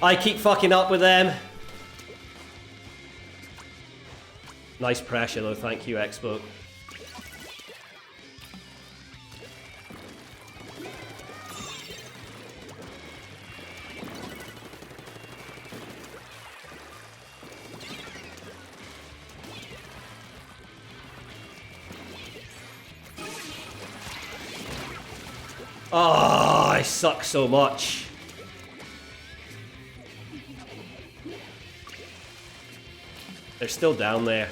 I keep fucking up with them. Nice pressure though, thank you, Expo. Oh, I suck so much. They're still down there.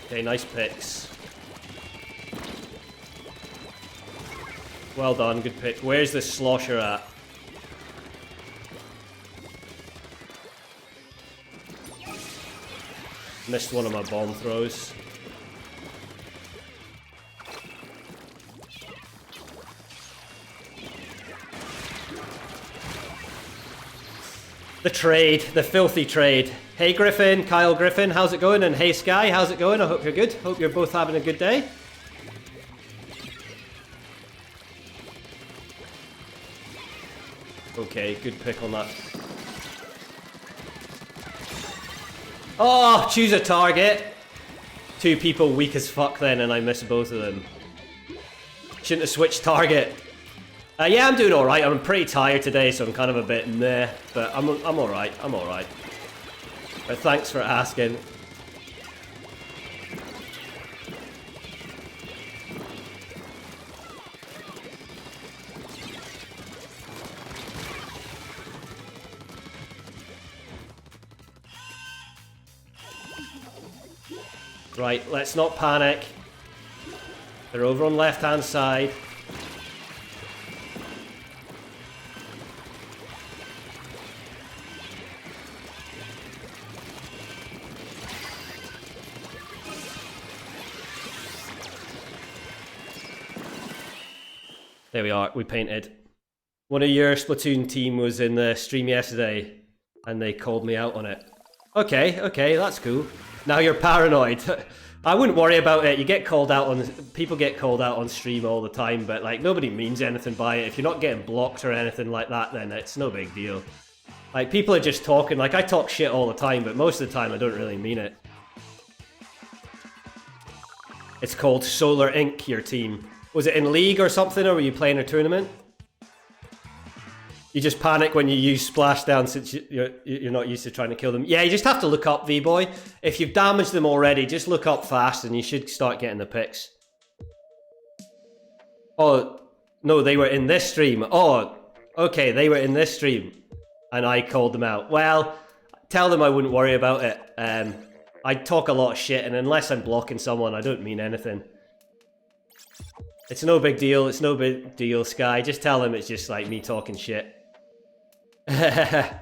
Okay, nice picks. Well done, good pick. Where's this slosher at? Missed one of my bomb throws. The trade, the filthy trade. Hey Griffin, Kyle Griffin, how's it going? And hey Sky, how's it going? I hope you're good. Hope you're both having a good day. Okay, good pick on that. Oh, choose a target. Two people weak as fuck then, and I miss both of them. Shouldn't have switched target. Yeah, I'm doing alright. I'm pretty tired today, so I'm kind of a bit meh. But I'm alright. I'm alright. But thanks for asking. Right, let's not panic. They're over on left-hand side. There we are, we painted. One of your Splatoon team was in the stream yesterday, and they called me out on it. Okay, that's cool. Now you're paranoid. I wouldn't worry about it. You get called out on... People get called out on stream all the time, but like nobody means anything by it. If you're not getting blocked or anything like that, then it's no big deal. Like, people are just talking. Like, I talk shit all the time, but most of the time I don't really mean it. It's called Solar Inc., your team. Was it in League or something, or were you playing a tournament? You just panic when you use splashdown since you're not used to trying to kill them. Yeah, you just have to look up, V-Boy. If you've damaged them already, just look up fast and you should start getting the picks. Oh, no, they were in this stream. Oh, okay, they were in this stream. And I called them out. Well, tell them I wouldn't worry about it. I talk a lot of shit, and unless I'm blocking someone, I don't mean anything. It's no big deal. It's no big deal, Sky. Just tell them it's just like me talking shit. And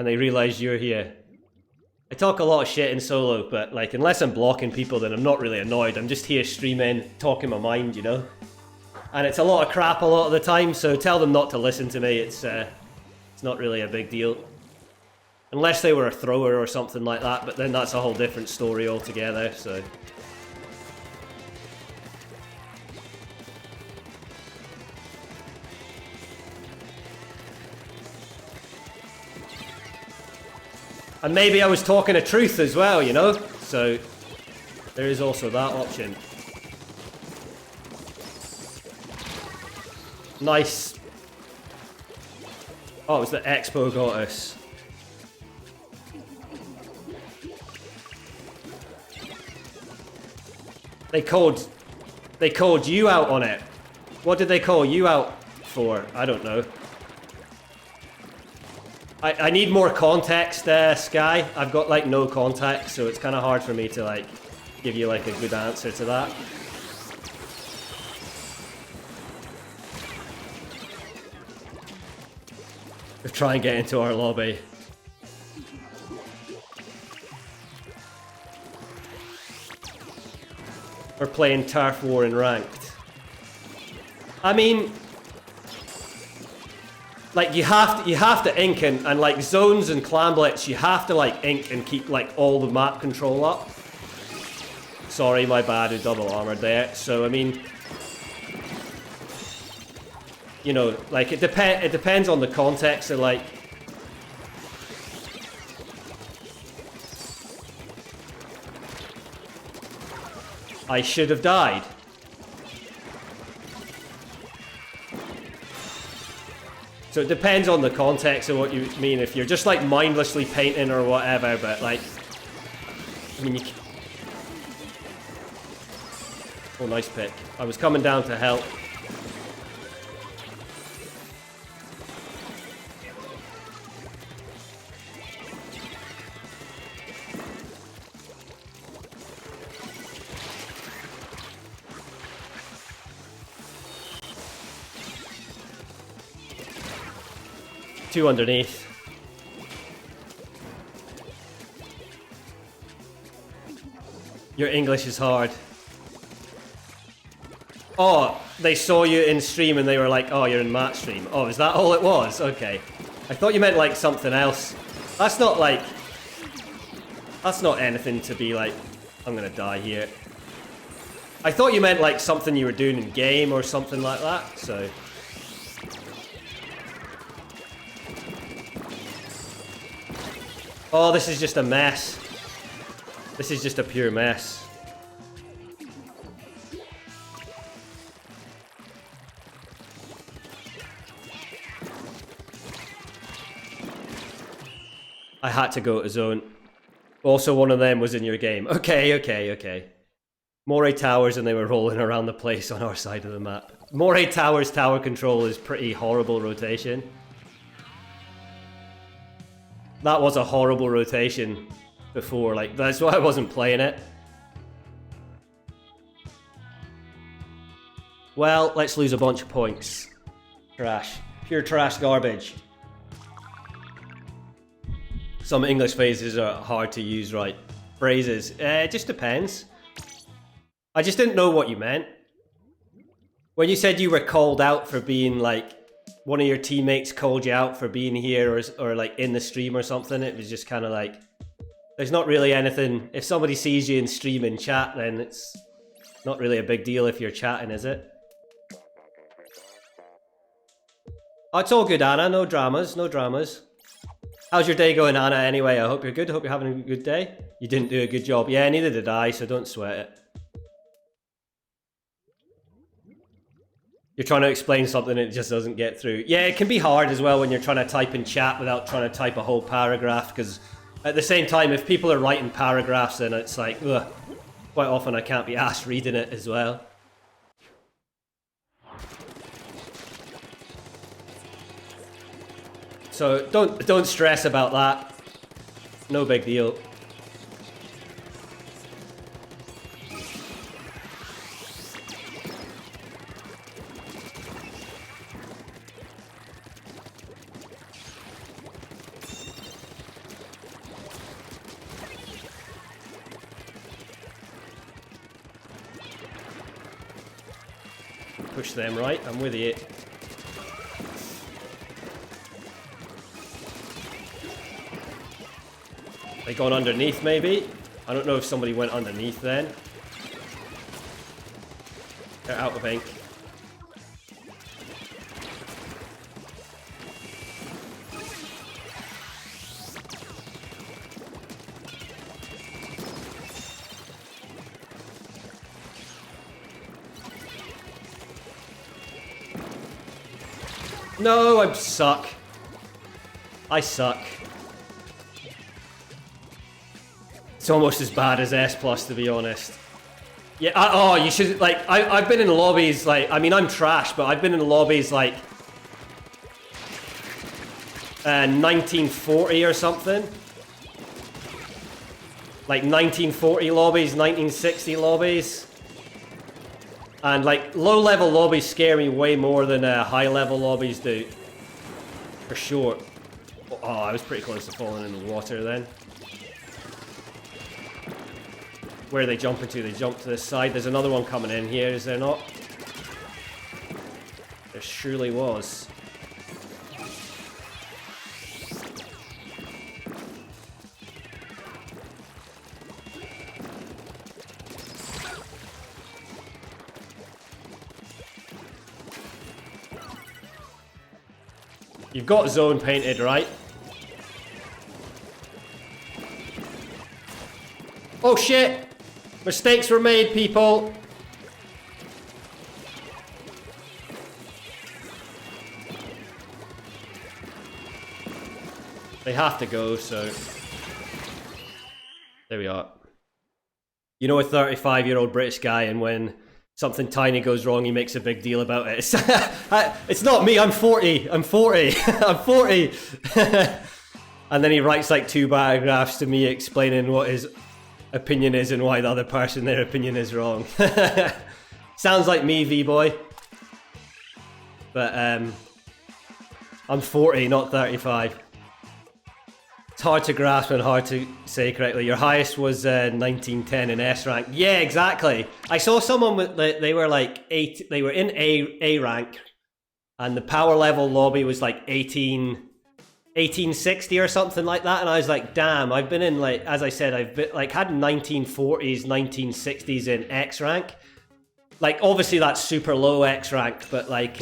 they realize you're here. I talk a lot of shit in solo, but like unless I'm blocking people, then I'm not really annoyed. I'm just here streaming, talking my mind, you know? And it's a lot of crap a lot of the time, so tell them not to listen to me. It's not really a big deal. Unless they were a thrower or something like that, but then that's a whole different story altogether, so... And maybe I was talking the truth as well, you know? So, there is also that option. Nice. Oh, it was the Expo got us. They called you out on it. What did they call you out for? I don't know. I need more context, Sky. I've got like no context, so it's kind of hard for me to like give you like a good answer to that. Let's try and get into our lobby. We're playing Turf War in Ranked. I mean... like, you have to ink and like zones and clan blitz, you have to like ink and keep like all the map control up. Sorry, my bad, who double armored there. So I mean, you know, like it depends on the context of like. I should have died. So it depends on the context of what you mean. If you're just like mindlessly painting or whatever, but like, I mean, oh, nice pick. I was coming down to help. Two underneath. Your English is hard. Oh, they saw you in stream and they were like, oh, you're in match stream. Oh, is that all it was? Okay. I thought you meant like something else. That's not like... That's not anything to be like, I'm gonna die here. I thought you meant like something you were doing in game or something like that, so... Oh, this is just a mess. This is just a pure mess. I had to go to zone. Also, one of them was in your game. Okay. Moray Towers and they were rolling around the place on our side of the map. Moray Towers tower control is pretty horrible rotation. That was a horrible rotation before, like, that's why I wasn't playing it. Well, let's lose a bunch of points. Trash. Pure trash garbage. Some English phrases are hard to use right. Phrases. It just depends. I just didn't know what you meant. When you said you were called out for being, like, one of your teammates called you out for being here or like in the stream or something, it was just kind of like, there's not really anything. If somebody sees you in stream and chat, then it's not really a big deal if you're chatting, is it? Oh, it's all good, Anna. No dramas, no dramas. How's your day going, Anna, anyway? I hope you're good. I hope you're having a good day. You didn't do a good job. Yeah, neither did I, so don't sweat it. You're trying to explain something and it just doesn't get through. Yeah, it can be hard as well when you're trying to type in chat without trying to type a whole paragraph, because at the same time, if people are writing paragraphs, then it's like, ugh, quite often I can't be asked reading it as well. So don't stress about that. No big deal. Push them right, I'm with you. They gone underneath maybe? I don't know if somebody went underneath then. They're out of ink. No, I suck. I suck. It's almost as bad as S+, to be honest. Yeah, oh, you should, like, I've been in lobbies, like, I mean, I'm trash, but I've been in lobbies, like, 1940 or something. Like, 1940 lobbies, 1960 lobbies. And, like, low-level lobbies scare me way more than high-level lobbies do. For sure. Oh, I was pretty close to falling in the water then. Where are they jumping to? They jump to this side. There's another one coming in here, is there not? There surely was. You've got zone painted, right? Oh shit! Mistakes were made, people! They have to go, so... There we are. You know, a 35-year-old British guy, and when something tiny goes wrong, he makes a big deal about it. It's not me, I'm 40. I'm 40. I'm 40. And then he writes like 2 paragraphs to me explaining what his opinion is and why the other person, their opinion is wrong. Sounds like me, V-boy. But I'm 40, not 35. It's hard to grasp and hard to say correctly. Your highest was 1910 in S rank. Yeah, exactly. I saw someone with they were like 8. They were in A rank, and the power level lobby was like 1860 or something like that. And I was like, damn, I've been in, like, as I said, I've been, like, had 1940s, 1960s in X rank. Like, obviously that's super low X rank, but like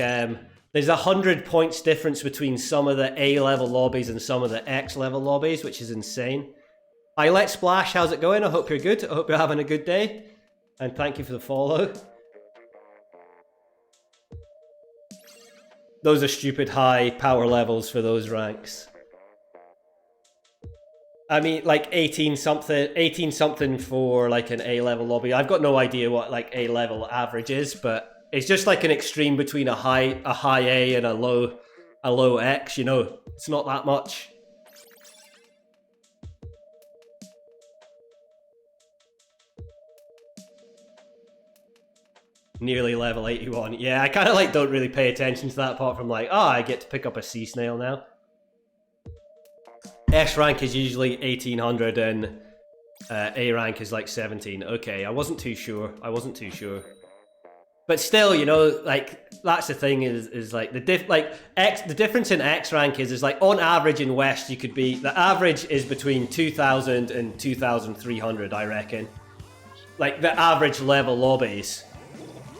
there's 100 points difference between some of the A level lobbies and some of the X level lobbies, which is insane. Hi, Let's Splash, how's it going? I hope you're good. I hope you're having a good day. And thank you for the follow. Those are stupid high power levels for those ranks. I mean, like 18 something for like an A level lobby. I've got no idea what like A level average is, but it's just like an extreme between a high A and a low X, you know. It's not that much. Nearly level 81. Yeah, I kind of like don't really pay attention to that apart from like, oh, I get to pick up a sea snail now. S rank is usually 1800 and A rank is like 17. Okay, I wasn't too sure. But still, you know, like that's the thing is like the difference in X rank is like on average in West you could be, the average is between 2000 and 2300, I reckon. Like the average level lobbies.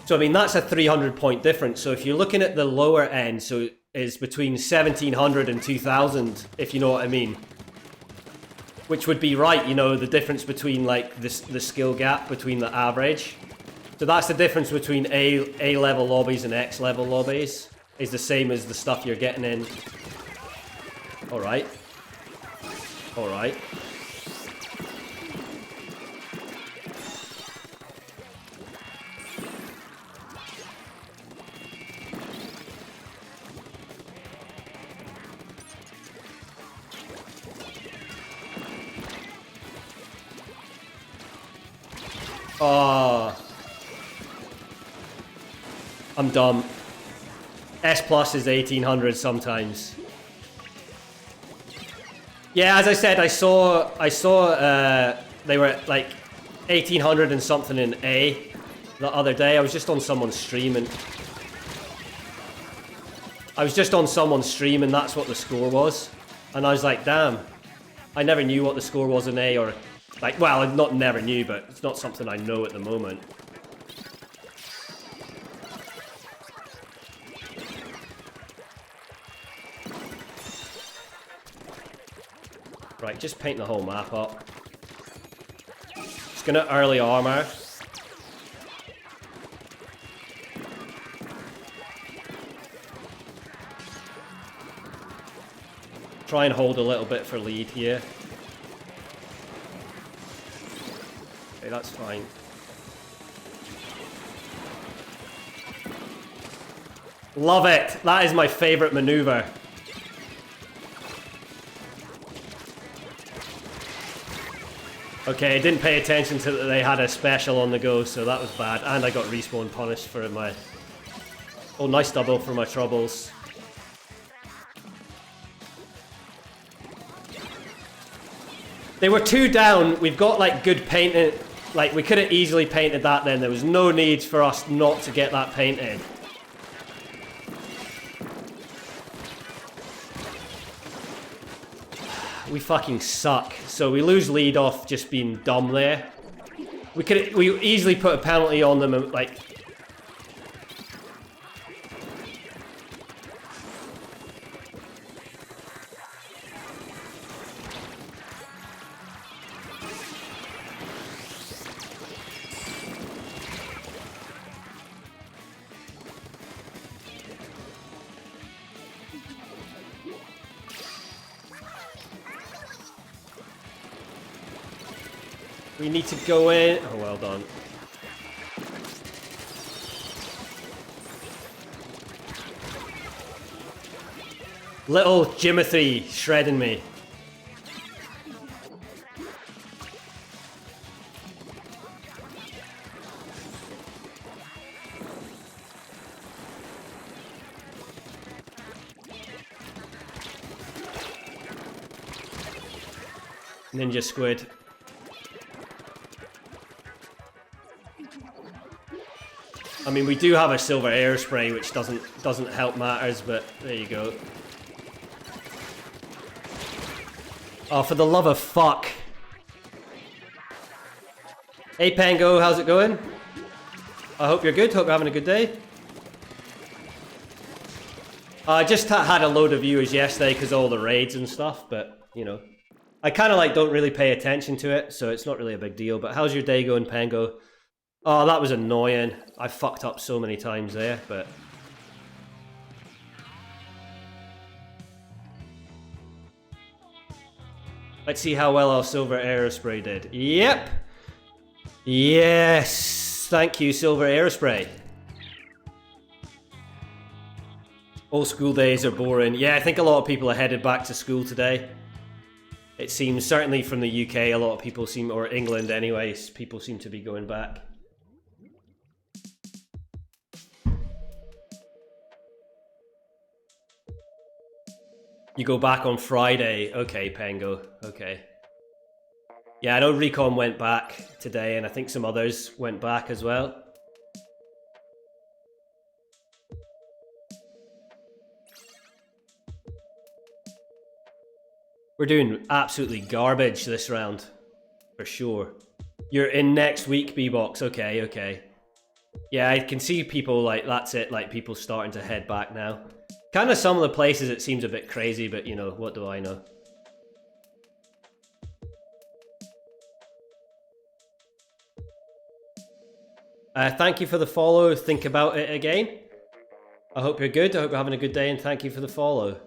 So I mean that's a 300 point difference. So if you're looking at the lower end, so is between 1700 and 2000, if you know what I mean. Which would be right, you know, the difference between like the skill gap between the average. So that's the difference between A level lobbies and X level lobbies, is the same as the stuff you're getting in. Alright. Alright. Oh. I'm dumb. S plus is 1800 sometimes. Yeah, as I said, I saw they were like 1800 and something in A the other day. I was just on someone's stream and that's what the score was. And I was like, damn, I never knew what the score was in A, or like, well, I not never knew, but it's not something I know at the moment. Right, just paint the whole map up. Just gonna early armor. Try and hold a little bit for lead here. Okay, that's fine. Love it! That is my favorite maneuver. Okay, I didn't pay attention to that they had a special on the go, so that was bad. And I got respawn punished for my... Oh, nice double for my troubles. They were 2 down. We've got like good painting. Like we could have easily painted that then. There was no need for us not to get that painted. We fucking suck. So we lose lead off just being dumb there. We easily put a penalty on them and like... We need to go in. Oh, well done. Little Jimothy shredding me. Ninja squid. I mean, we do have a silver air spray, which doesn't help matters, but there you go. Oh, for the love of fuck. Hey, Pango, how's it going? I hope you're good. Hope you're having a good day. I just had a load of viewers yesterday because of all the raids and stuff, but, you know. I kind of like don't really pay attention to it, so it's not really a big deal. But how's your day going, Pango? Oh, that was annoying. I fucked up so many times there, but... Let's see how well our silver aerospray did. Yep! Yes! Thank you, silver aerospray. All school days are boring. Yeah, I think a lot of people are headed back to school today. It seems, certainly from the UK, a lot of people seem, or England anyways, people seem to be going back. You go back on Friday. Okay, Pango. Okay. Yeah, I know Recon went back today, and I think some others went back as well. We're doing absolutely garbage this round, for sure. You're in next week, B-Box. Okay, okay. Yeah, I can see people like, that's it, like people starting to head back now. Kind of some of the places it seems a bit crazy, but you know, what do I know? Thank you for the follow. Think about it again. I hope you're good. I hope you're having a good day, and thank you for the follow.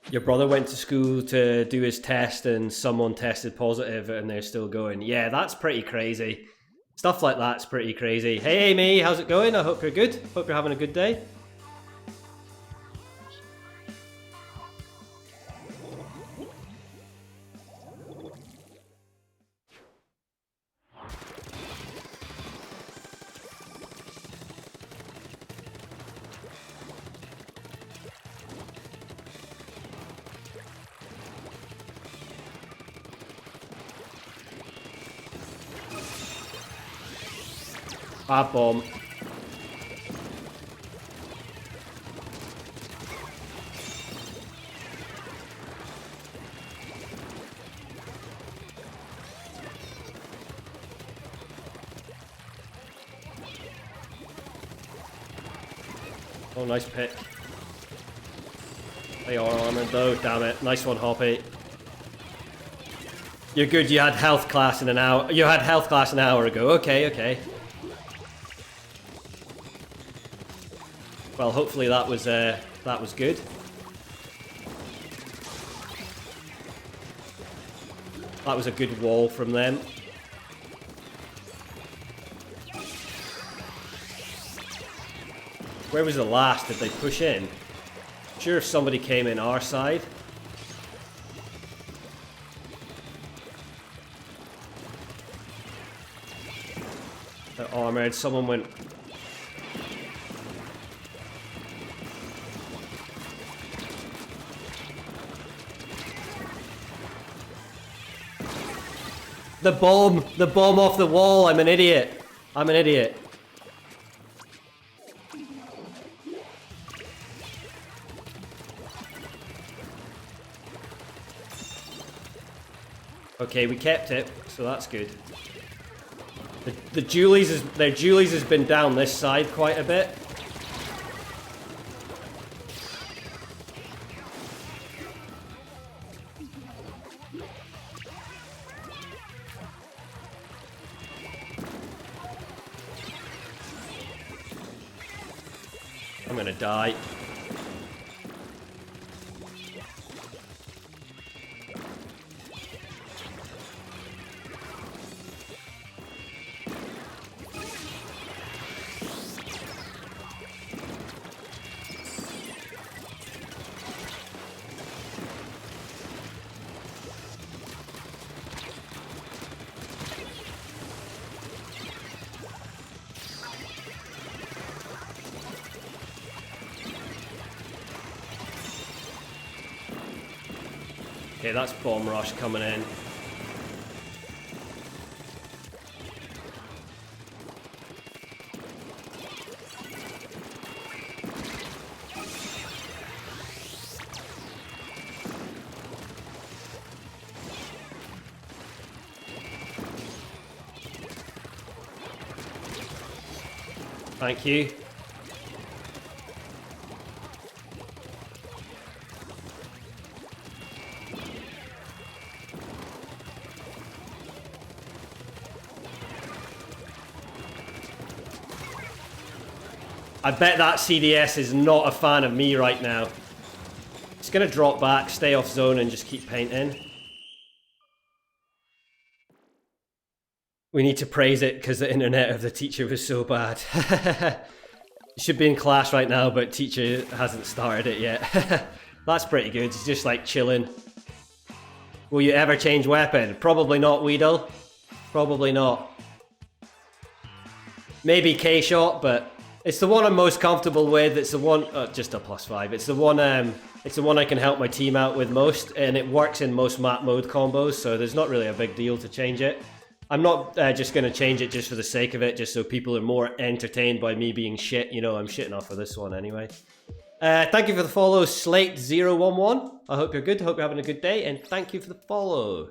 Your brother went to school to do his test and someone tested positive and they're still going. Yeah, that's pretty crazy. Stuff like that's pretty crazy. Hey Amy, how's it going? I hope you're good. Hope you're having a good day. Ah, bomb. Oh, nice pick. They are armored though, damn it. Nice one, Hoppy. You're good, you had health class in an hour. You had health class an hour ago. Okay, okay. Well, hopefully that was good. That was a good wall from them. Where was the last? Did they push in? Sure, if somebody came in our side. They're armored. Someone went. The bomb off the wall. I'm an idiot. I'm an idiot. Okay, we kept it, so that's good. Their Julie's has been down this side quite a bit. I'm gonna die. Okay, that's bomb rush coming in. Thank you. I bet that CDS is not a fan of me right now. It's gonna drop back, stay off zone, and just keep painting. We need to praise it because the internet of the teacher was so bad. He should be in class right now, but teacher hasn't started it yet. That's pretty good. He's just like chilling. Will you ever change weapon? Probably not, Weedle. Probably not. Maybe K-shot, but it's the one I'm most comfortable with. It's the one, just a +5. It's the one I can help my team out with most, and it works in most map mode combos, so there's not really a big deal to change it. I'm not just going to change it just for the sake of it, just so people are more entertained by me being shit. You know, I'm shitting off for this one anyway. Thank you for the follow, Slate011. I hope you're good, hope you're having a good day, and thank you for the follow.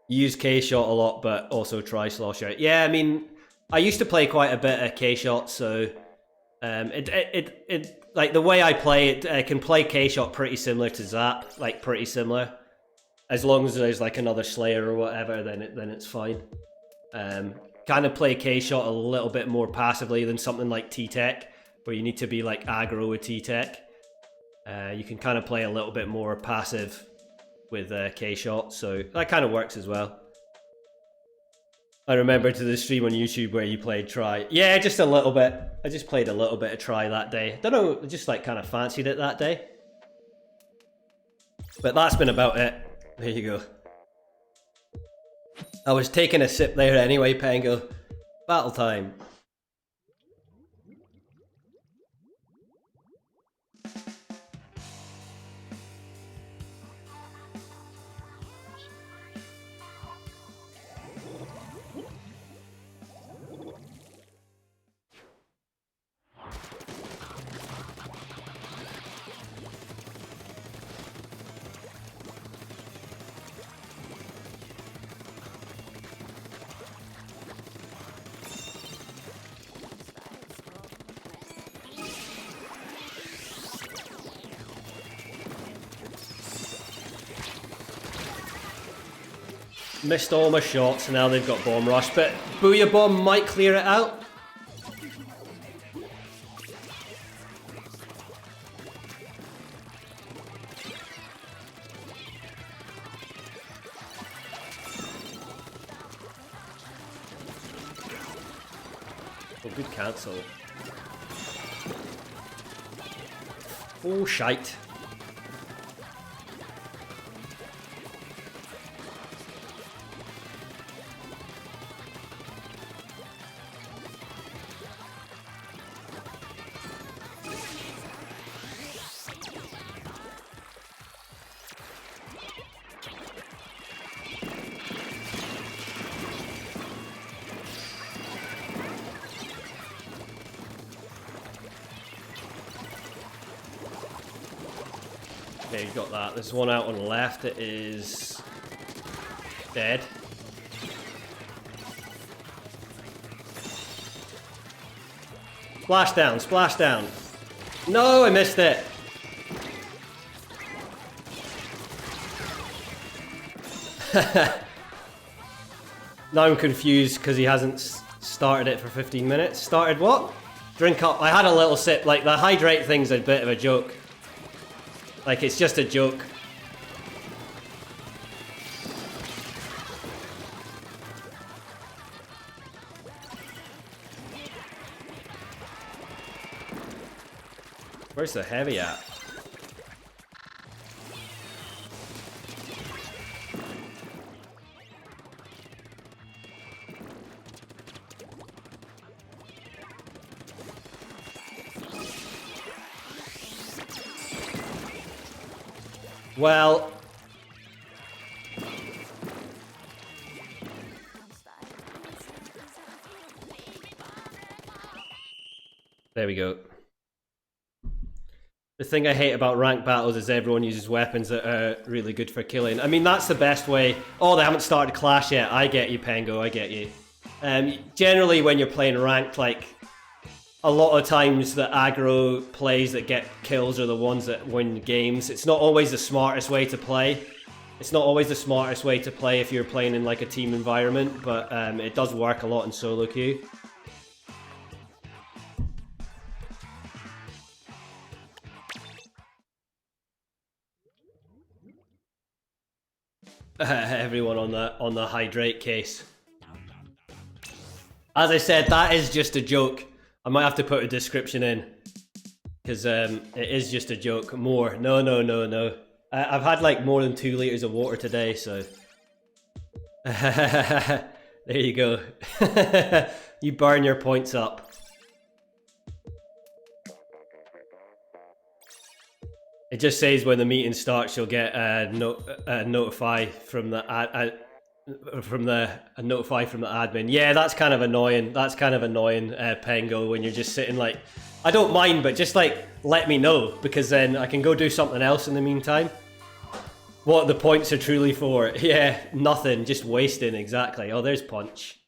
Use K-shot a lot, but also try slosher. Yeah, I mean, I used to play quite a bit of K-shot, so like the way I play it, I can play K-shot pretty similar to Zap, like pretty similar. As long as there's like another Slayer or whatever, then it's fine. Kind of play K-shot a little bit more passively than something like T-Tech, where you need to be like aggro with T-Tech. You can kind of play a little bit more passive with K-shot, so that kind of works as well. I remember to the stream on YouTube where you played Try. Yeah, just a little bit. I just played a little bit of Try that day. Don't know, I just like kind of fancied it that day. But that's been about it. There you go. I was taking a sip there anyway, Pengo. Battle time. Missed all my shots, and now they've got Bomb Rush, but Booyah Bomb might clear it out. Oh, good cancel. Oh, shite. Okay, you got that. There's one out on the left. It is dead. Splash down, splash down. No, I missed it. Now I'm confused because he hasn't started it for 15 minutes. Started what? Drink up. I had a little sip. Like, the hydrate thing's a bit of a joke. Like, it's just a joke. Where's the heavy at? Well, there we go. The thing I hate about ranked battles is everyone uses weapons that are really good for killing. I mean, that's the best way. Oh, they haven't started Clash yet. I get you, Pengo, I get you. Generally, when you're playing ranked, like, a lot of times the aggro plays that get kills are the ones that win games. It's not always the smartest way to play. It's not always the smartest way to play if you're playing in like a team environment, but it does work a lot in solo queue. Everyone on the hydrate case. As I said, that is just a joke. I might have to put a description in, because it is just a joke. More. No. I've had like more than 2 liters of water today, so... There you go. You burn your points up. It just says when the meeting starts, you'll get a notify from the notify from the admin. Yeah, that's kind of annoying. That's kind of annoying, Pengo, when you're just sitting like, I don't mind, but just like let me know, because then I can go do something else in the meantime. What the points are truly for? Yeah, nothing, just wasting. Exactly. Oh, there's Punch.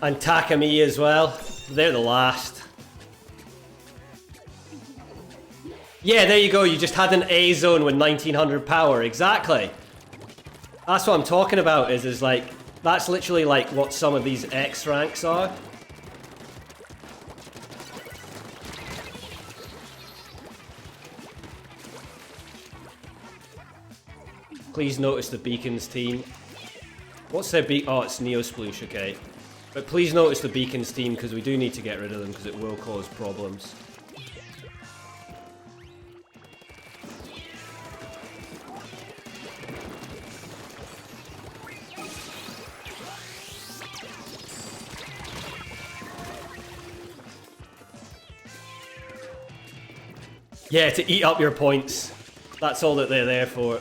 And Takami as well. They're the last. Yeah, there you go. You just had an A zone with 1900 power. Exactly. That's what I'm talking about. Is like, that's literally like what some of these X ranks are. Please notice the beacons team. What's their beacon? Oh, it's Neosploosh, okay. But please notice the beacons team, because we do need to get rid of them, because it will cause problems. Yeah, to eat up your points. That's all that they're there for.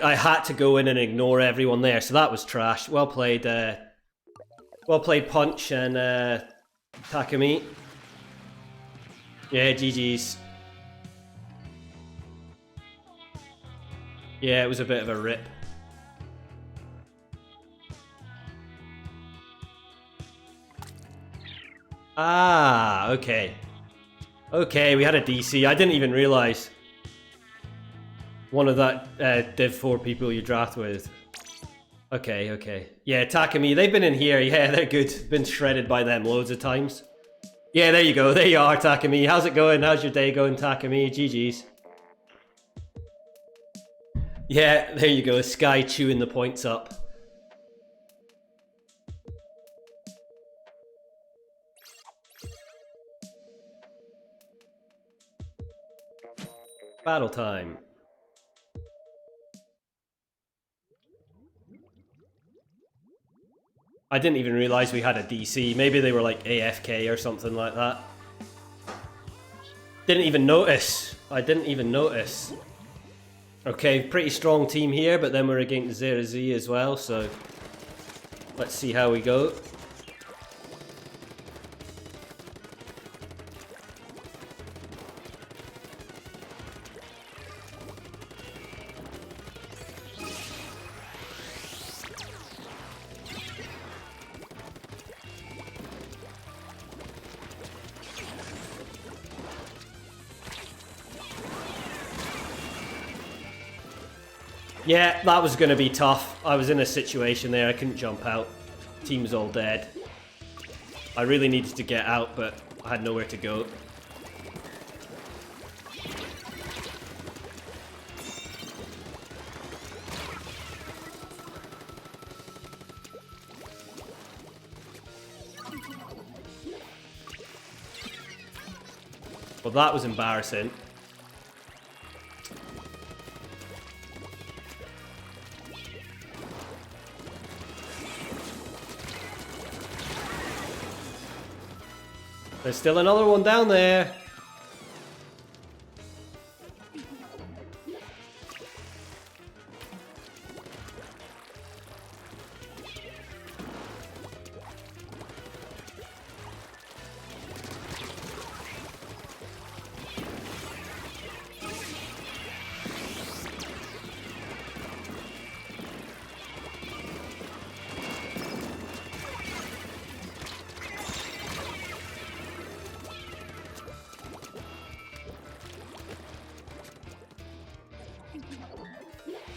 I had to go in and ignore everyone there, so that was trash. Well played, Punch and Takami. Yeah, GG's. Yeah, it was a bit of a rip. Ah, okay. Okay, we had a DC. I didn't even realize. One of that Div 4 people you draft with. Okay, okay. Yeah, Takami, they've been in here. Yeah, they're good. Been shredded by them loads of times. Yeah, there you go. There you are, Takami. How's it going? How's your day going, Takami? GG's. Yeah, there you go. Sky chewing the points up. Battle time. I didn't even realize we had a DC. Maybe they were like AFK or something like that. Didn't even notice. I didn't even notice. Okay, pretty strong team here, but then we're against Zera Z as well, so let's see how we go. Yeah, that was going to be tough. I was in a situation there, I couldn't jump out. Team's all dead. I really needed to get out, but I had nowhere to go. Well, that was embarrassing. There's still another one down there.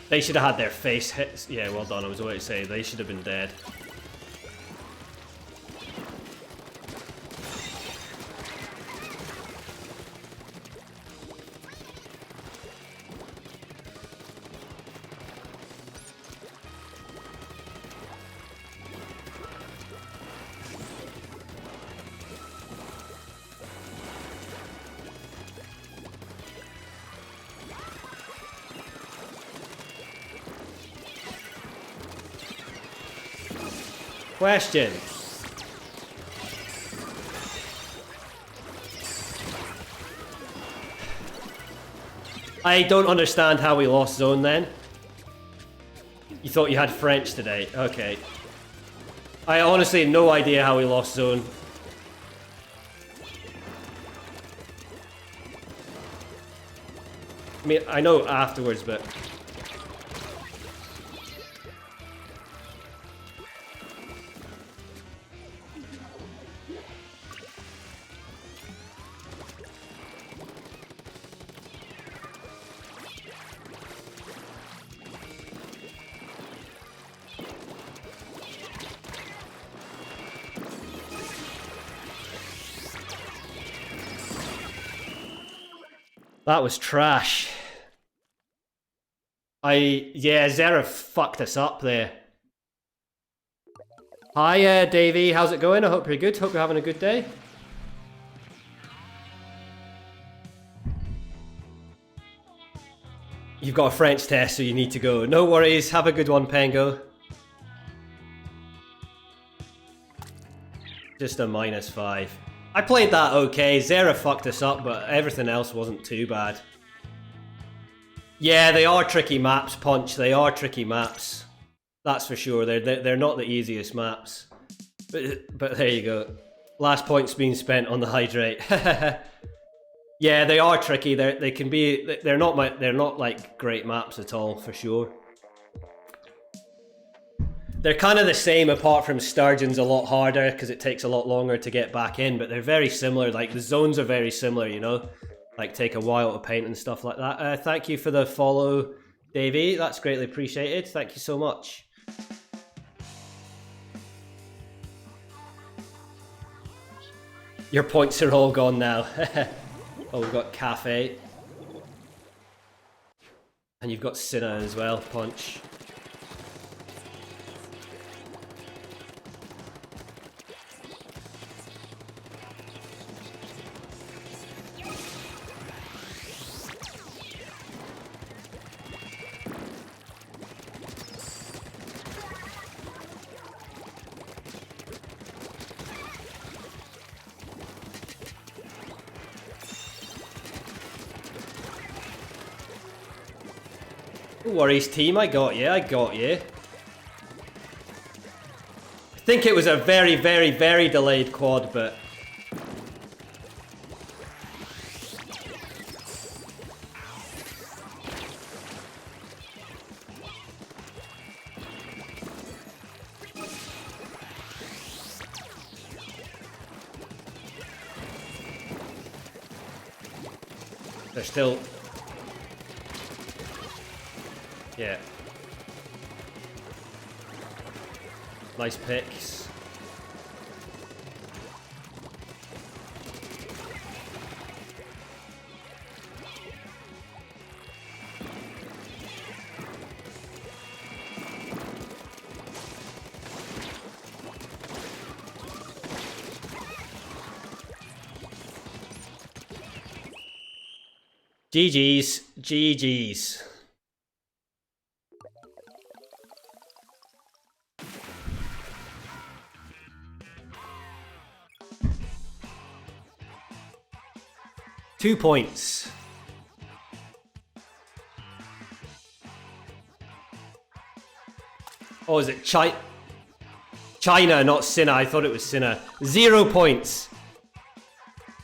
They should have had their face hit. Yeah, well done. I was about to say, they should have been dead. Question. I don't understand how we lost zone then. You thought you had French today. Okay. I honestly had no idea how we lost zone. I mean, I know afterwards, but... That was trash. Yeah, Zera fucked us up there. Hi, Davey. How's it going? I hope you're good. Hope you're having a good day. You've got a French test, so you need to go. No worries. Have a good one, Pango. Just a -5. I played that okay. Zera fucked us up, but everything else wasn't too bad. Yeah, they are tricky maps, Punch. They are tricky maps. That's for sure. They're not the easiest maps. But there you go. Last point's being spent on the hydrate. Yeah, they are tricky. They can be. They're not like great maps at all, for sure. They're kind of the same, apart from Sturgeon's a lot harder because it takes a lot longer to get back in, but they're very similar. Like, the zones are very similar, you know? Like, take a while to paint and stuff like that. Thank you for the follow, Davey. That's greatly appreciated. Thank you so much. Your points are all gone now. Oh, we've got Cafe. And you've got Cinna as well, Punch. No worries, team. I got you. I got you. I think it was a very, very, very delayed quad, but... They're still... Yeah. Nice picks. GG's. GG's. Two points. Oh, is it China, not Sinna? I thought it was Sinna. 0 points.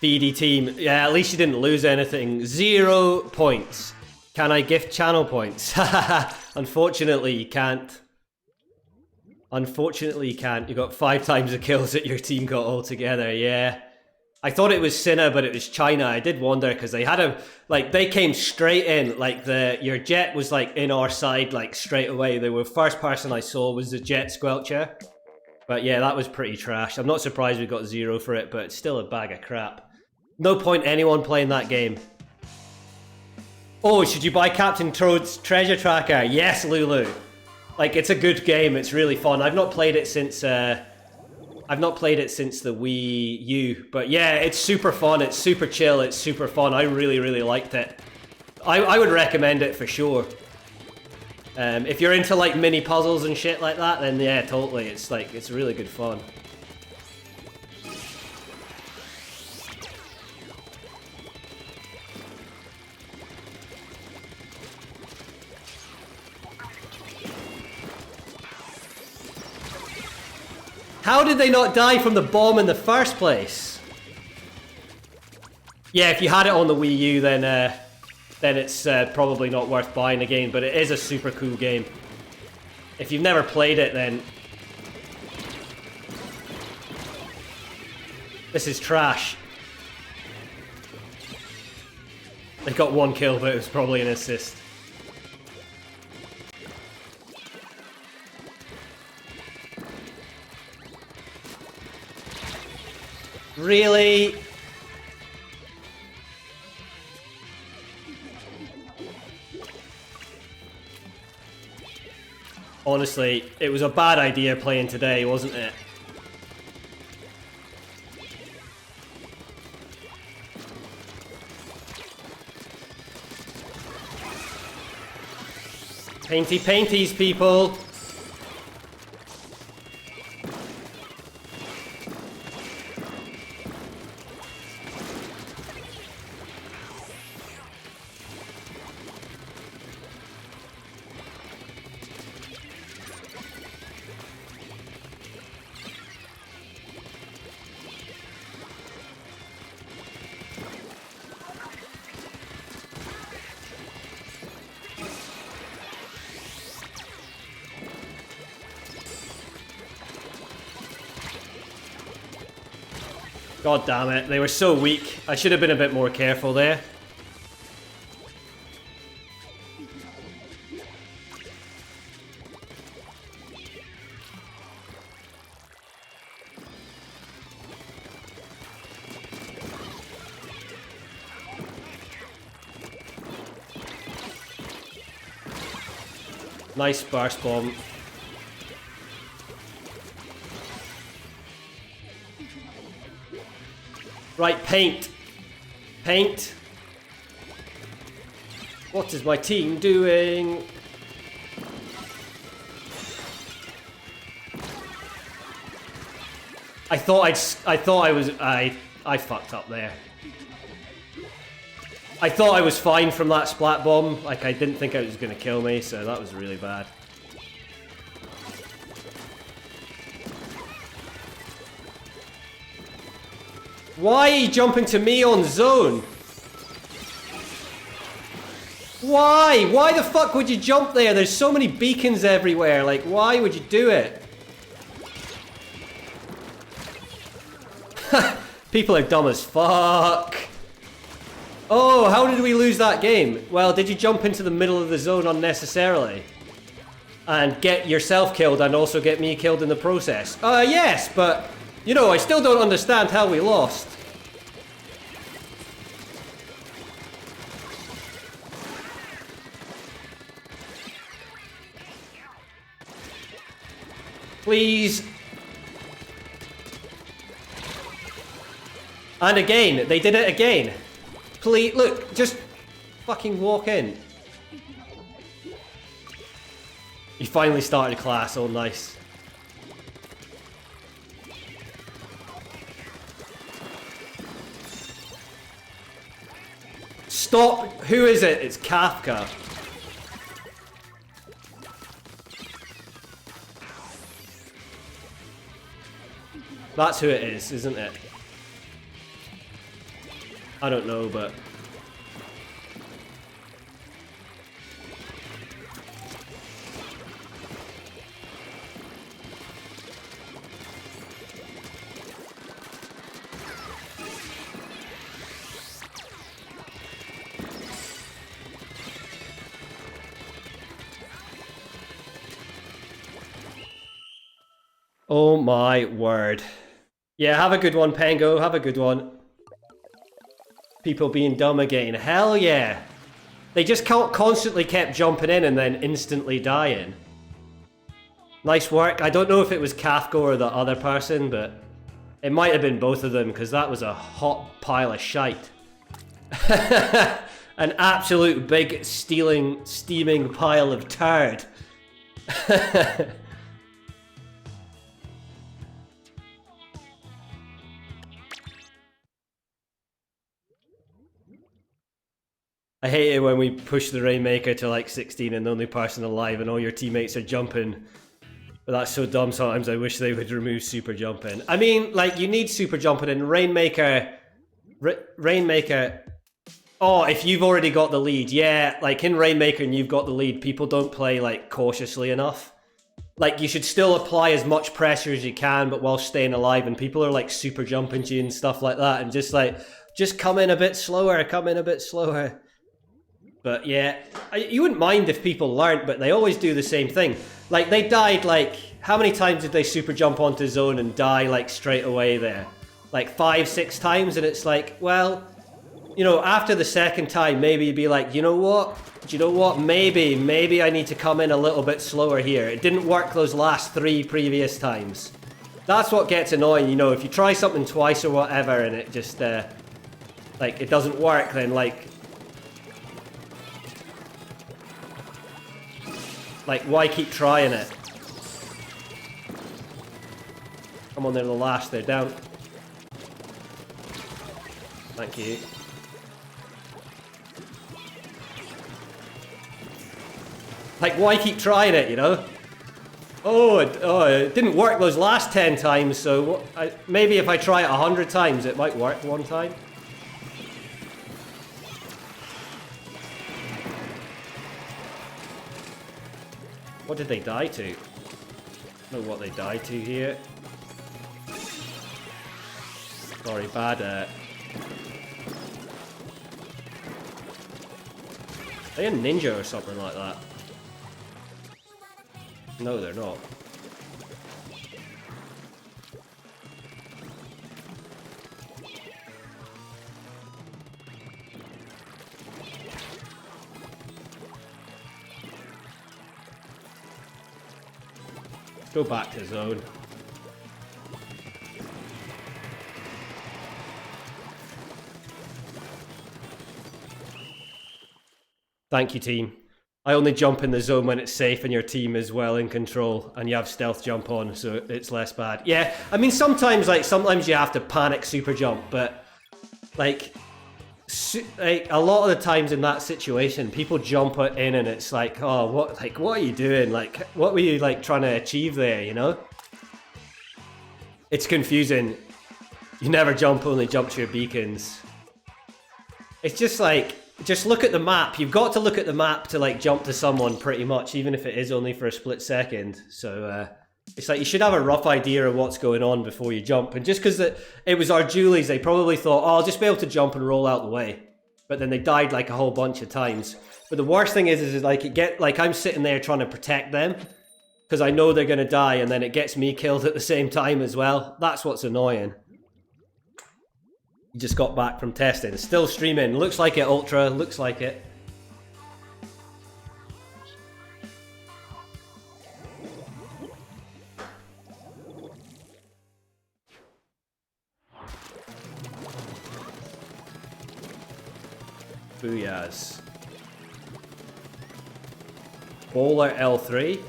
BD team. Yeah, at least you didn't lose anything. 0 points. Can I gift channel points? Unfortunately, you can't. Unfortunately, you can't. You got 5 times the kills that your team got altogether. Yeah. I thought it was Sinna, but it was China. I did wonder because they had a they came straight in. Like your jet was like in our side like straight away. They were first person I saw was the jet squelcher. But yeah, that was pretty trash. I'm not surprised we got 0 for it, but it's still a bag of crap. No point anyone playing that game. Oh, should you buy Captain Toad's Treasure Tracker? Yes, Lulu. Like it's a good game. It's really fun. I've not played it since the Wii U, but yeah, it's super fun, it's super chill, it's super fun. I really, really liked it. I would recommend it for sure. If you're into like mini puzzles and shit like that, then yeah, totally. It's really good fun. How did they not die from the bomb in the first place? Yeah, if you had it on the Wii U, then it's probably not worth buying again, but it is a super cool game. If you've never played it, then... This is trash. They got 1 kill, but it was probably an assist. Really? Honestly, it was a bad idea playing today, wasn't it? Painty painties, people! God damn it, they were so weak. I should have been a bit more careful there. Nice burst bomb. Right, paint. Paint. What is my team doing? I fucked up there. I thought I was fine from that splat bomb. Like, I didn't think it was going to kill me, so that was really bad. Why are you jumping to me on zone? Why? Why the fuck would you jump there? There's so many beacons everywhere. Like, why would you do it? People are dumb as fuck. Oh, how did we lose that game? Well, did you jump into the middle of the zone unnecessarily? And get yourself killed and also get me killed in the process? Yes, but, you know, I still don't understand how we lost. Please. And again, they did it again. Please, look, just fucking walk in. You finally started class, oh nice. Stop, who is it? It's Kafka. That's who it is, isn't it? I don't know, but... Oh my word. Yeah, have a good one, Pango. Have a good one. People being dumb again. Hell yeah. They just constantly kept jumping in and then instantly dying. Nice work. I don't know if it was Kafka or the other person, but it might have been both of them because that was a hot pile of shite. An absolute big steaming pile of turd. I hate it when we push the Rainmaker to like 16 and the only person alive and all your teammates are jumping. But that's so dumb sometimes, I wish they would remove super jumping. I mean, like, you need super jumping in Rainmaker... Rainmaker... Oh, if you've already got the lead, yeah, like in Rainmaker and you've got the lead, people don't play like cautiously enough. Like, you should still apply as much pressure as you can, but while staying alive, and people are like super jumping to you and stuff like that, and just like, just come in a bit slower, come in a bit slower. But yeah, you wouldn't mind if people learned, but they always do the same thing. Like, they died like, how many times did they super jump onto zone and die like straight away there? Like 5, 6 times, and it's like, well, you know, after the second time, maybe you'd be like, you know what? Do you know what? Maybe I need to come in a little bit slower here. It didn't work those last 3 previous times. That's what gets annoying, you know, if you try something twice or whatever and it just, like, it doesn't work, then like, why keep trying it? Come on, they're the last. They're down. Thank you. Like, why keep trying it, you know? Oh, it didn't work those last 10 times, so maybe if I try it 100 times, it might work one time. What did they die to? I don't know what they died to here. Sorry, bad. Are they a ninja or something like that? No, they're not. Go back to zone. Thank you, team. I only jump in the zone when it's safe and your team is well in control and you have stealth jump on, so it's less bad. Yeah, I mean, sometimes you have to panic super jump, but like, like a lot of the times in that situation, people jump in and it's like, oh, what are you doing? Like, what were you like trying to achieve there? You know, it's confusing. You never jump, only jump to your beacons. It's just like, just look at the map. You've got to look at the map to like jump to someone pretty much, even if it is only for a split second. So it's like you should have a rough idea of what's going on before you jump. And just because it was our Julies, they probably thought, oh, I'll just be able to jump and roll out the way. But then they died like a whole bunch of times. But the worst thing is like I'm sitting there trying to protect them because I know they're gonna die, and then it gets me killed at the same time as well. That's what's annoying. You just got back from testing. Still streaming. Looks like it, Ultra. Looks like it. Booyahs. Bowler L3.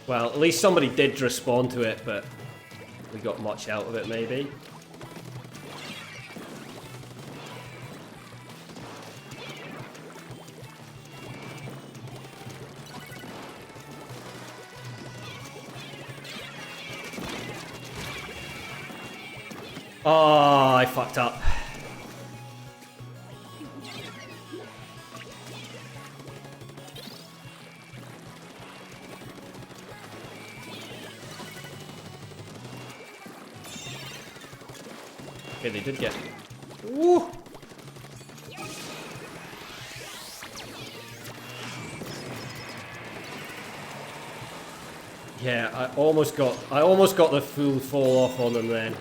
Well, at least somebody did respond to it, but we got much out of it, maybe. Oh, I fucked up. Okay, they did get... Woo! Yeah, I almost got the full fall off on them then.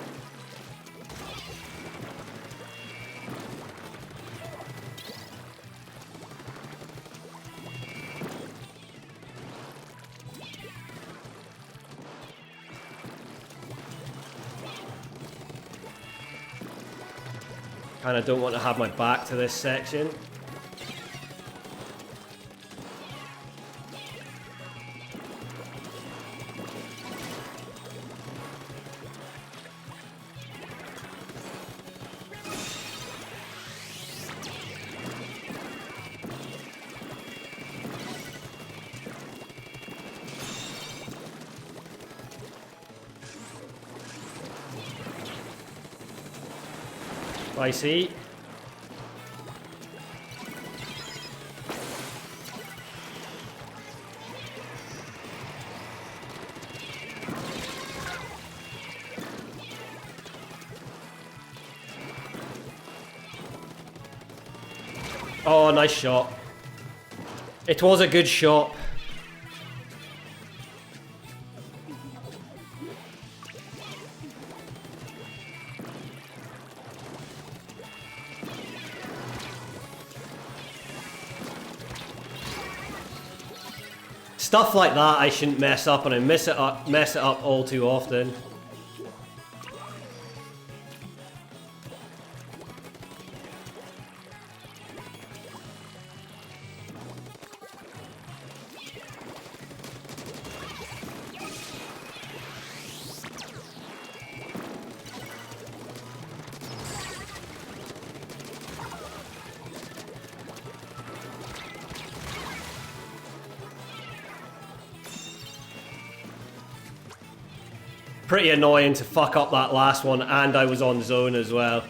Kinda don't want to have my back to this section. I see. Oh, nice shot. It was a good shot. Stuff like that I shouldn't mess up, and I mess it up all too often. Pretty annoying to fuck up that last one, and I was on zone as well.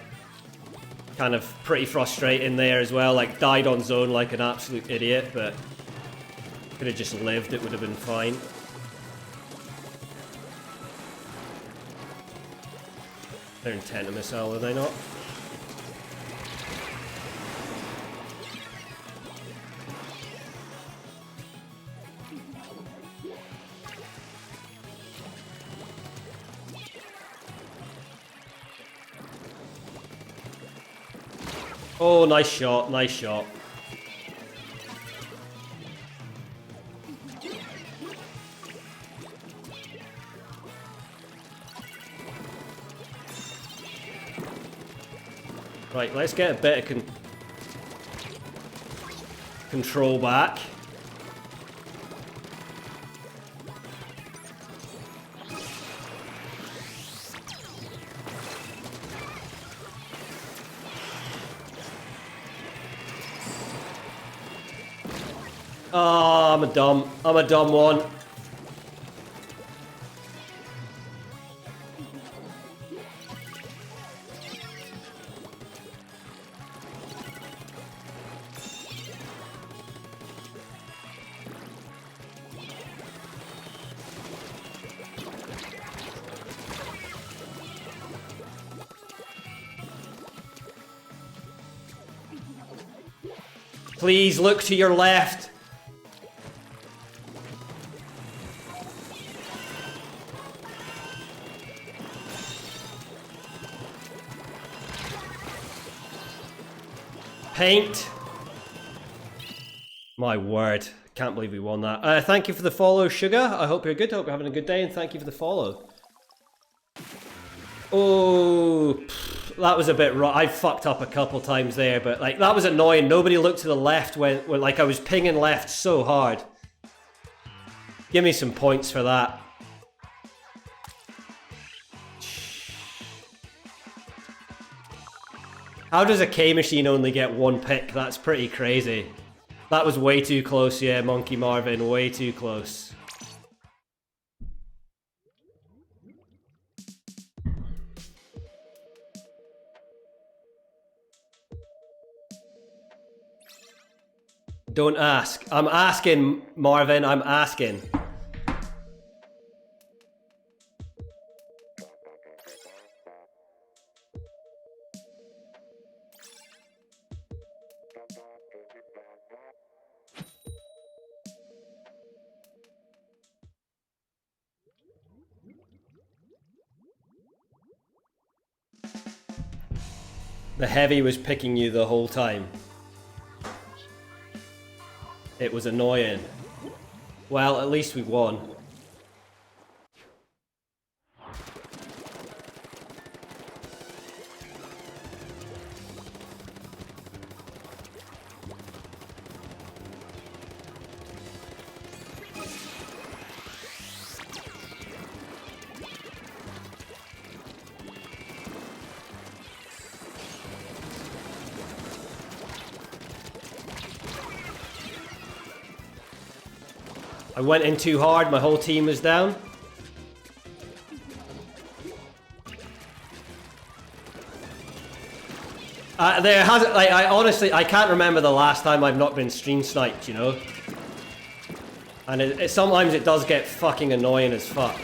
Kind of pretty frustrating there as well, like died on zone like an absolute idiot, but could have just lived, it would have been fine. They're intent a missile, are they not? Oh, nice shot, nice shot. Right, let's get a bit of control back. Oh, I'm a dumb one. Please look to your left. Paint. My word. Can't believe we won that. Thank you for the follow, Sugar. I hope you're good. I hope you're having a good day, and thank you for the follow. Oh, that was a bit rough. I fucked up a couple times there, but like that was annoying. Nobody looked to the left when like I was pinging left so hard. Give me some points for that. How does a K machine only get one pick? That's pretty crazy. That was way too close, yeah, Monkey Marvin, way too close. Don't ask. I'm asking, Marvin, I'm asking. The heavy was picking you the whole time. It was annoying. Well, at least we won. I went in too hard, my whole team was down. There hasn't, like, I honestly, I can't remember the last time I've not been stream sniped, you know? And sometimes it does get fucking annoying as fuck.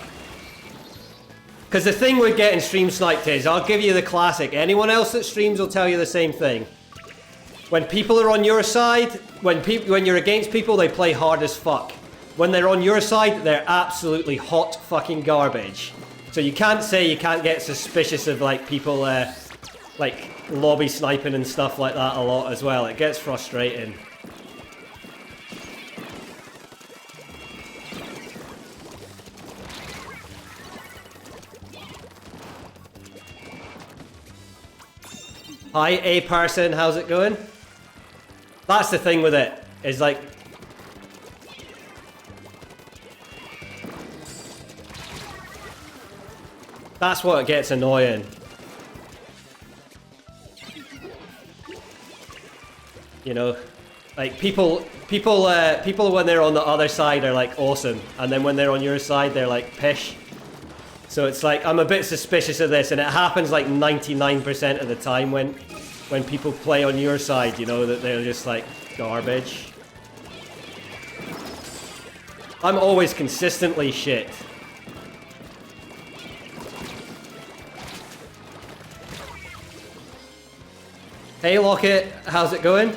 Because the thing with getting stream sniped is, I'll give you the classic, anyone else that streams will tell you the same thing. When people are on your side, when you're against people, they play hard as fuck. When they're on your side, they're absolutely hot fucking garbage. So you can't say you can't get suspicious of like people like lobby sniping and stuff like that a lot as well. It gets frustrating. Hi, A person, how's it going? That's the thing with it, is like that's what gets annoying. You know, like people when they're on the other side are like awesome, and then when they're on your side they're like pish. So it's like I'm a bit suspicious of this, and it happens like 99% of the time when people play on your side, you know, that they're just like garbage. I'm always consistently shit. Hey Lockett, how's it going?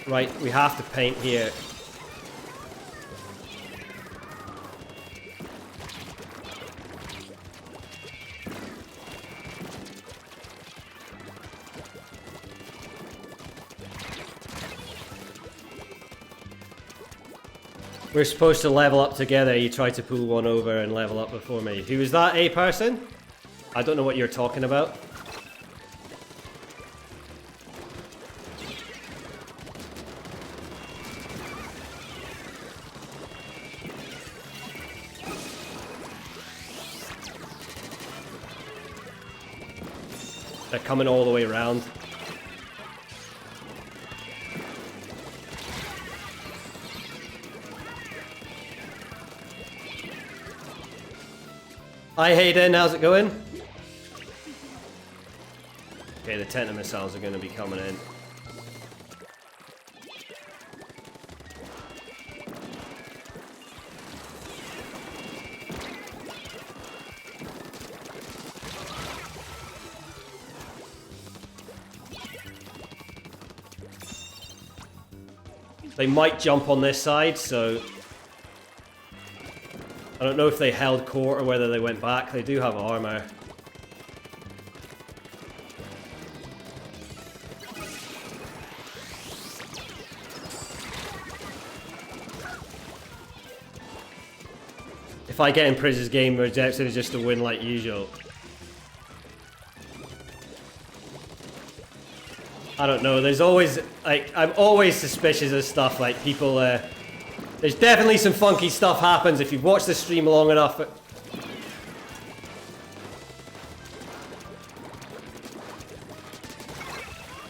Right, we have to paint here. We're supposed to level up together. You tried to pull one over and level up before me. Who was that, a person? I don't know what you're talking about. They're coming all the way around. Hi Hayden, how's it going? Okay, the tenta missiles are going to be coming in. They might jump on this side, so I don't know if they held court or whether they went back. They do have armor. If I get in Priz's game, rejection is just a win like usual. I don't know, there's always, like, I'm always suspicious of stuff, like, people, there's definitely some funky stuff happens if you've watched the stream long enough.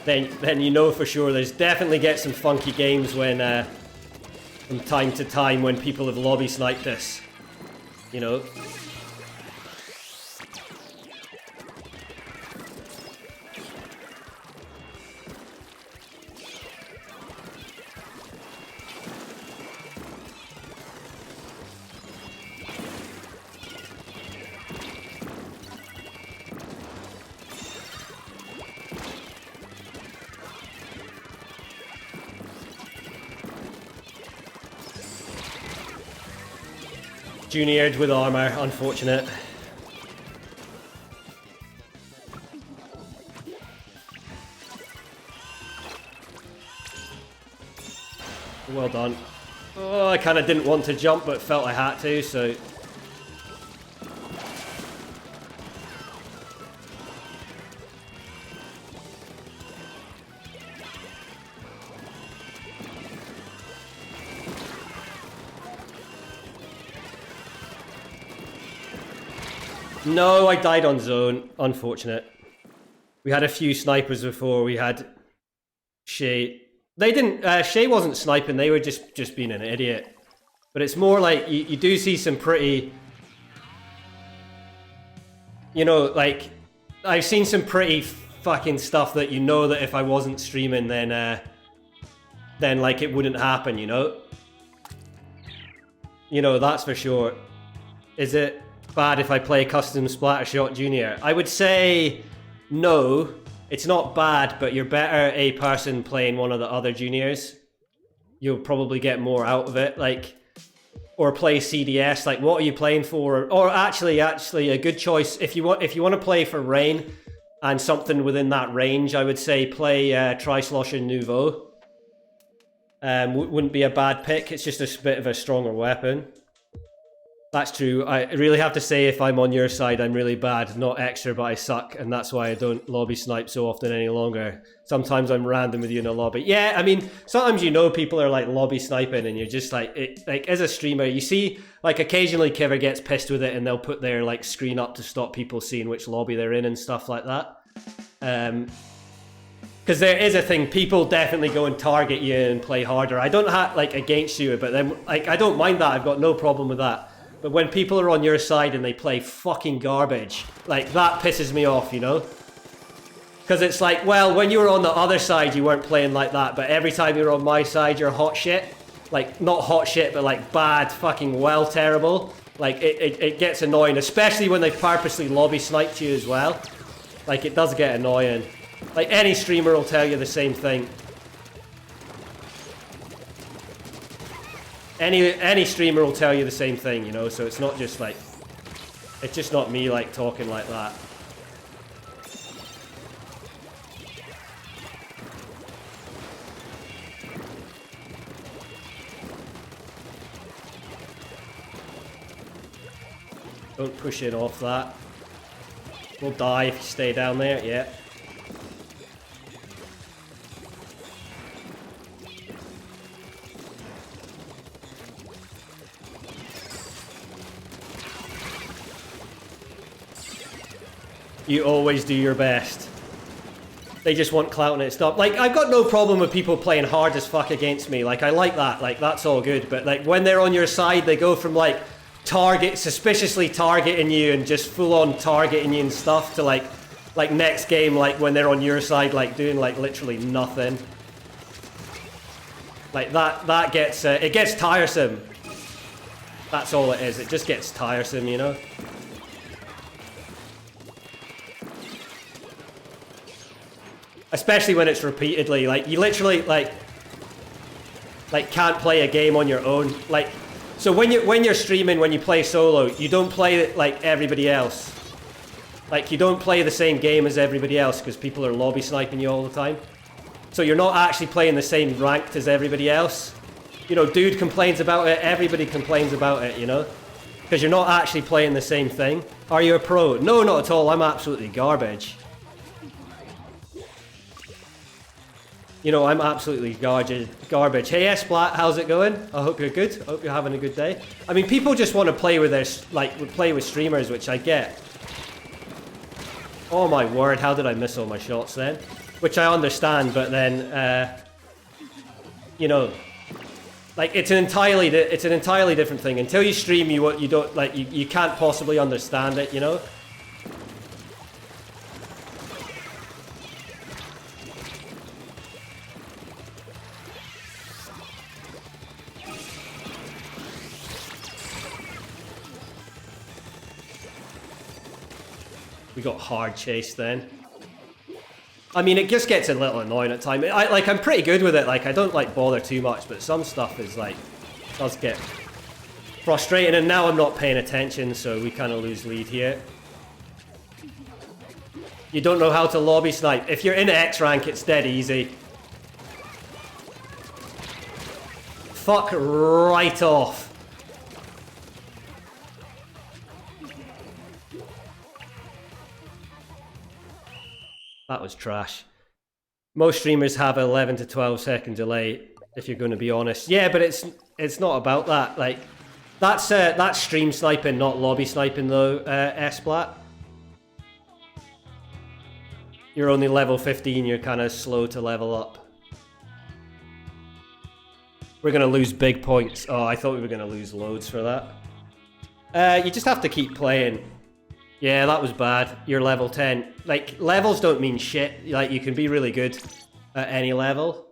Then you know for sure there's definitely get some funky games when, from time to time when people have lobby sniped us, you know. Juniored with armor, unfortunate. Well done. Oh, I kind of didn't want to jump, but felt I had to, so... No, I died on zone. Unfortunate. We had a few snipers before. We had Shay. They didn't. Shay wasn't sniping. They were just being an idiot. But it's more like you do see some pretty. You know, like I've seen some pretty fucking stuff that you know that if I wasn't streaming, then like it wouldn't happen. You know. You know, that's for sure. Is it bad if I play custom Splattershot Junior? I would say no, it's not bad, but you're better a person playing one of the other juniors. You'll probably get more out of it, like, or play CDS. Like, what are you playing for? Or actually a good choice if you want to play for Rain and something within that range. I would say play Tri-Slosher Nouveau. Wouldn't be a bad pick. It's just a bit of a stronger weapon. That's true. I really have to say, if I'm on your side, I'm really bad. Not extra, but I suck, and that's why I don't lobby snipe so often any longer. Sometimes I'm random with you in a lobby. Yeah, I mean, sometimes you know people are like lobby sniping, and you're just like, like as a streamer, you see, like occasionally Kiver gets pissed with it, and they'll put their like screen up to stop people seeing which lobby they're in and stuff like that. Because there is a thing, people definitely go and target you and play harder. I don't have like against you, but then like I don't mind that. I've got no problem with that. But when people are on your side and they play fucking garbage, like that pisses me off, you know? Because it's like, well, when you were on the other side, you weren't playing like that, but every time you're on my side, you're hot shit. Like, not hot shit, but like bad, fucking well terrible. Like, it gets annoying, especially when they purposely lobby sniped you as well. Like, it does get annoying. Like, any streamer will tell you the same thing. Any streamer will tell you the same thing, you know, so it's not just like, it's just not me like talking like that. Don't push in off that. We'll die if you stay down there, yeah. You always do your best. They just want clout and it stop. Like, I've got no problem with people playing hard as fuck against me. Like, I like that. Like, that's all good. But, like, when they're on your side, they go from, like, suspiciously targeting you and just full-on targeting you and stuff to, like, next game, like, when they're on your side, like, doing, like, literally nothing. Like, that gets, it gets tiresome. That's all it is. It just gets tiresome, you know? Especially when it's repeatedly, like, you literally, like can't play a game on your own. Like, so when you're streaming, when you play solo, you don't play it like everybody else. Like, you don't play the same game as everybody else because people are lobby sniping you all the time. So you're not actually playing the same ranked as everybody else. You know, dude complains about it, everybody complains about it, you know? Because you're not actually playing the same thing. Are you a pro? No, not at all. I'm absolutely garbage. You know, I'm absolutely garbage. Hey, Splat, how's it going? I hope you're good. I hope you're having a good day. I mean, people just want to play with their, play with streamers, which I get. Oh my word, how did I miss all my shots then? Which I understand, but then, you know, like, it's an entirely different thing. Until you stream, you don't, like, you can't possibly understand it, you know? We got hard chase then. I mean, it just gets a little annoying at times. I'm pretty good with it. Like, I don't, like, bother too much, but some stuff is, like, does get frustrating. And now I'm not paying attention, so we kind of lose lead here. You don't know how to lobby snipe. If you're in X rank, it's dead easy. Fuck right off. That was trash. Most streamers have 11 to 12 second delay, if you're going to be honest. Yeah, but it's not about that. Like, that's stream sniping, not lobby sniping though, Splat. You're only level 15, you're kind of slow to level up. We're going to lose big points. Oh, I thought we were going to lose loads for that. You just have to keep playing. Yeah, that was bad. You're level 10. Like, levels don't mean shit. Like, you can be really good at any level.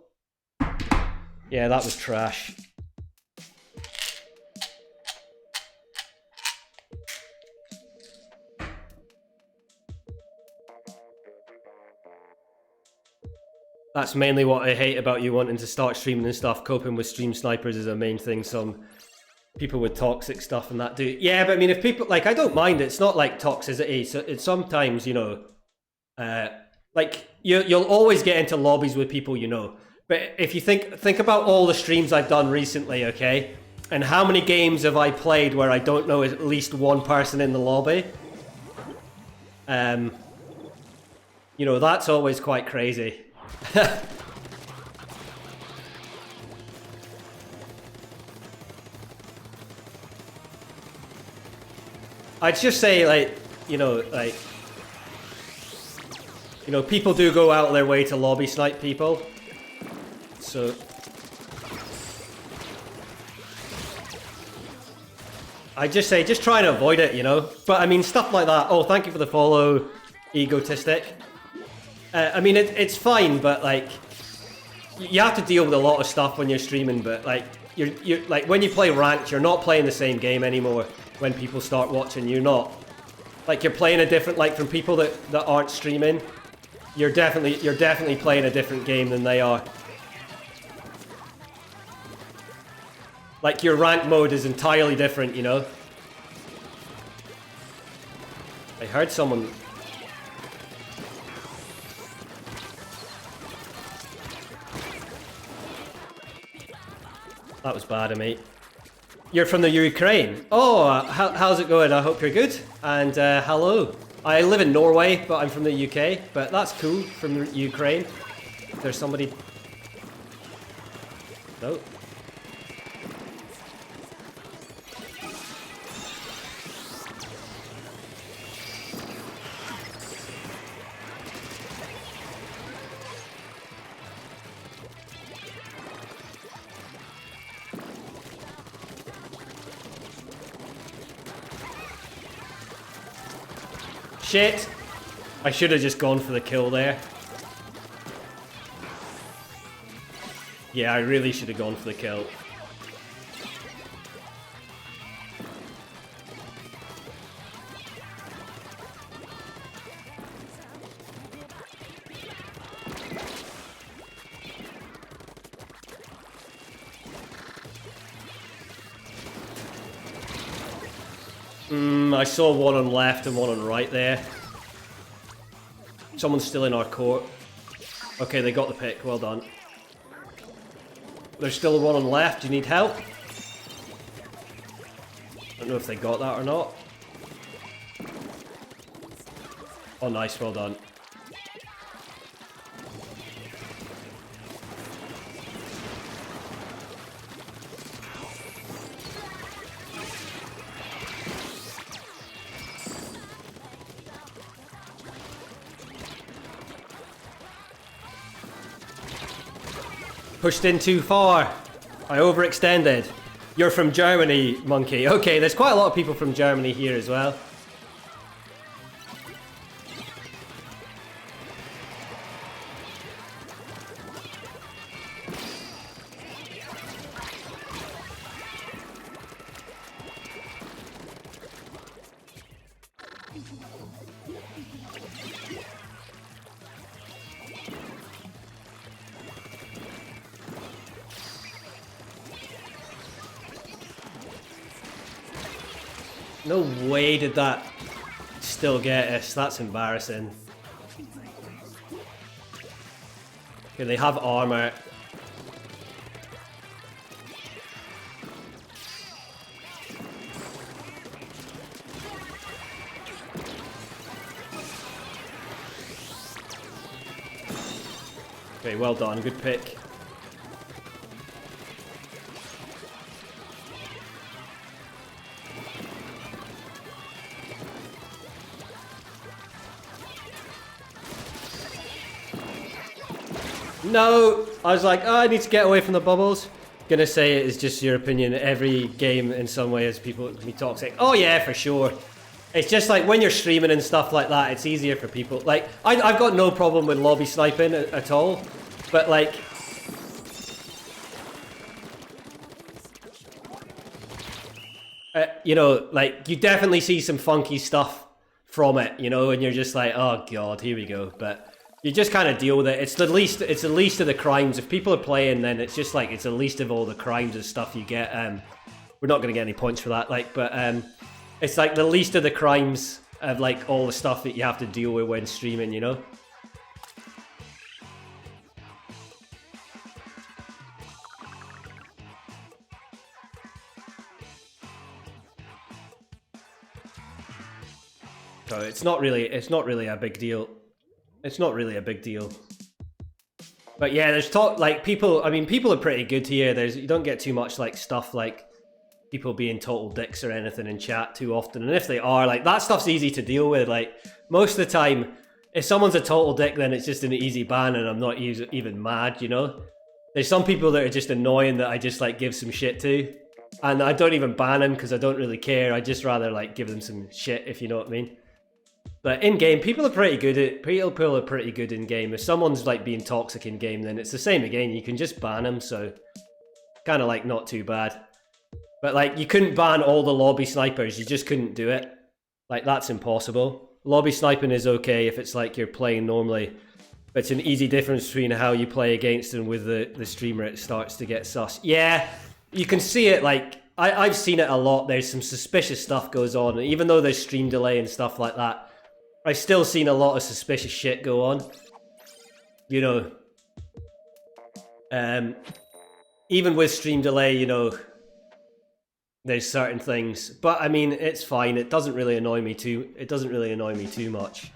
Yeah, that was trash. That's mainly what I hate about you wanting to start streaming and stuff. Coping with stream snipers is a main thing. Some people with toxic stuff and that do. Yeah, but I mean, if people, like, I don't mind. It's not like toxicity. So it's sometimes, you know, like, you'll always get into lobbies with people, you know. But if you think about all the streams I've done recently, okay, and how many games have I played where I don't know at least one person in the lobby? You know, that's always quite crazy. I'd just say, like, you know, people do go out of their way to lobby snipe people. So I just say, just try and avoid it, you know. But I mean, stuff like that. Oh, thank you for the follow, egotistic. I mean, it's fine, but like, you have to deal with a lot of stuff when you're streaming. But like, you're like, when you play ranked, you're not playing the same game anymore. When people start watching, you're not. Like, you're playing a different, like, from people that aren't streaming, you're definitely playing a different game than they are. Like, your rank mode is entirely different, you know? I heard someone... That was bad of me. You're from the Ukraine. Oh, how's it going? I hope you're good. And hello. I live in Norway, but I'm from the UK. But that's cool, from Ukraine. There's somebody... No. Shit! I should have just gone for the kill there. Yeah, I really should have gone for the kill. I saw one on left and one on right there. Someone's still in our court. Okay, they got the pick. Well done. There's still one on left. Do you need help? I don't know if they got that or not. Oh, nice. Well done. Pushed in too far. I overextended. You're from Germany, monkey. Okay, there's quite a lot of people from Germany here as well. No way did that still get us. That's embarrassing. Okay, they have armor. Okay, well done. Good pick. No! I was like, oh, I need to get away from the bubbles. Gonna say it is just your opinion. Every game in some way has people can be toxic. Oh yeah, for sure. It's just like when you're streaming and stuff like that, it's easier for people. Like, I've got no problem with lobby sniping at all. But like... you know, like, you definitely see some funky stuff from it, you know, and you're just like, oh god, here we go. But... you just kind of deal with it. It's the least of the crimes. If people are playing, then it's just like, it's the least of all the crimes and stuff you get. We're not going to get any points for that, like, but it's like the least of the crimes of like all the stuff that you have to deal with when streaming, you know? So it's not really a big deal. It's not really a big deal. But yeah, there's talk, like, people, I mean, people are pretty good here. You don't get too much, like, stuff like people being total dicks or anything in chat too often. And if they are, like, that stuff's easy to deal with. Like, most of the time, if someone's a total dick, then it's just an easy ban and I'm not even mad, you know? There's some people that are just annoying that I just, like, give some shit to. And I don't even ban them because I don't really care. I just rather, like, give them some shit, if you know what I mean. But in game, people are pretty good in game. If someone's like being toxic in game, then it's the same again. You can just ban them, so kind of like not too bad. But like, you couldn't ban all the lobby snipers. You just couldn't do it. Like, that's impossible. Lobby sniping is okay if it's like you're playing normally. But it's an easy difference between how you play against and with the streamer. It starts to get sus. Yeah, you can see it. Like, I've seen it a lot. There's some suspicious stuff goes on, and even though there's stream delay and stuff like that, I've still seen a lot of suspicious shit go on. You know, even with stream delay, you know, There's certain things, but I mean, it's fine. It doesn't really annoy me too. It doesn't really annoy me too much.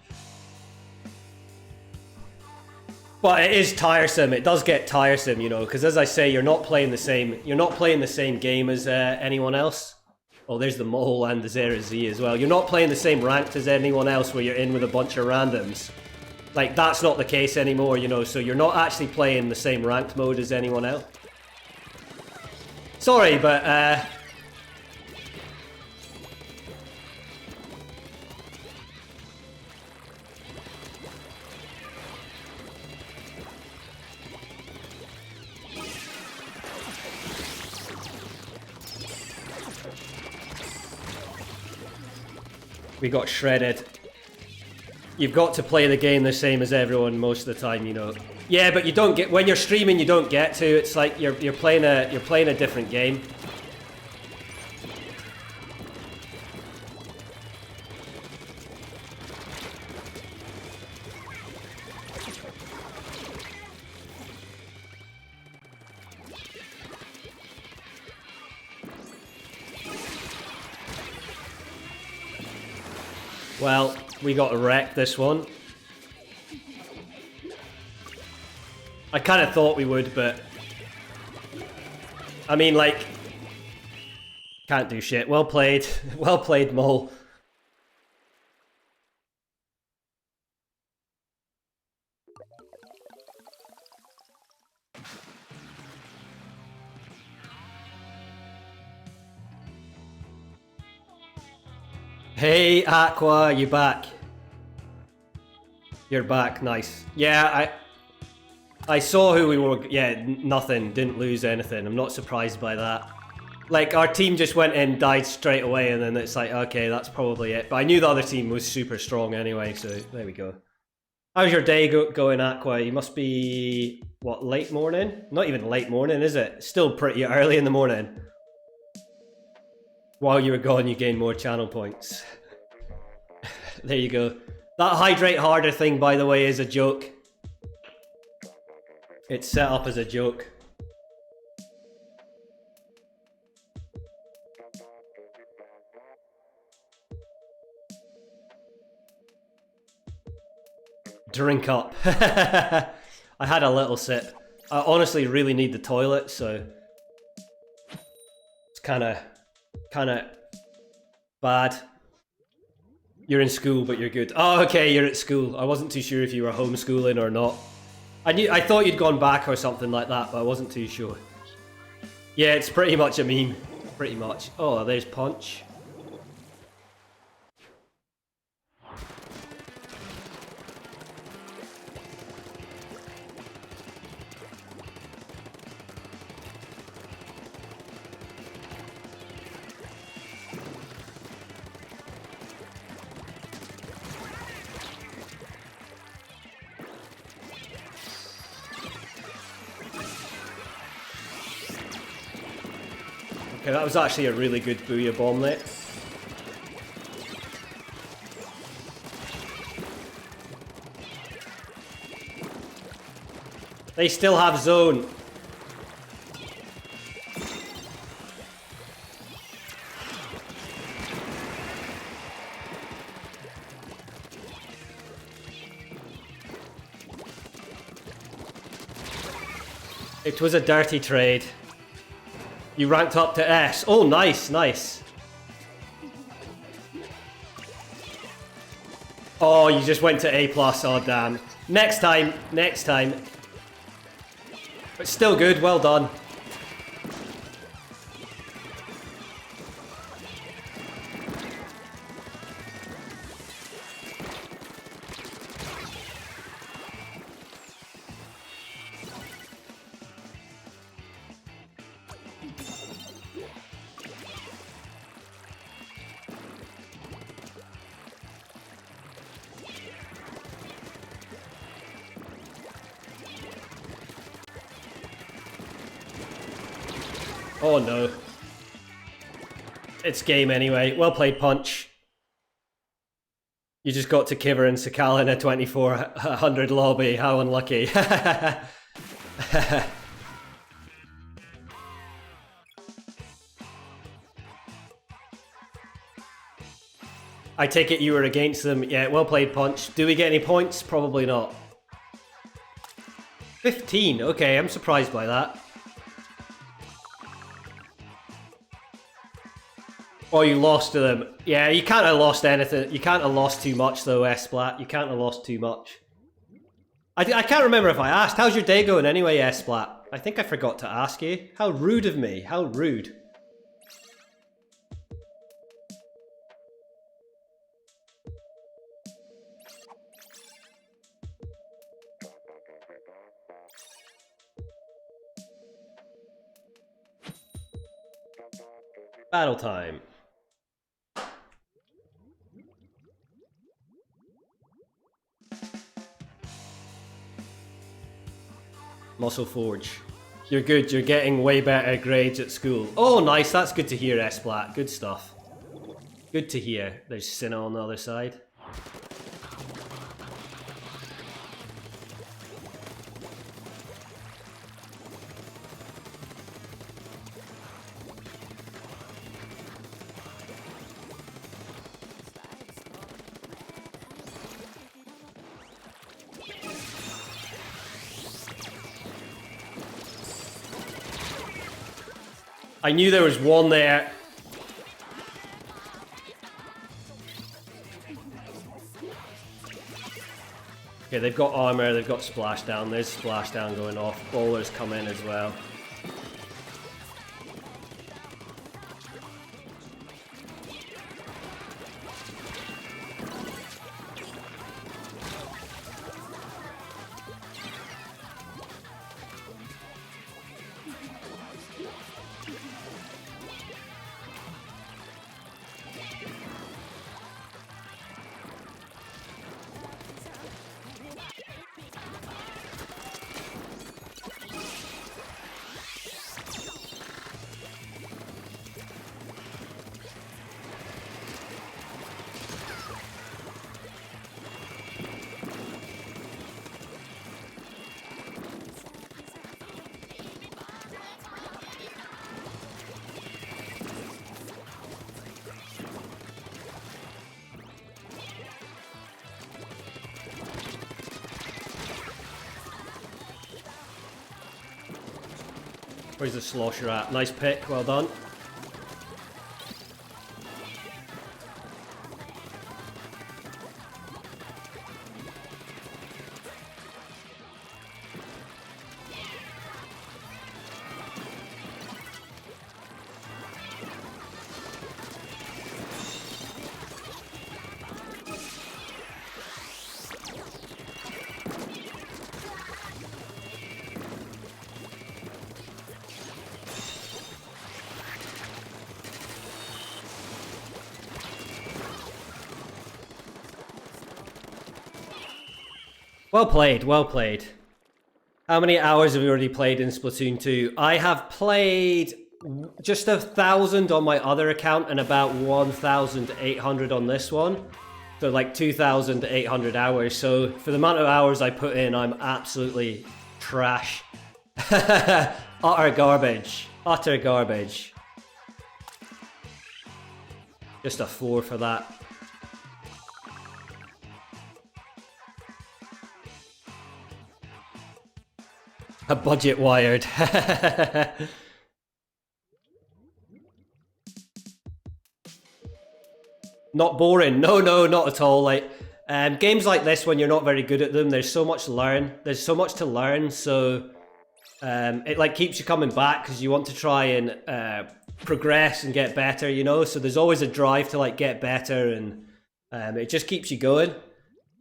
But it is tiresome. It does get tiresome, you know, because as I say, you're not playing the same. You're not playing the same game as anyone else. Oh, there's the Mole and the Zera Z as well. You're not playing the same ranked as anyone else, where you're in with a bunch of randoms. Like, that's not the case anymore, you know. So you're not actually playing the same ranked mode as anyone else. Sorry, but we got shredded. You've got to play the game the same as everyone most of the time, you know. Yeah, but you don't get, when you're streaming, you don't get to. It's like you're playing a different game. Well, we got to wreck this one. I kind of thought we would, but I mean, like, can't do shit. Well played. Well played, Mole. Hey, Aqua, you back? You're back, nice. Yeah, I saw who we were. Yeah, nothing. Didn't lose anything. I'm not surprised by that. Like, our team just went in, died straight away, and then it's like, okay, that's probably it. But I knew the other team was super strong anyway, so there we go. How's your day going, Aqua? You must be, what, late morning? Not even late morning, is it? Still pretty early in the morning. While you were gone, you gained more channel points. There you go. That hydrate harder thing, by the way, is a joke. It's set up as a joke. Drink up. I had a little sip. I honestly really need the toilet, so it's kind of bad. You're in school, but you're good. Oh, okay, you're at school. I wasn't too sure if you were homeschooling or not. I thought you'd gone back or something like that, but I wasn't too sure. Yeah, it's pretty much a meme. Pretty much. Oh, there's Punch. Okay, that was actually a really good Booyah bomblet. They still have zone. It was a dirty trade. You ranked up to S. Oh, nice, nice. Oh, you just went to A+. Oh, damn. Next time, next time. But still good, well done. Oh no. It's game anyway. Well played, Punch. You just got to Kiver and Sakala in a 2400 lobby. How unlucky. I take it you were against them. Yeah, well played, Punch. Do we get any points? Probably not. 15. Okay, I'm surprised by that. Oh, you lost to them. Yeah, you can't have lost anything. You can't have lost too much, though, S-Splat. You can't have lost too much. I can't remember if I asked. How's your day going anyway, S-Splat? I think I forgot to ask you. How rude of me. How rude. Battle time. Muscle Forge. You're good, you're getting way better grades at school. Oh, nice, that's good to hear, S-Splat. Good stuff. Good to hear. There's Sinna on the other side. I knew there was one there. Okay, they've got armor, they've got splashdown. There's splashdown going off. Bowlers come in as well. Where's the slosher at? Nice pick, well done. Well played, well played. How many hours have you already played in Splatoon 2? I have played just 1,000 on my other account and about 1,800 on this one. So like 2,800 hours. So for the amount of hours I put in, I'm absolutely trash. Utter garbage. Utter garbage. Just a 4 for that. A budget wired. Not boring. No, not at all. Like games like this, when you're not very good at them, there's so much to learn. There's so much to learn. So it like keeps you coming back because you want to try and progress and get better. You know. So there's always a drive to like get better, and it just keeps you going.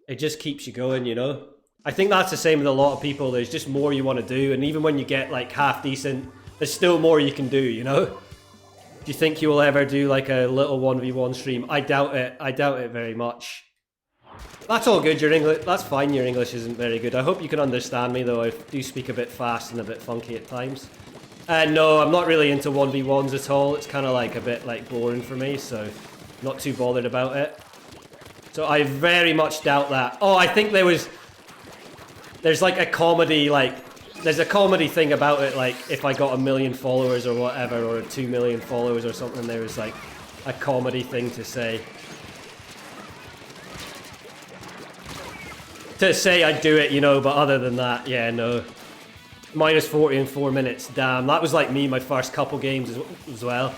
It just keeps you going. You know. I think that's the same with a lot of people. There's just more you want to do, and even when you get like half decent, there's still more you can do, you know? Do you think you will ever do like a little 1v1 stream? I doubt it. I doubt it very much. That's all good. Your English, that's fine. Your English isn't very good. I hope you can understand me though. I do speak a bit fast and a bit funky at times. No, I'm not really into 1v1s at all. It's kind of like a bit like boring for me, so not too bothered about it. So I very much doubt that. Oh, I think there's like a comedy, like, there's a comedy thing about it, like, if I got 1 million followers or whatever, or 2 million followers or something, there was like a comedy thing to say. to say I'd do it, you know, but other than that, yeah, no. Minus 40 in 4 minutes, damn. That was like me, my first couple games as well.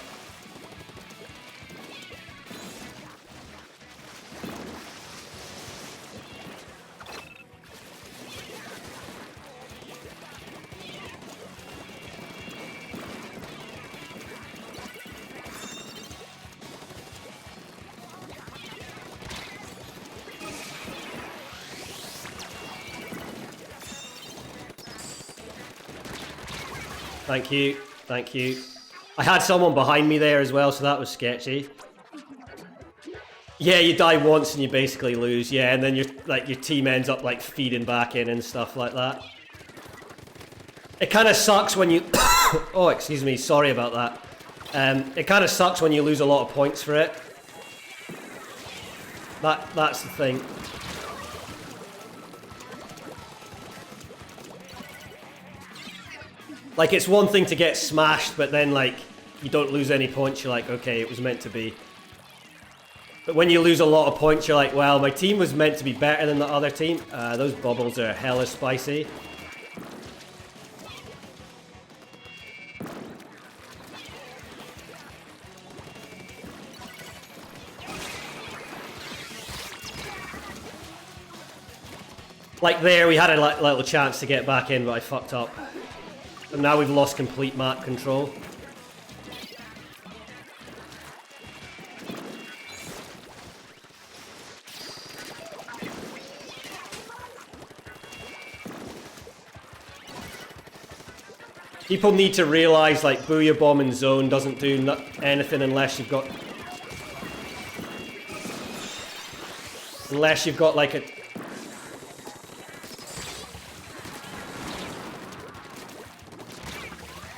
Thank you, thank you. I had someone behind me there as well, so that was sketchy. Yeah, you die once and you basically lose, yeah, and then your team ends up like feeding back in and stuff like that. It kind of sucks when you... oh, excuse me, sorry about that. It kind of sucks when you lose a lot of points for it. That's the thing. Like, it's one thing to get smashed, but then, like, you don't lose any points, you're like, okay, it was meant to be. But when you lose a lot of points, you're like, well, my team was meant to be better than the other team. Those bubbles are hella spicy. Like there, we had a little chance to get back in, but I fucked up. And now we've lost complete map control. People need to realize, like, Booyah Bomb in zone doesn't do anything unless you've got... Unless you've got, like, a...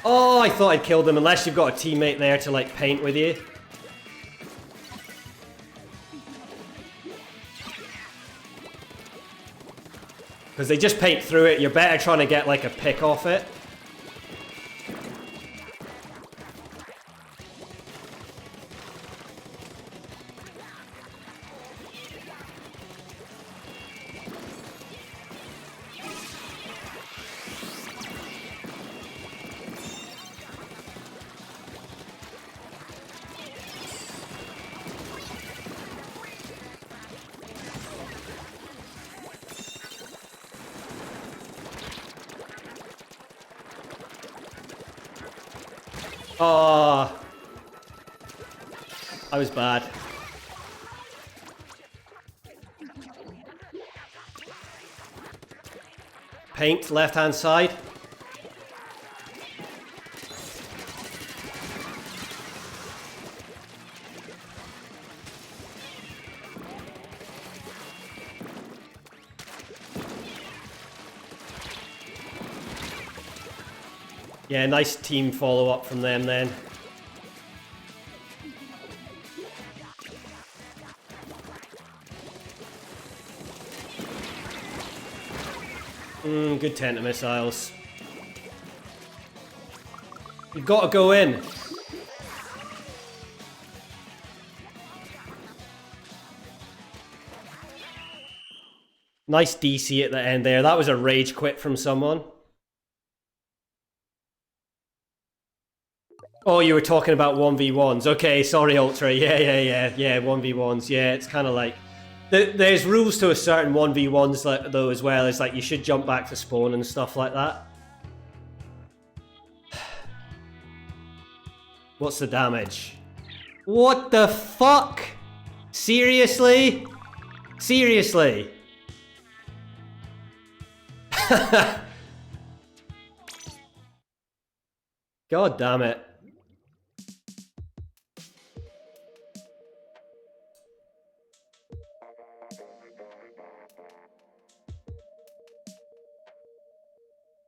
Oh, I thought I'd killed them, unless you've got a teammate there to, like, paint with you. Because they just paint through it, you're better trying to get, like, a pick off it. Oh, I was bad. Paint, left-hand side. Yeah, nice team follow-up from them then. Good tent of missiles. You've got to go in. Nice DC at the end there. That was a rage quit from someone. Oh, you were talking about 1v1s. Okay, sorry, Ultra. Yeah, 1v1s. Yeah, it's kind of like... There's rules to a certain 1v1s though as well. It's like you should jump back to spawn and stuff like that. What's the damage? What the fuck? Seriously? Seriously? God damn it.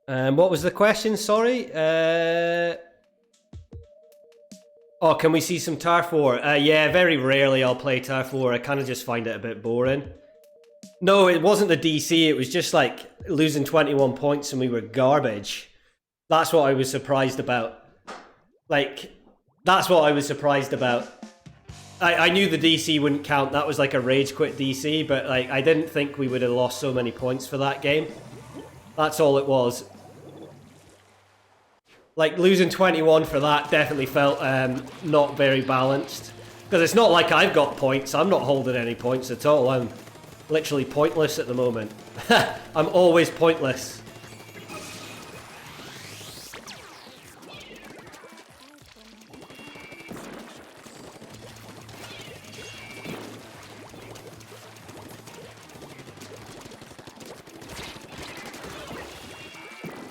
What was the question? Sorry. Oh, can we see some Turf War? Yeah, very rarely I'll play Turf War. I kind of just find it a bit boring. No, it wasn't the DC. It was just like losing 21 points and we were garbage. That's what I was surprised about. Like, that's what I was surprised about. I knew the DC wouldn't count. That was like a rage quit DC, but like I didn't think we would have lost so many points for that game. That's all it was. Like losing 21 for that definitely felt not very balanced. Because it's not like I've got points. I'm not holding any points at all. I'm literally pointless at the moment. I'm always pointless.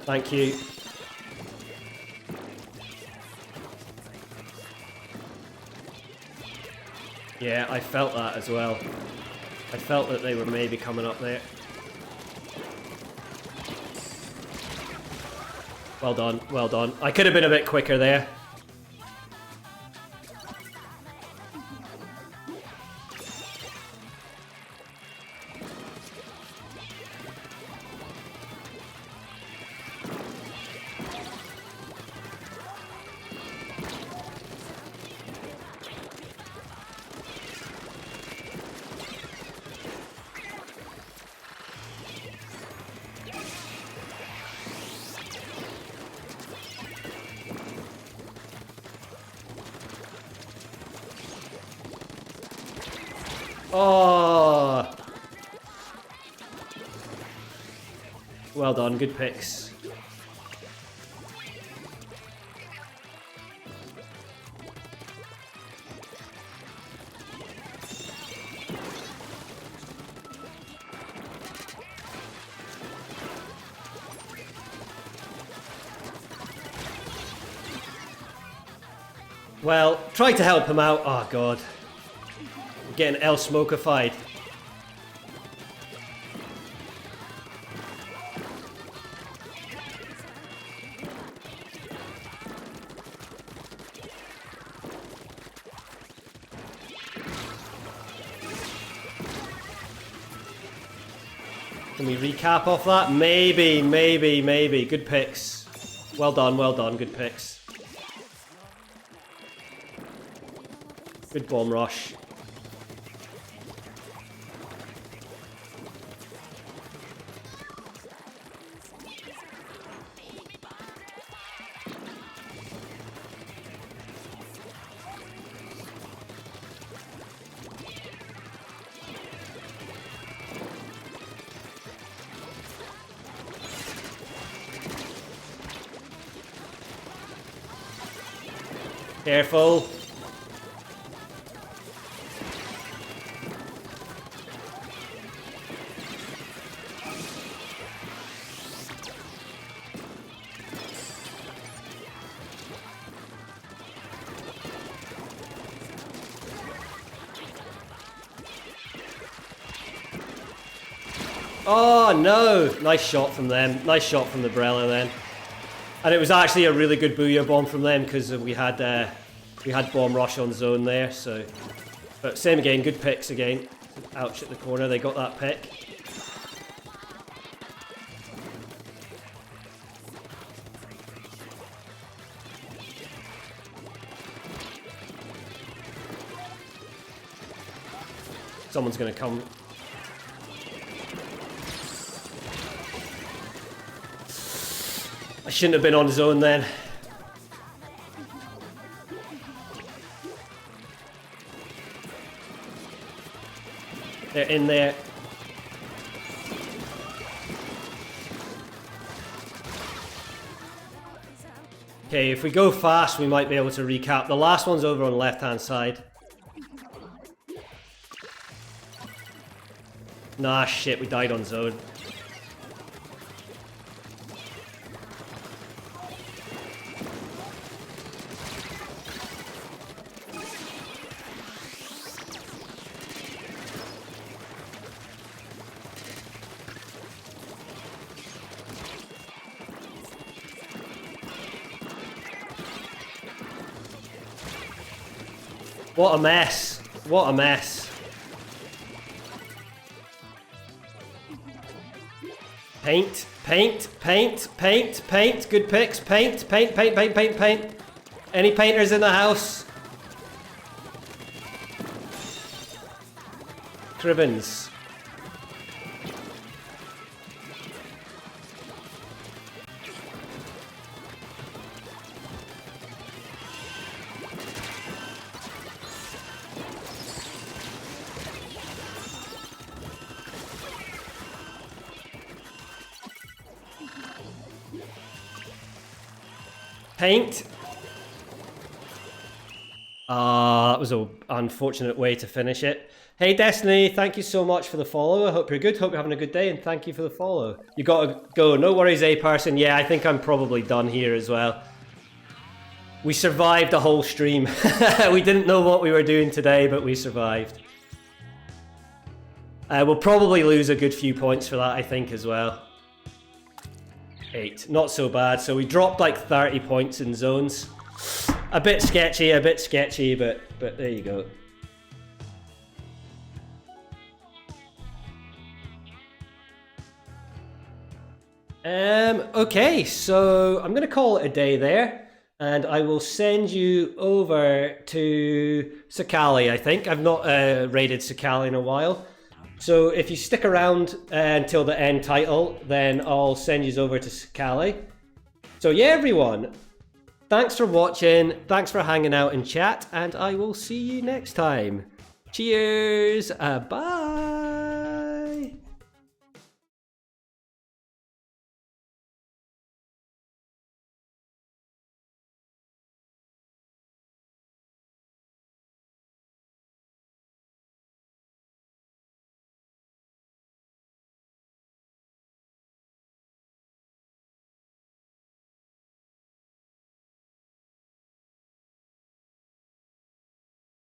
Thank you. Yeah, I felt that as well. I felt that they were maybe coming up there. Well done, well done. I could have been a bit quicker there. Oh! Well done, good picks. Well, try to help him out. Oh god. Getting L-smokeified. Can we recap off that? Maybe, maybe, maybe. Good picks. Well done, good picks. Good bomb rush. Careful. Oh no! Nice shot from them. Nice shot from the Brella then. And it was actually a really good booyah bomb from them because we had bomb rush on zone there. So, but same again. Good picks again. Ouch at the corner. They got that pick. Someone's gonna come. I shouldn't have been on zone then. They're in there. Okay, if we go fast, we might be able to recap. The last one's over on the left-hand side. Nah, shit, we died on zone. What a mess. What a mess. Paint, paint, paint, paint, paint. Good picks. Paint, paint, paint, paint, paint, paint. Any painters in the house? Cribbins. Paint. That was an unfortunate way to finish it. Hey Destiny, thank you so much for the follow. I hope you're good. Hope you're having a good day, and thank you for the follow. You gotta go. No worries, A-Person. Yeah, I think I'm probably done here as well. We survived the whole stream. We didn't know what we were doing today, but we survived. We'll probably lose a good few points for that, I think, as well. 8. Not so bad. So we dropped like 30 points in zones. A bit sketchy, but there you go. Okay, so I'm gonna call it a day there, and I will send you over to Sakali. I think I've not raided Sakali in a while, so if you stick around until the end title, then I'll send you over to Sakali. So yeah, everyone, thanks for watching, thanks for hanging out in chat, and I will see you next time. Cheers, bye.